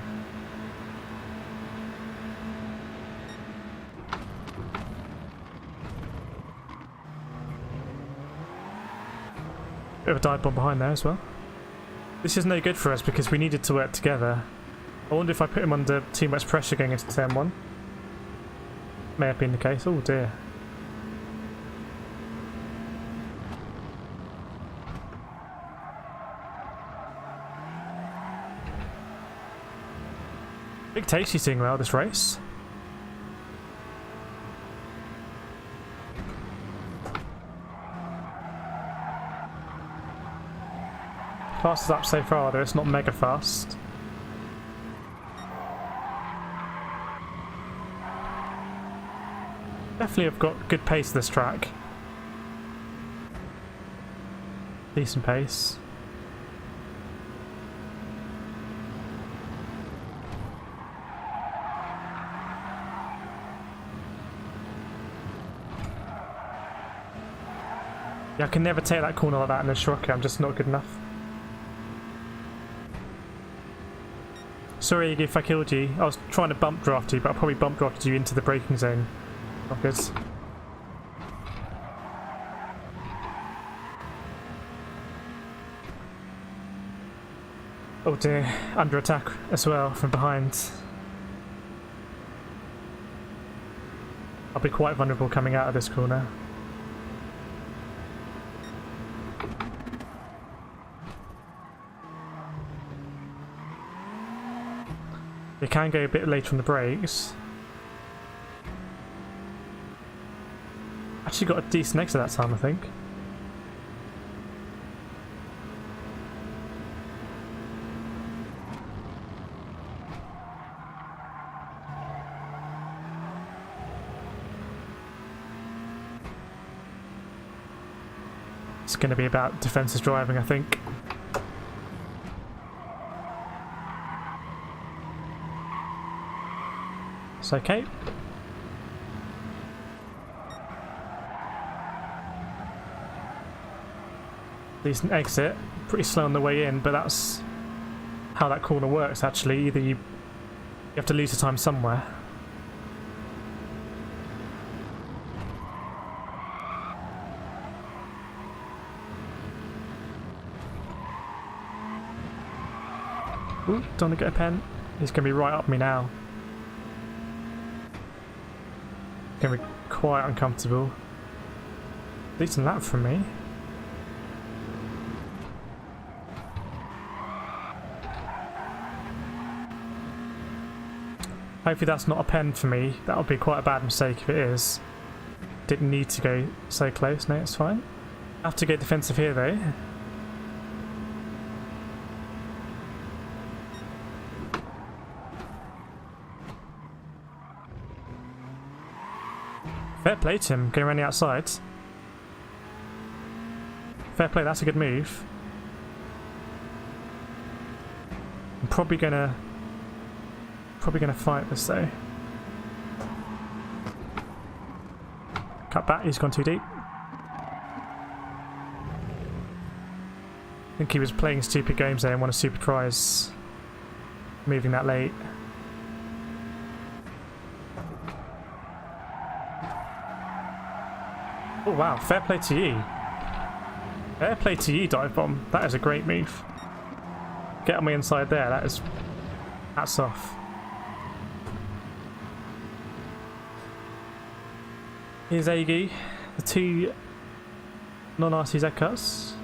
Bit of a dive bomb behind there as well. This is no good for us because we needed to work together. I wonder if I put him under too much pressure going into turn 1. May have been the case. Oh dear. Big Tasty's doing well this race. Fastest up so far, though it's not mega fast. Definitely have got good pace this track. Decent pace. Yeah, I can never take that corner like that in the Sirocco, I'm just not good enough. Sorry if I killed you. I was trying to bump draft you, but I probably bump drafted you into the braking zone. Not good. Oh dear, under attack as well from behind. I'll be quite vulnerable coming out of this corner. You can go a bit later on the brakes. Actually got a decent exit that time, I think. It's going to be about defensive driving, I think. It's okay. Decent exit. Pretty slow on the way in, but that's how that corner works actually. Either you have to lose the time somewhere. Ooh, don't want to get a pen. He's going to be right up me now. Going to be quite uncomfortable. Decent lap from me. Hopefully that's not a pen for me. That would be quite a bad mistake if it is. Didn't need to go so close. No, it's fine. Have to go defensive here though. Fair play to him, going around the outside. Fair play, that's a good move. I'm probably gonna fight this though. Cut back, he's gone too deep. I think he was playing stupid games there and won a super prize. Moving that late. Oh wow, fair play to you. Fair play to you, Dive Bomb. That is a great move. Get on my inside there, that is... hats off. Here's Aggie, the two non-RCZ cars.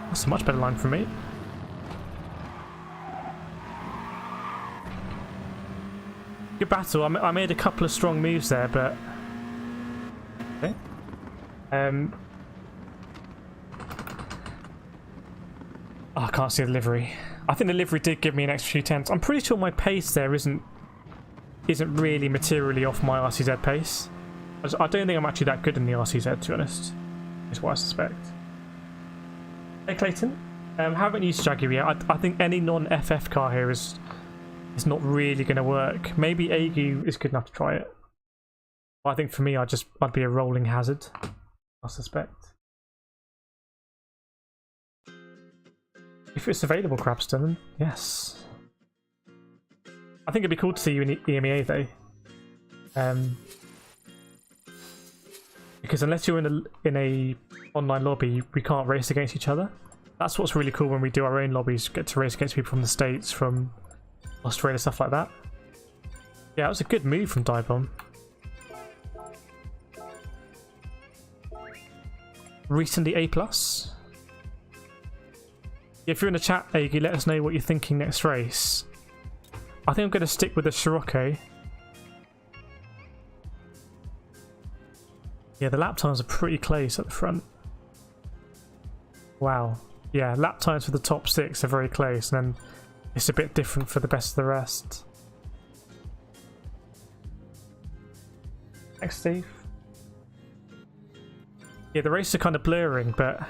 That's a much better line from me. Good battle. I made a couple of strong moves there, but okay. Oh, I can't see the livery. I think the livery did give me an extra few tenths. I'm pretty sure my pace there isn't really materially off my RCZ pace. I don't think I'm actually that good in the RCZ, to be honest. Is what I suspect. Hey Clayton, haven't used Jaguar yet. I think any non-FF car here is not really going to work. Maybe Agu is good enough to try it. But I think for me, I'd be a rolling hazard. I suspect. If it's available, Crabston, yes. I think it'd be cool to see you in EMEA though. Because unless you're in a online lobby, we can't race against each other. That's what's really cool when we do our own lobbies. Get to race against people from the States, from Australia, stuff like that. Yeah, it was a good move from Dibomb. Recently A+. If you're in the chat, Aggie, let us know what you're thinking next race. I think I'm going to stick with the Sirocco. Yeah, the lap times are pretty close at the front. Wow. Yeah, lap times for the top 6 are very close, and then it's a bit different for the best of the rest. Thanks, Steve. Yeah, the races are kind of blurring, but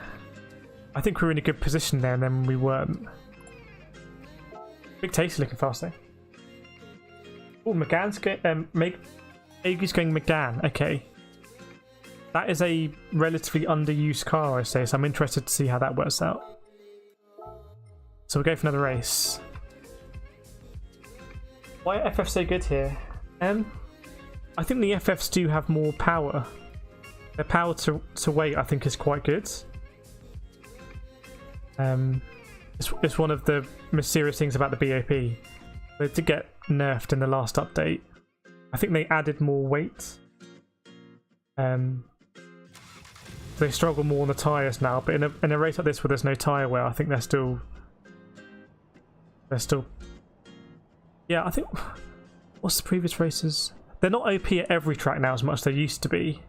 I think we were in a good position there, and then we weren't. Big Tasty looking fast though. Oh, McGann's going. Agui's going McGann. Okay, that is a relatively underused car, I say. So I'm interested to see how that works out. So we'll go for another race. Why are FFs so good here? I think the FFs do have more power. Their power to weight, I think, is quite good. It's one of the mysterious things about the BOP. It did get nerfed in the last update. I think they added more weight. They struggle more on the tyres now, but in a race like this where there's no tyre wear, I think they're still... Yeah, I think... What's the previous races? They're not OP at every track now as much as they used to be.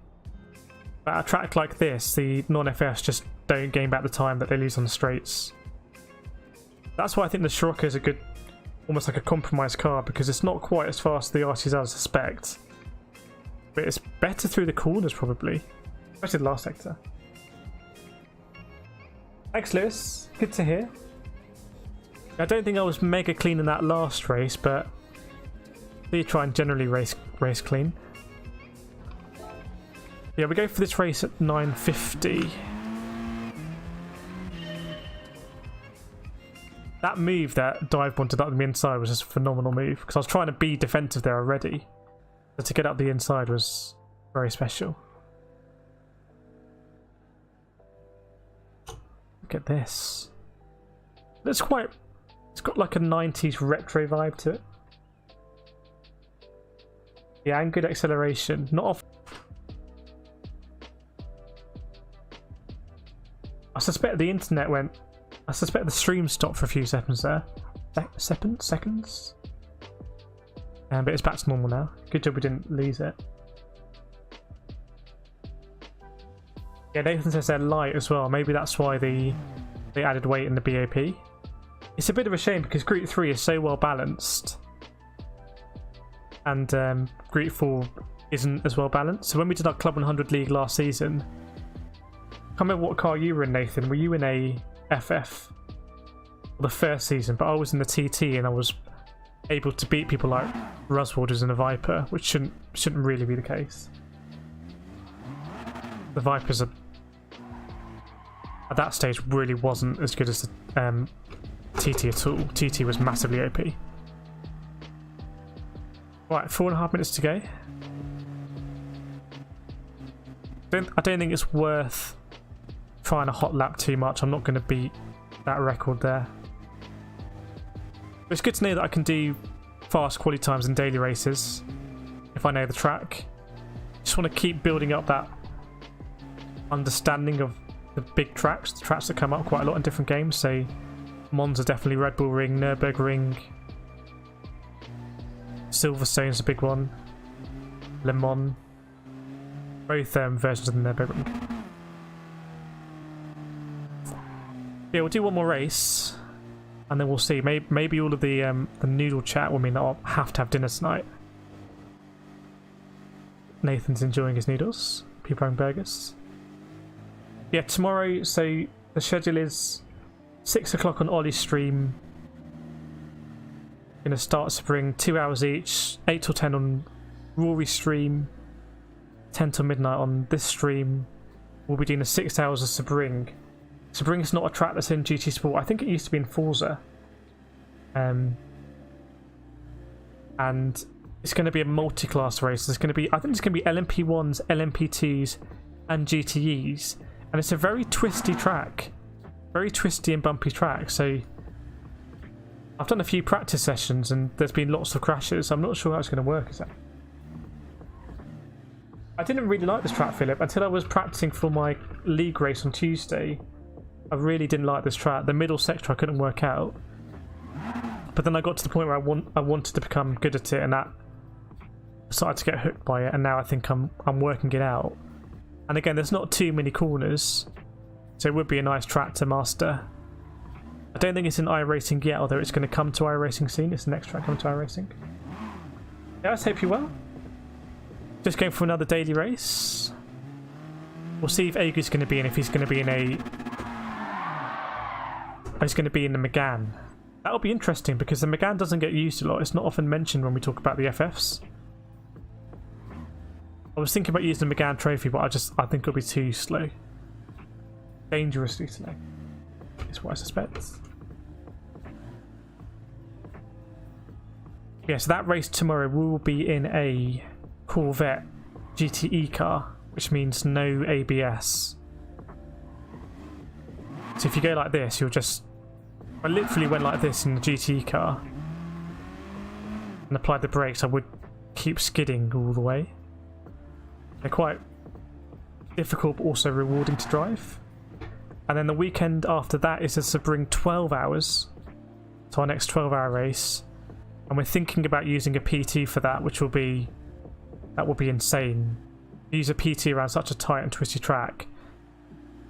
But at a track like this, the non-FFs just don't gain back the time that they lose on the straights. That's why I think the Sirocco is a good... almost like a compromise car, because it's not quite as fast as the RCs as I suspect. But it's better through the corners, probably. Especially the last sector. Thanks, Lewis. Good to hear. I don't think I was mega clean in that last race, but I do try and generally race clean. Yeah, we go for this race at 9:50. That move that Dive wanted up the inside was just a phenomenal move, because I was trying to be defensive there already. So to get up the inside was very special. Look at this. It's got like a 90s retro vibe to it. Yeah, and good acceleration. Not off. I suspect the internet went. I suspect the stream stopped for a few seconds there. Seconds? But it's back to normal now. Good job we didn't lose it. Yeah, Nathan says they're light as well. Maybe that's why they added weight in the BOP. It's a bit of a shame because Group 3 is so well balanced. And Group 4 isn't as well balanced. So when we did our Club 100 League last season, I can't remember what car you were in, Nathan. Were you in a FF? The first season, but I was in the TT and I was able to beat people like Ruswalders in a Viper, which shouldn't really be the case. The Vipers are, at that stage, really wasn't as good as the TT at all. TT was massively OP. Right, 4.5 minutes to go. I don't think it's worth trying a hot lap too much. I'm not going to beat that record there. But it's good to know that I can do fast quality times in daily races if I know the track. Just want to keep building up that understanding of the big tracks, the tracks that come up quite a lot in different games. So Monza definitely, Red Bull Ring, Nürburgring, Silverstone's a big one, Le Mans, both versions of the Nürburgring. Yeah, we'll do one more race and then we'll see. Maybe all of the noodle chat will mean that I'll have to have dinner tonight. Nathan's enjoying his noodles. People having burgers. Yeah, tomorrow, so the schedule is 6 o'clock on Ollie's stream. Gonna start spring, 2 hours each, 8 till 10 on Rory's stream, 10 till midnight on this stream. We'll be doing the 6 hours of Sebring. Sebring's not a track that's in GT Sport. I think it used to be in Forza. And it's going to be a multi-class race. There's going to be, I think it's going to be LMP1s, LMP2s, and GTEs. And it's a very twisty track. Very twisty and bumpy track. So I've done a few practice sessions and there's been lots of crashes. I'm not sure how it's going to work. Is that? I didn't really like this track, Philip, until I was practicing for my league race on Tuesday. I really didn't like this track. The middle sector I couldn't work out. But then I got to the point where I wanted to become good at it, and that started to get hooked by it, and now I think I'm working it out. And again, there's not too many corners, so it would be a nice track to master. I don't think it's in iRacing yet, although it's going to come to iRacing soon. It's the next track coming to iRacing. Yeah, I hope you well. Just going for another daily race. We'll see if Agu's going to be in, if he's going to be in a... He's going to be in the Megane. That'll be interesting because the Megane doesn't get used a lot. It's not often mentioned when we talk about the FFs. I was thinking about using the Megane trophy, but I think it'll be too slow. Dangerously slow. Is what I suspect. Yeah, so that race tomorrow we will be in a Corvette GTE car, which means no ABS. So if you go like this, you'll just... I literally went like this in the GTE car. and applied the brakes, I would keep skidding all the way. They're quite difficult, but also rewarding to drive. And then the weekend after that is to bring 12 hours to our next 12-hour race, and we're thinking about using a PT for that, which will be insane. Use a PT around such a tight and twisty track,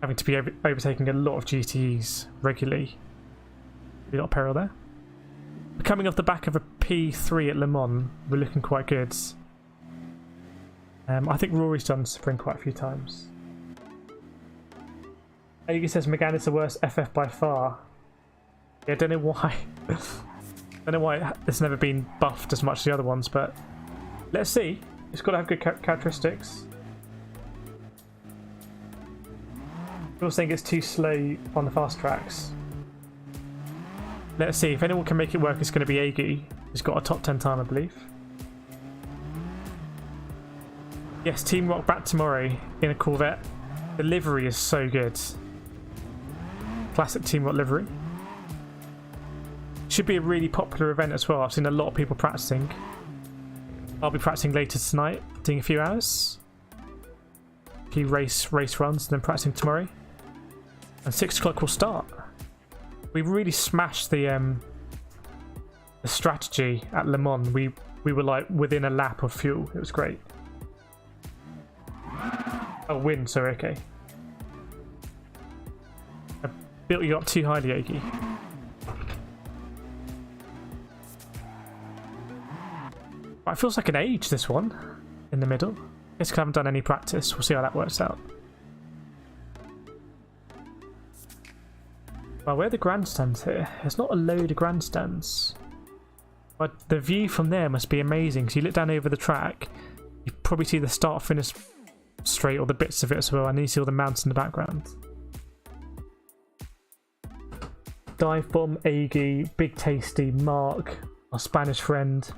having to be overtaking a lot of GTEs regularly. A lot of peril there. We're coming off the back of a P3 at Le Mans. We're looking quite good. I think Rory's done Spring quite a few times. Aggie says Megane is the worst FF by far. Yeah, I don't know why. I don't know why it's never been buffed as much as the other ones, but let's see. It's got to have good characteristics. People saying it's too slow on the fast tracks. Let's see. If anyone can make it work, it's going to be Aggie. He's got a top 10 time, I believe. Yes, Team Rock back tomorrow in a Corvette. The livery is so good. Classic Team Rock livery. Should be a really popular event as well. I've seen a lot of people practicing. I'll be practicing later tonight, doing a few hours. A few race runs, and then practicing tomorrow. And 6 o'clock will start. We really smashed the strategy at Le Mans. We were like within a lap of fuel. It was great. Oh, win, so okay. I built you up too highly, Yogi. It feels like an age, this one, in the middle. I guess I haven't done any practice. We'll see how that works out. Well, where are the grandstands here? There's not a load of grandstands. But the view from there must be amazing. So you look down over the track, you probably see the start-finish straight, or the bits of it as well, and then you see all the mountains in the background. Dive Bomb, Aggie, Big Tasty, Mark, our Spanish friend.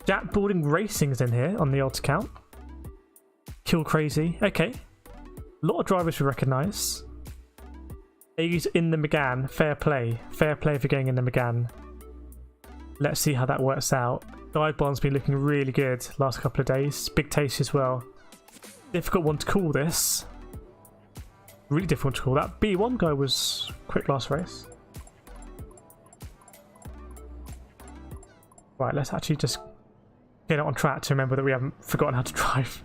Jack Balding Racing's in here on the odds count. Kill Crazy. Okay. A lot of drivers we recognise. Aggie's in the Megane. Fair play. Fair play for getting in the Megane. Let's see how that works out. Dive Bomb's been looking really good last couple of days. Big Tasty as well. Difficult one to call this. Really difficult to call. That B1 guy was quick last race. Right, let's actually just get it on track to remember that we haven't forgotten how to drive.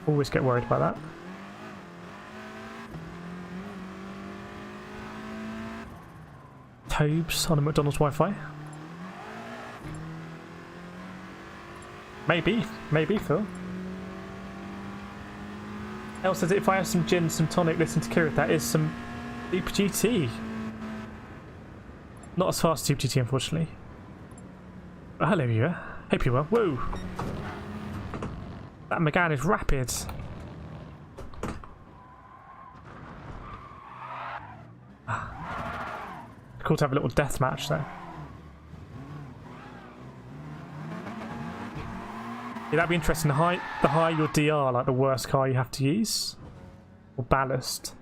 Always get worried about that. Tobes on a McDonald's Wi-Fi. Maybe Phil. El says if I have some gin, some tonic, listen to Kira. That is some Super GT. Not as fast as Super GT, unfortunately. Oh, hello, you. Hope you're well. Whoa! That Megane is rapid. Cool to have a little death match there. Yeah, that'd be interesting. The higher your DR, like the worst car you have to use, or ballast.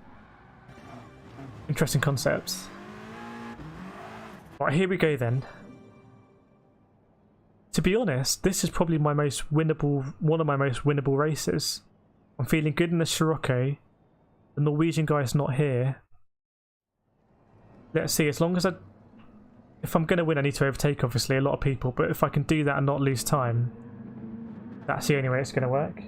Interesting concepts. Right, here we go then. To be honest, this is probably one of my most winnable races. I'm feeling good in the Sirocco. The Norwegian guy is not here. Let's see, as long as if I'm going to win, I need to overtake, obviously, a lot of people, but if I can do that and not lose time, that's the only way it's going to work.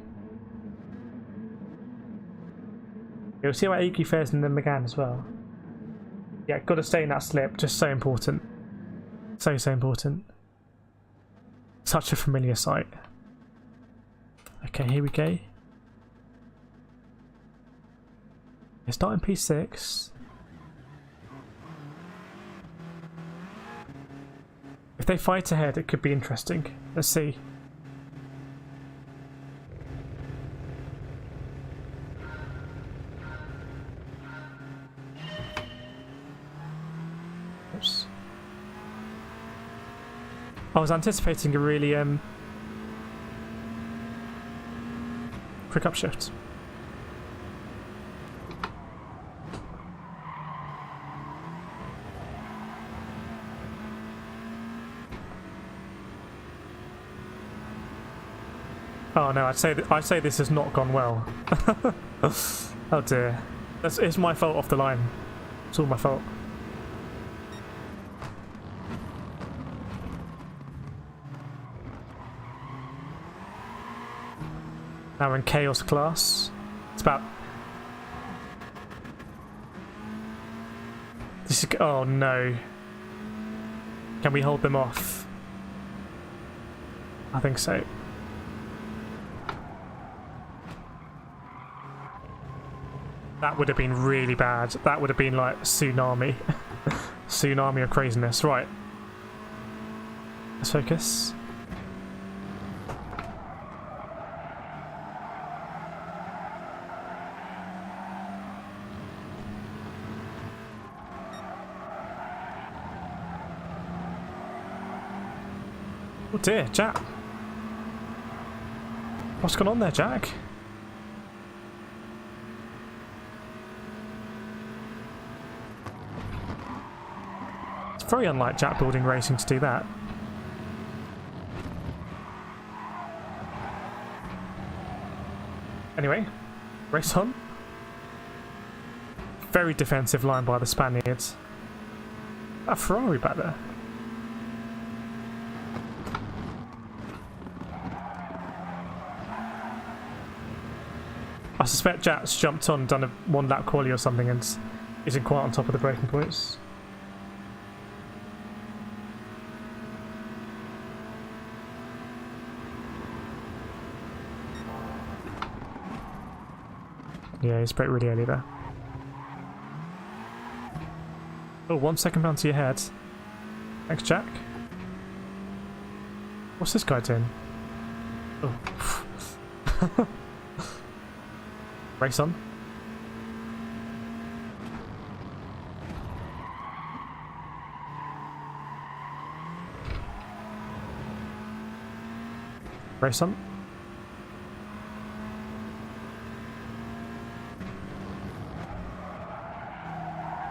You'll see how Aggie fares in the Megane as well. Yeah, got to stay in that slip, just so important. So important. Such a familiar sight. Okay, here we go. It's starting P6. If they fight ahead, it could be interesting. Let's see. Oops. I was anticipating a really quick upshift. Oh no, I say this has not gone well. Oh dear. It's my fault off the line. It's all my fault. Now we're in Chaos class. It's about... This is... Oh no. Can we hold them off? I think so. That would have been really bad. That would have been like tsunami. Tsunami of craziness. Right. Let's focus. Oh dear, Jack. What's going on there, Jack? It's very unlike Jack Building Racing to do that. Anyway, race on. Very defensive line by the Spaniards. That Ferrari back there. I suspect Jack's jumped on, done a one-lap quali or something, and isn't quite on top of the braking points. Yeah, he's braked really early there. Oh, 1 second bounce to your head. Thanks, Jack. What's this guy doing? Oh. Race on. Race on.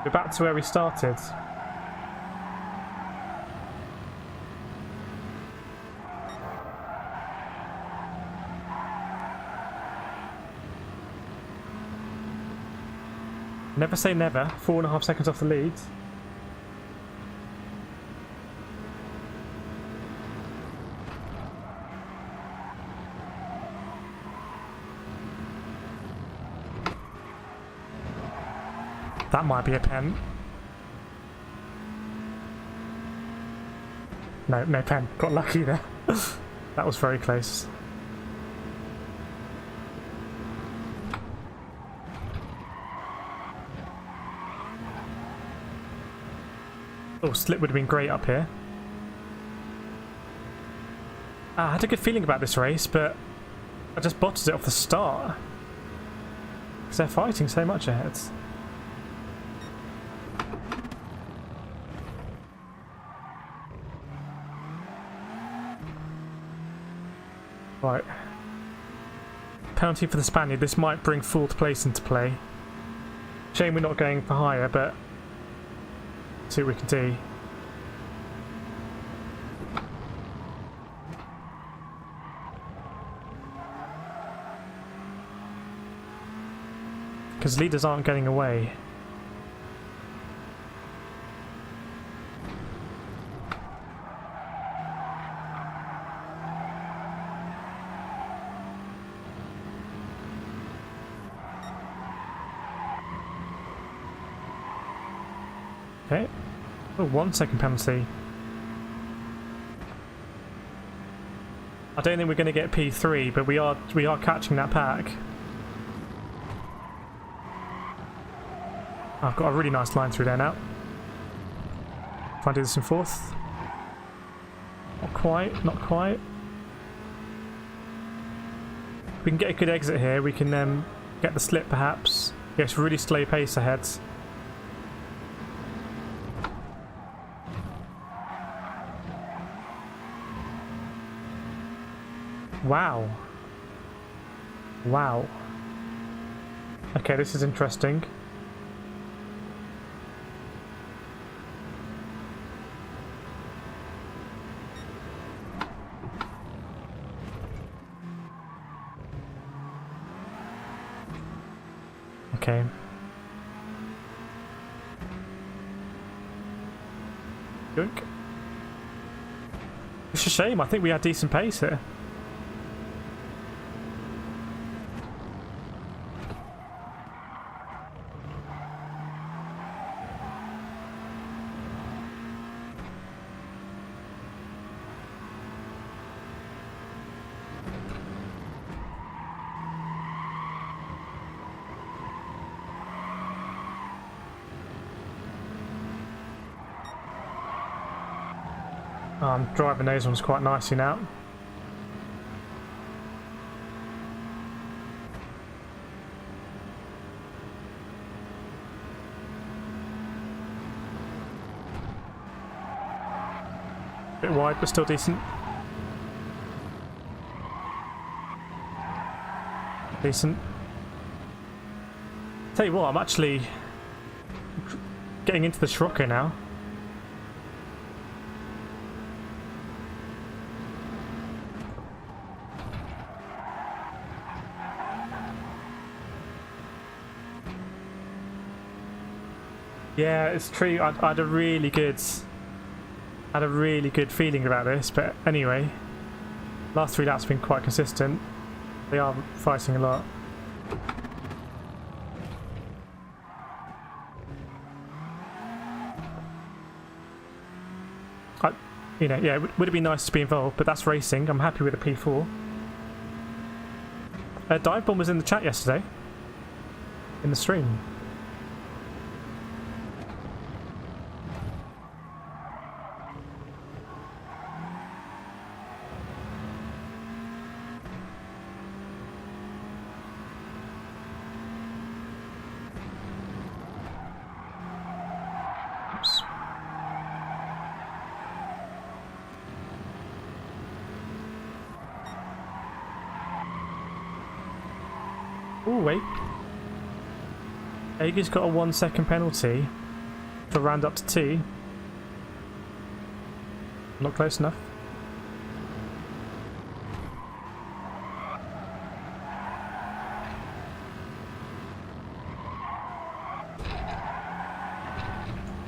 We're back to where we started. Never say never. 4.5 seconds off the lead. That might be a pen. No, no pen. Got lucky there. That was very close. Oh, slip would have been great up here. I had a good feeling about this race, but I just botted it off the start. Because they're fighting so much ahead. Right. Penalty for the Spaniard. This might bring fourth place into play. Shame we're not going for higher, but see what we can do. Because leaders aren't getting away. Okay. Oh, 1 second penalty. I don't think we're going to get P3, but we are catching that pack. I've got a really nice line through there now. If I do this in fourth. Not quite, not quite. If we can get a good exit here, we can get the slip perhaps. Yes, really slow pace ahead. Wow. Wow. Okay, this is interesting. okay. Yoink. It's a shame. I think we had decent pace here. I'm driving those ones quite nicely now. Bit wide, but still decent. Decent. Tell you what, I'm actually getting into the Sirocco now. Yeah, it's true. I had a really good feeling about this, but anyway, last 3 laps have been quite consistent. They are fighting a lot. You know, yeah, would it be nice to be involved, but that's racing. I'm happy with the P4. Dive Bomb was in the chat yesterday, in the stream. Oh wait, Aegis got a 1-second penalty for round up to T. Not close enough.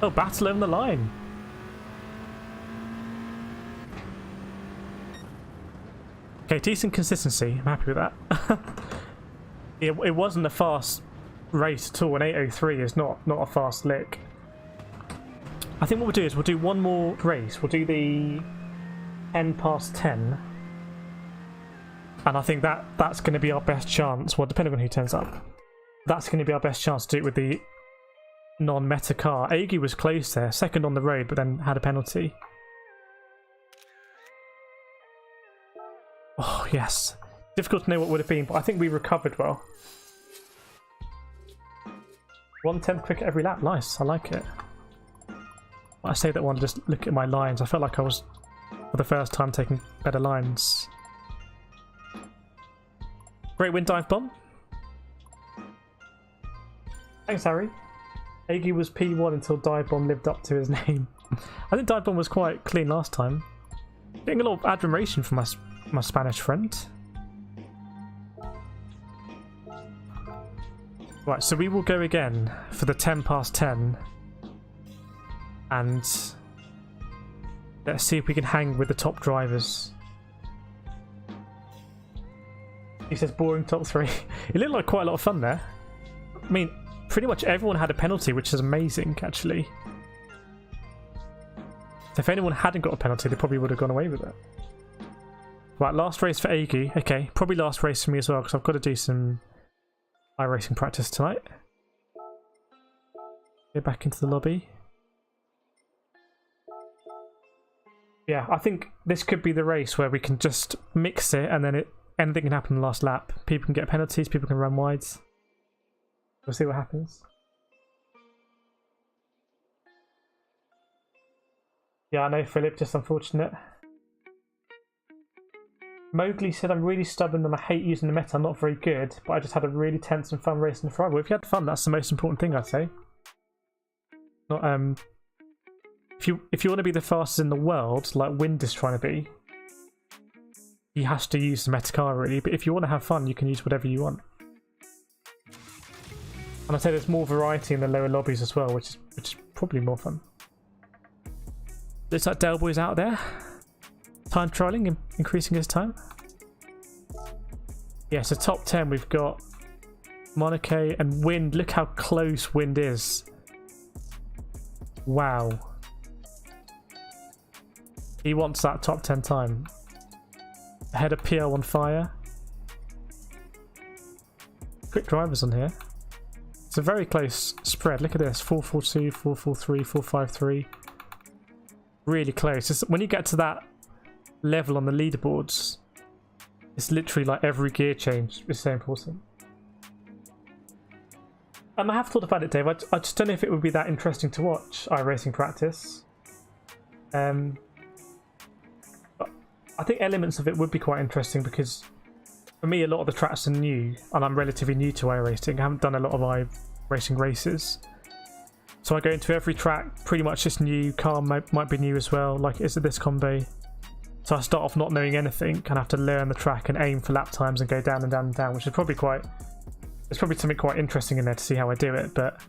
Oh, battle over the line. Okay, decent consistency. I'm happy with that. It wasn't a fast race at all, and 8:03 is not a fast lick. I think what we'll do is we'll do one more race. We'll do the 10 past 10, and I think that's going to be our best chance. Well, depending on who turns up, that's going to be our best chance to do it with the non-meta car. Agi was close there, second on the road, but then had a penalty. Oh yes. Difficult to know what would have been, but I think we recovered well. 1/10 quicker every lap. Nice, I like it. I say that one, just look at my lines. I felt like I was, for the first time, taking better lines. Great win, Dive Bomb. Thanks, Harry. Agi was P1 until Dive Bomb lived up to his name. I think Dive Bomb was quite clean last time. Getting a lot of admiration from my Spanish friend. Right, so we will go again for the 10 past 10. And let's see if we can hang with the top drivers. He says boring top 3. It looked like quite a lot of fun there. I mean, pretty much everyone had a penalty, which is amazing, actually. So if anyone hadn't got a penalty, they probably would have gone away with it. Right, last race for Agi. Okay, probably last race for me as well, because I've got to do some iRacing practice tonight. Go back into the lobby. Yeah, I think this could be the race where we can just mix it, and then anything can happen in the last lap. People can get penalties, people can run wides. We'll see what happens. Yeah, I know, Philip, just unfortunate. Mowgli said, I'm really stubborn and I hate using the meta, I'm not very good, but I just had a really tense and fun race in the Ferrari. Well, if you had fun, that's the most important thing, I'd say. Not, if you want to be the fastest in the world, like Wind is trying to be, you have to use the meta car, really. But if you want to have fun, you can use whatever you want. And I'd say there's more variety in the lower lobbies as well, which is probably more fun. Looks like Del Boy's out there. Time trialing, increasing his time. Yeah, so top 10 we've got Monaco and Wind. Look how close Wind is. Wow. He wants that top 10 time. Ahead of PL on fire. Quick drivers on here. It's a very close spread. Look at this. 442, 443, 453. Really close. When you get to that level on the leaderboards, it's literally like every gear change is so important. And I have thought about it, Dave. I just don't know if it would be that interesting to watch iRacing practice. But I think elements of it would be quite interesting because for me, a lot of the tracks are new, and I'm relatively new to iRacing. I haven't done a lot of iRacing races. So I go into every track pretty much just new. Car might be new as well, like is it this combo? So I start off not knowing anything and have to learn the track and aim for lap times and go down and down and down, which is probably quite... There's probably something quite interesting in there to see how I do it, but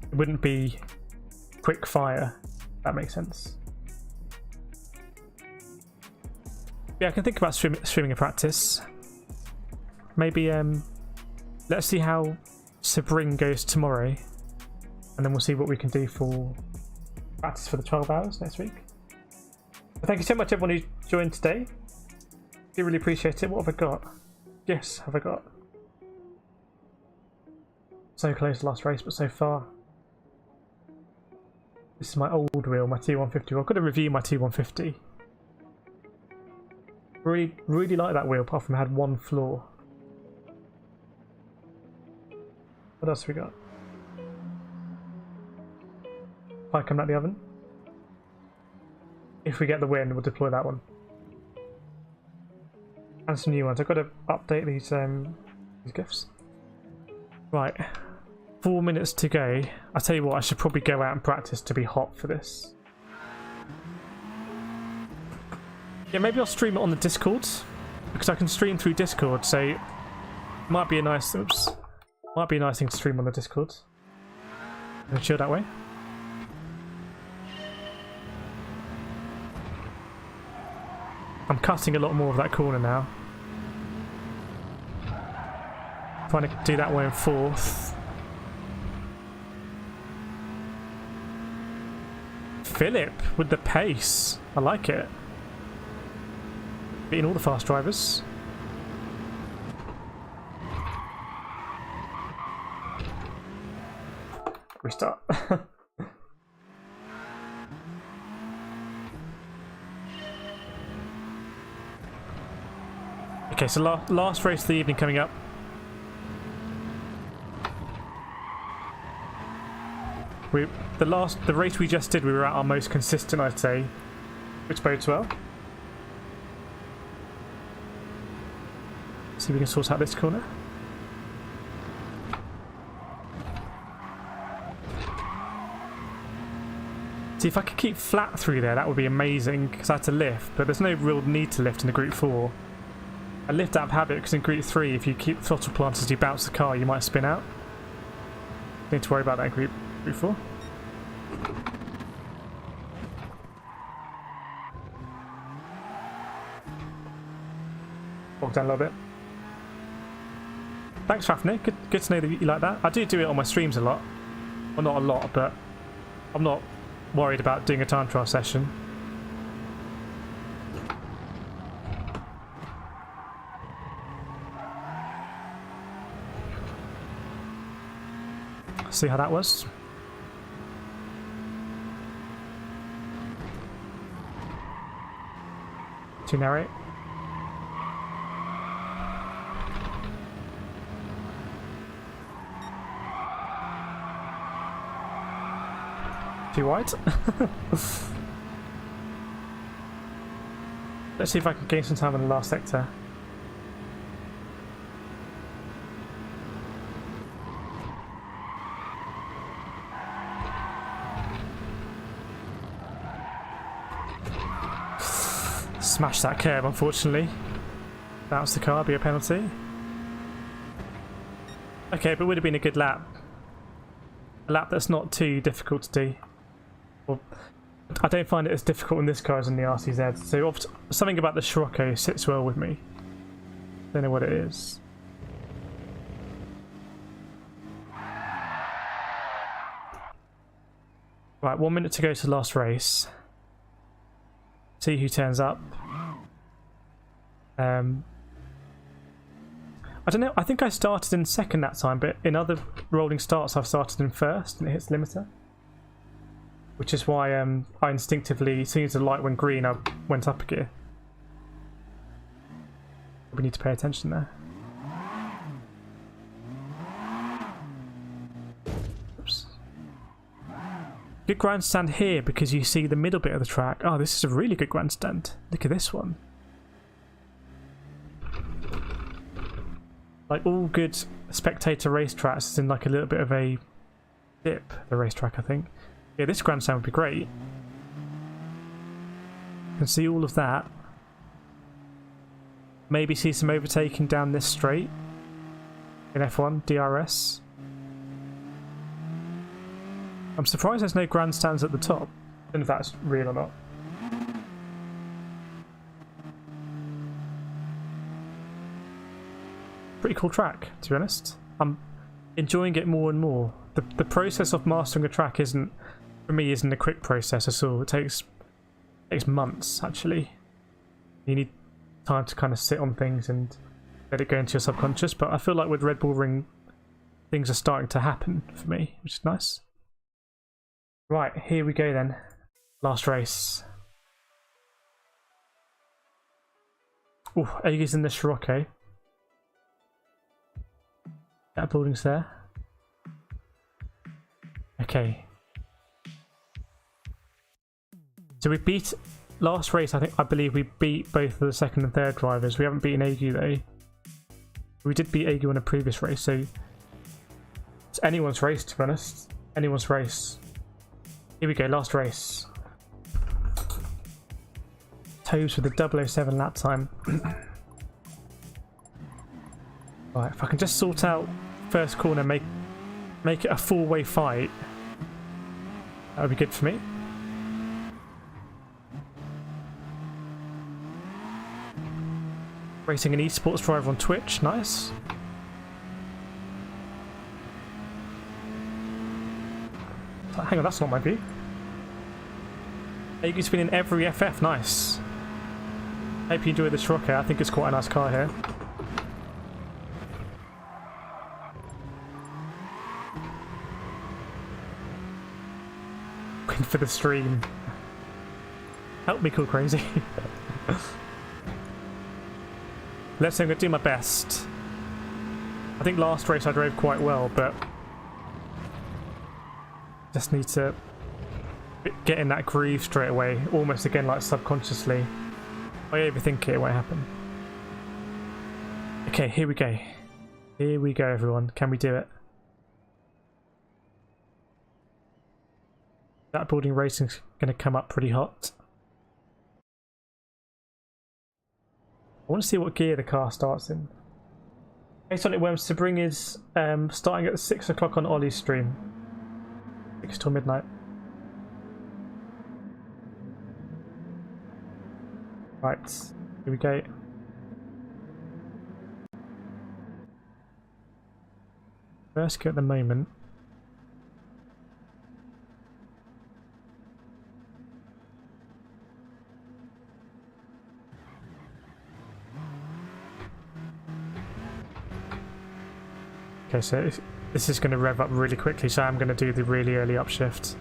it wouldn't be quick fire, if that makes sense. Yeah, I can think about streaming a practice. Maybe let's see how Sebring goes tomorrow, and then we'll see what we can do for practice for the 12 hours next week. But thank you so much everyone who joined today. Do really appreciate it. What have I got? Yes, have I got? So close to last race, but so far. This is my old wheel, my T150. I've got to review my T150. Really like that wheel, apart from it had one flaw. What else have we got? Pie coming out the oven. If we get the win, we'll deploy that one. And some new ones. I've got to update these gifts. Right. 4 minutes to go. I tell you what, I should probably go out and practice to be hot for this. Yeah, maybe I'll stream it on the Discord, because I can stream through Discord, so it might be a nice thing to stream on the Discord. And chill that way. I'm cutting a lot more of that corner now. Trying to do that one in fourth. Philip with the pace. I like it. Beating all the fast drivers. Restart. Okay, so last race of the evening coming up. The race we just did, we were at our most consistent, I'd say, which bodes well. See if we can sort out this corner. See, if I could keep flat through there, that would be amazing, because I had to lift, but there's no real need to lift in the Group 4. I lift out of habit, because in Group 3, if you keep throttle plant as you bounce the car, you might spin out. Don't need to worry about that in Group 4. Walk down a little bit. Thanks, Fafnir. Good to know that you like that. I do it on my streams a lot. Well, not a lot, but I'm not worried about doing a time trial session. See how that was. Too narrow. Too wide. Let's see if I can gain some time in the last sector. Smash that curb, unfortunately. Bounce the car, be a penalty. Okay, but it would have been a good lap. a lap that's not too difficult to do. Well, I don't find it as difficult in this car as in the RCZ. So something about the Sirocco sits well with me. Don't know what it is. Right, 1 minute to go to the last race. See who turns up. I don't know, I think I started in second that time, but in other rolling starts I've started in first and it hits limiter. Which is why I instinctively, as soon as the light went green, I went up a gear. We need to pay attention there. Oops. Good grandstand here because you see the middle bit of the track. Oh, this is a really good grandstand. Look at this one. Like all good spectator racetracks, it's in like a little bit of a dip, the racetrack, I think. Yeah, this grandstand would be great. You can see all of that. Maybe see some overtaking down this straight in F1, DRS. I'm surprised there's no grandstands at the top. I don't know if that's real or not. Pretty cool track, to be honest. I'm enjoying it more and more. The process of mastering a track isn't, for me, isn't a quick process at all. It takes months, actually. You need time to kind of sit on things and let it go into your subconscious, but I feel like with Red Bull Ring, things are starting to happen for me, which is nice. Right, here we go then. Last race. Oh, Aegis in the Sirocco. That building's there. Okay. So we beat last race. I believe we beat both of the second and third drivers. We haven't beaten Aegu though. We did beat Aegu in a previous race, so it's anyone's race, to be honest. Anyone's race. Here we go. Last race. Toes with the 007 lap time. Right, if I can just sort out first corner, make it a four-way fight, that would be good for me. Racing an esports driver on Twitch, nice. Hang on, that's not my view. Aegu's been in every FF, nice. Hope you enjoy the Sirocco. I think it's quite a nice car here. Waiting for the stream. Help me, Cool Crazy. Let's say I'm going to do my best. I think last race I drove quite well, but just need to get in that groove straight away, almost again like subconsciously. If I overthink it, it won't happen. Okay, here we go. Here we go, everyone. Can we do it? That building racing's going to come up pretty hot. I want to see what gear the car starts in. Hey Sonic Worms, to bring is starting at 6 o'clock on Ollie's stream. 6 till midnight. Right, here we go. First gear at the moment. Okay, so this is going to rev up really quickly, so I'm going to do the really early upshift.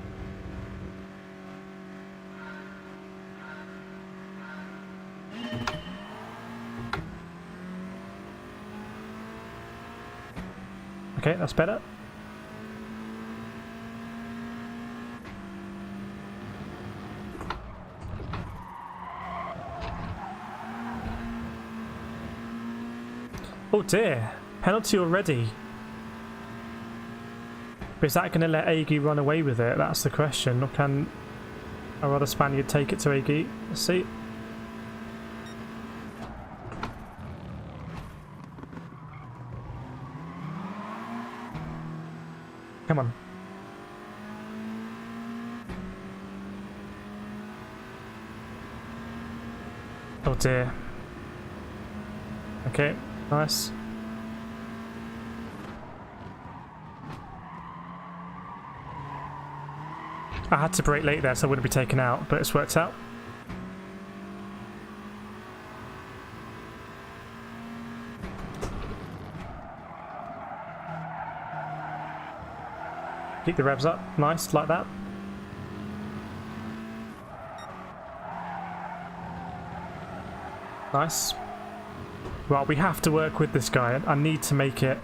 Okay, that's better. Oh dear, penalty already. But is that going to let Aegu run away with it? That's the question. Or can our other Spaniard take it to Aegu? Let's see. Come on. Oh dear. Okay, nice. I had to brake late there, so I wouldn't be taken out, but it's worked out. Keep the revs up, nice, like that. Nice. Well, we have to work with this guy. I need to make it.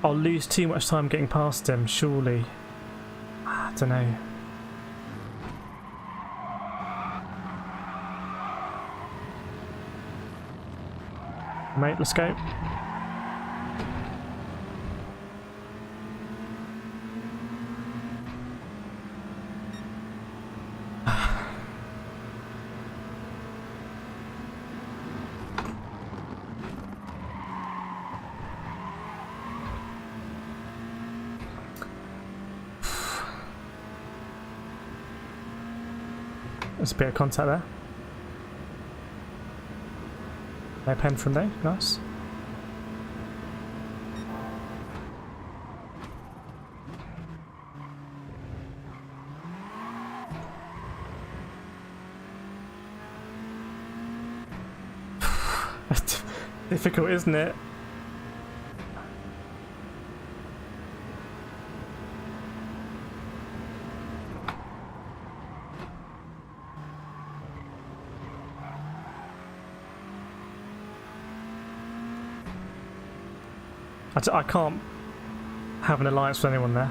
I'll lose too much time getting past him, surely. I don't know. Mate, let's go. There's a bit of contact there. No pen from there, nice. Difficult, isn't it? I can't have an alliance with anyone there.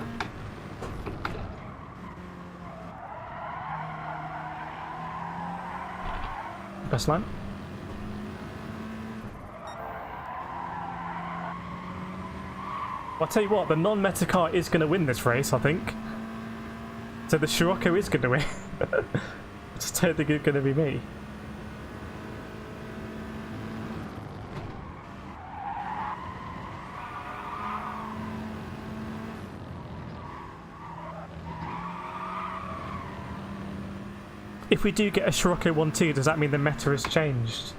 Best line. I'll tell you what, the non-meta car is going to win this race, I think. So the Sirocco is going to win. I just don't think it's going to be me. If we do get a Sirocco 1-2, does that mean the meta has changed?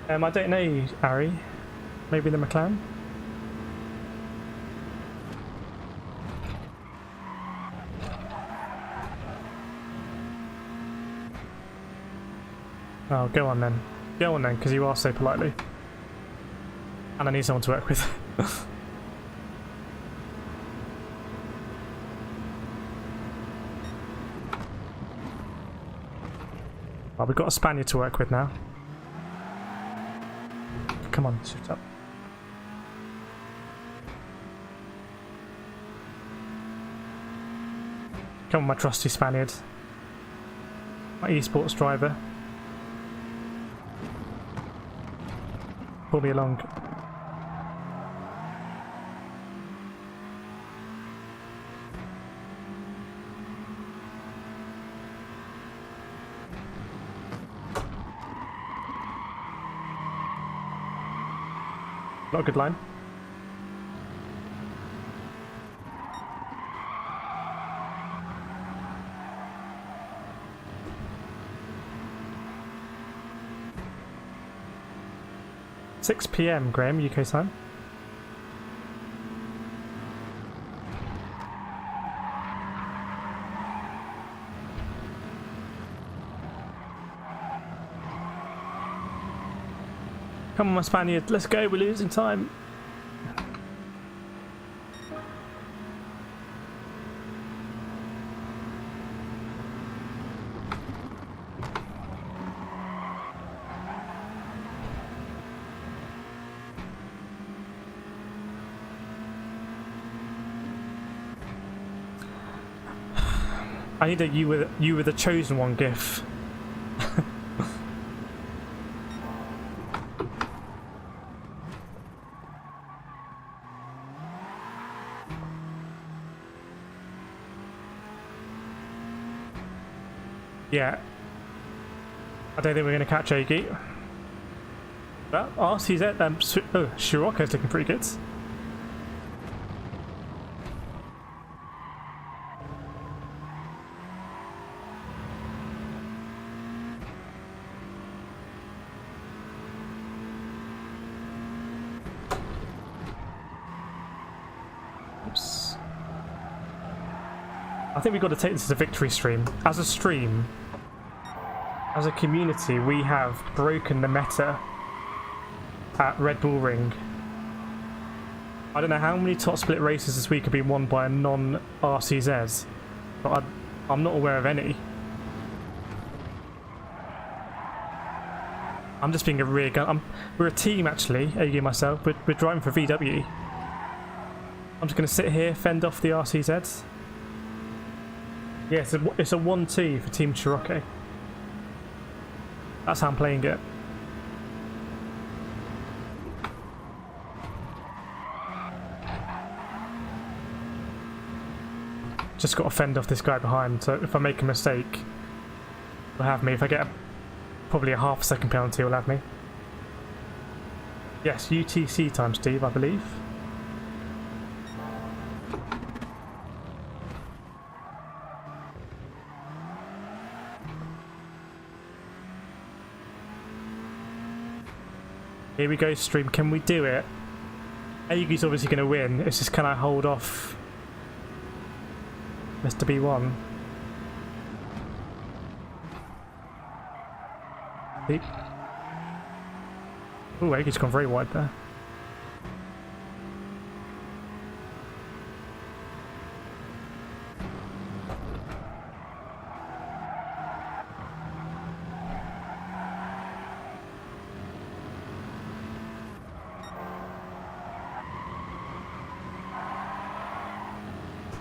I don't know, Ari. Maybe the McLaren? Oh, go on then. Go on then, because you asked so politely. And I need someone to work with. Well, we've got a Spaniard to work with now. Come on, shift up. Come on, my trusty Spaniard. My esports driver. Pull me along. Not a good line. (6 PM) Graham, UK time. Come on, my Spaniard, let's go, we're losing time. I need a you were the chosen one gif. Yeah. I don't think we're going to catch Ogie. Well, RCZ, Sirocco's looking pretty good. I think we've got to take this as a victory stream. As a stream, as a community, we have broken the meta at Red Bull Ring. I don't know how many top split races this week have been won by a non-RCZ, but I'm not aware of any. I'm just being a rear gun. We're a team actually, AG and myself. We're driving for VW. I'm just going to sit here, fend off the RCZs. Yeah, it's a 1-2 for Team Sirocco. That's how I'm playing it. Just got to fend off this guy behind, so if I make a mistake, he'll have me. If I get probably a half a second penalty, he'll have me. Yes, UTC time, Steve, I believe. Here we go, stream. Can we do it? Agu's obviously going to win. It's just, can I hold off Mr. B1? Oh, Agu's gone very wide there.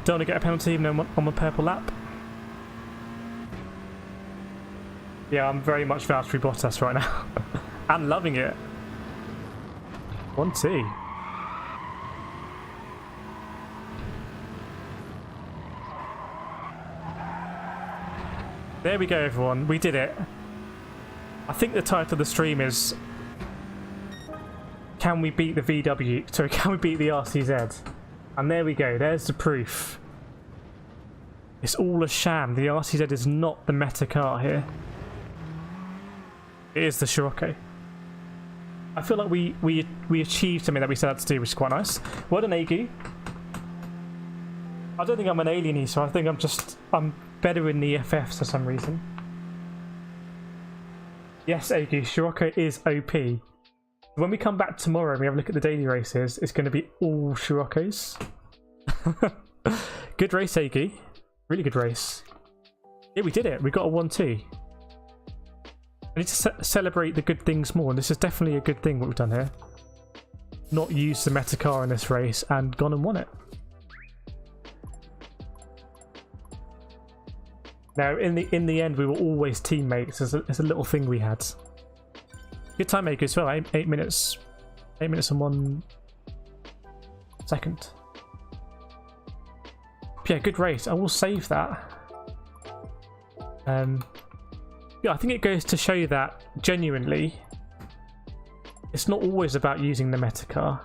Don't want to get a penalty even though I'm on purple lap. Yeah, I'm very much Valtteri Bottas right now. And loving it. 1-2. There we go, everyone. We did it. I think the title of the stream is Can we beat the VW? Sorry, can we beat the RCZ? And there we go. There's the proof. It's all a sham. The RCZ is not the meta car here. It is the Sirocco. I feel like we achieved something that we set out to do, which is quite nice. Well done, Agu. I don't think I'm an alien, so I think I'm better in the FFs for some reason. Yes, Agu, Sirocco is OP. When we come back tomorrow and we have a look at the daily races, it's going to be all Siroccos. Good race, Agu. Really good race. Yeah, we did it. We got a 1-2. I need to celebrate the good things more, and this is definitely a good thing what we've done here. Not used the meta car in this race and gone and won it. Now, in the end, we were always teammates. It's a little thing we had. Good time maker as well. 8 minutes. 8 minutes and 1 second. Yeah, good race. I will save that. Yeah, I think it goes to show you that genuinely, it's not always about using the meta car.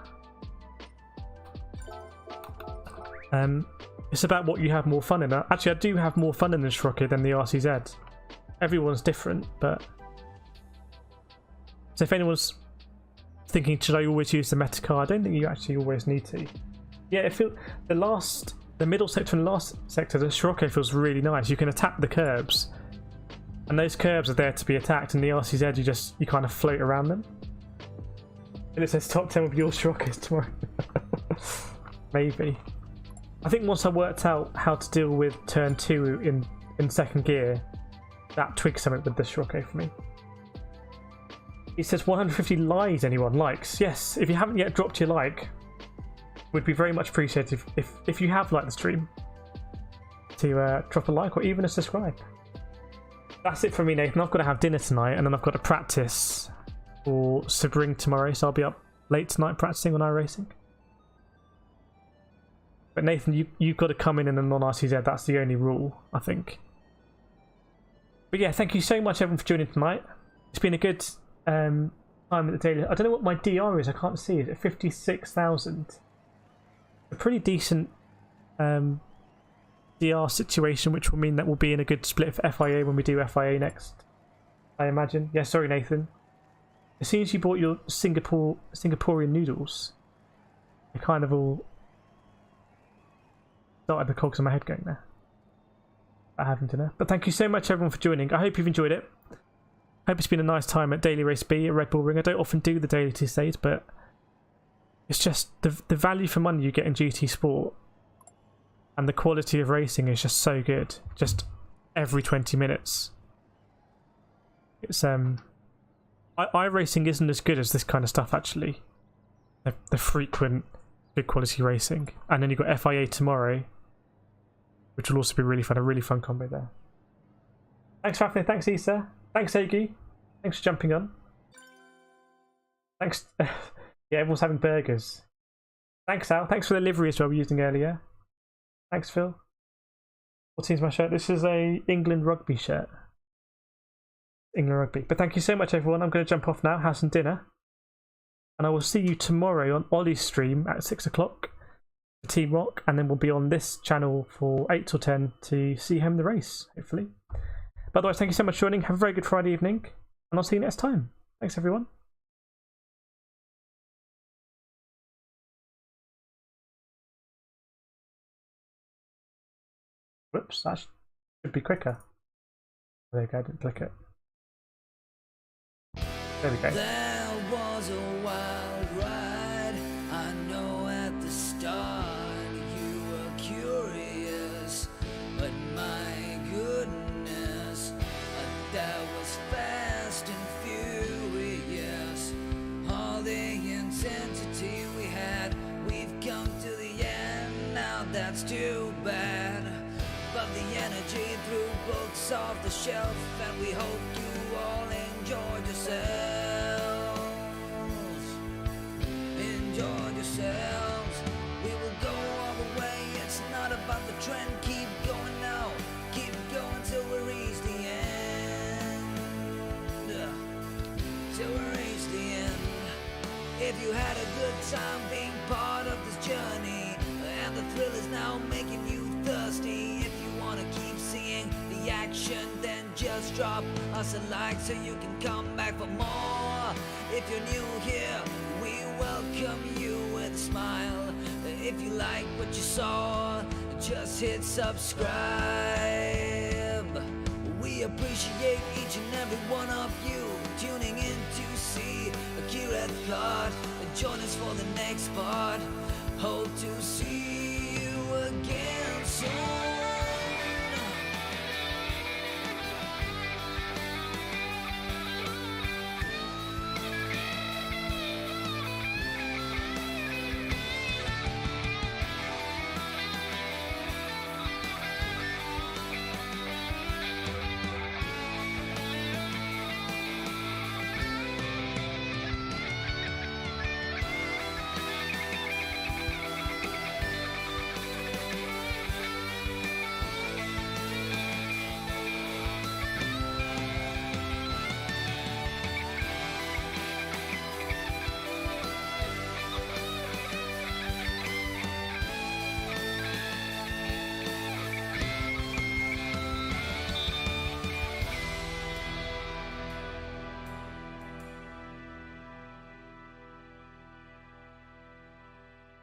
It's about what you have more fun in. Actually, I do have more fun in the Sirocco than the RCZ. Everyone's different, but so if anyone's thinking, should I always use the meta car? I don't think you actually always need to. Yeah, it feels the middle sector and last sector, the Sirocco feels really nice. You can attack the curbs. And those curbs are there to be attacked, and the RCZ you kind of float around them. And it says top 10 with your Siroccos tomorrow. Maybe. I think once I worked out how to deal with turn 2 in second gear, that twigged something with the Sirocco for me. It says 150 lies anyone likes. Yes, if you haven't yet dropped your like, would be very much appreciated if you have liked the stream, to drop a like or even a subscribe. That's it for me, Nathan. I've got to have dinner tonight, and then I've got to practice for Sebring tomorrow, so I'll be up late tonight practicing on iRacing. But Nathan, you've got to come in a non-RCZ. That's the only rule, I think. But yeah, thank you so much, everyone, for joining tonight. It's been a good time at the daily. I don't know what my DR is. I can't see it. 56,000. A pretty decent DR situation, which will mean that we'll be in a good split for FIA when we do FIA next, I imagine. Yeah, sorry, Nathan. As soon as you bought your Singaporean noodles, it kind of all started the cogs in my head going there. having dinner. But thank you so much everyone for joining. I hope you've enjoyed it. Hope it's been a nice time at Daily Race B at Red Bull Ring. I don't often do the daily Tuesdays, but it's just the value for money you get in GT Sport and the quality of racing is just so good. Just every 20 minutes. It's iRacing isn't as good as this kind of stuff actually. The frequent good quality racing. And then you've got FIA tomorrow, which will also be really fun. A really fun combo there. Thanks Fafnir, thanks Issa, thanks Ogi, thanks for jumping on. Thanks. Yeah, everyone's having burgers. Thanks Al, thanks for the livery as well we were using earlier. Thanks Phil. What team's my shirt? This is a England rugby shirt. England rugby. But thank you so much everyone. I'm going to jump off now, have some dinner. And I will see you tomorrow on Ollie's stream at 6 o'clock for Team Rock. And then we'll be on this channel for 8 till 10 to see him the race, hopefully. But otherwise, thank you so much for joining. Have a very good Friday evening. And I'll see you next time. Thanks everyone. Whoops, that should be quicker. There we go, I didn't click it. There we go. There was a wild ride. I know at the start you were curious, but my goodness, that was fast and furious. All the intensity we had, we've come to the end. Now that's too bad. But the energy threw books off the shelf, and we hope you all enjoyed yourselves. Enjoyed yourselves. We will go all the way. It's not about the trend. Keep going now. Keep going till we reach the end. Till we reach the end. If you had a good time being part of this journey, and the thrill is now making you thirsty, if you want to keep seeing the action, then just drop us a like so you can come back for more. If you're new here, we welcome you with a smile. If you like what you saw, just hit subscribe. We appreciate each and every one of you tuning in to see KRT Lieutenant. Join us for the next part. Hope to see you again soon.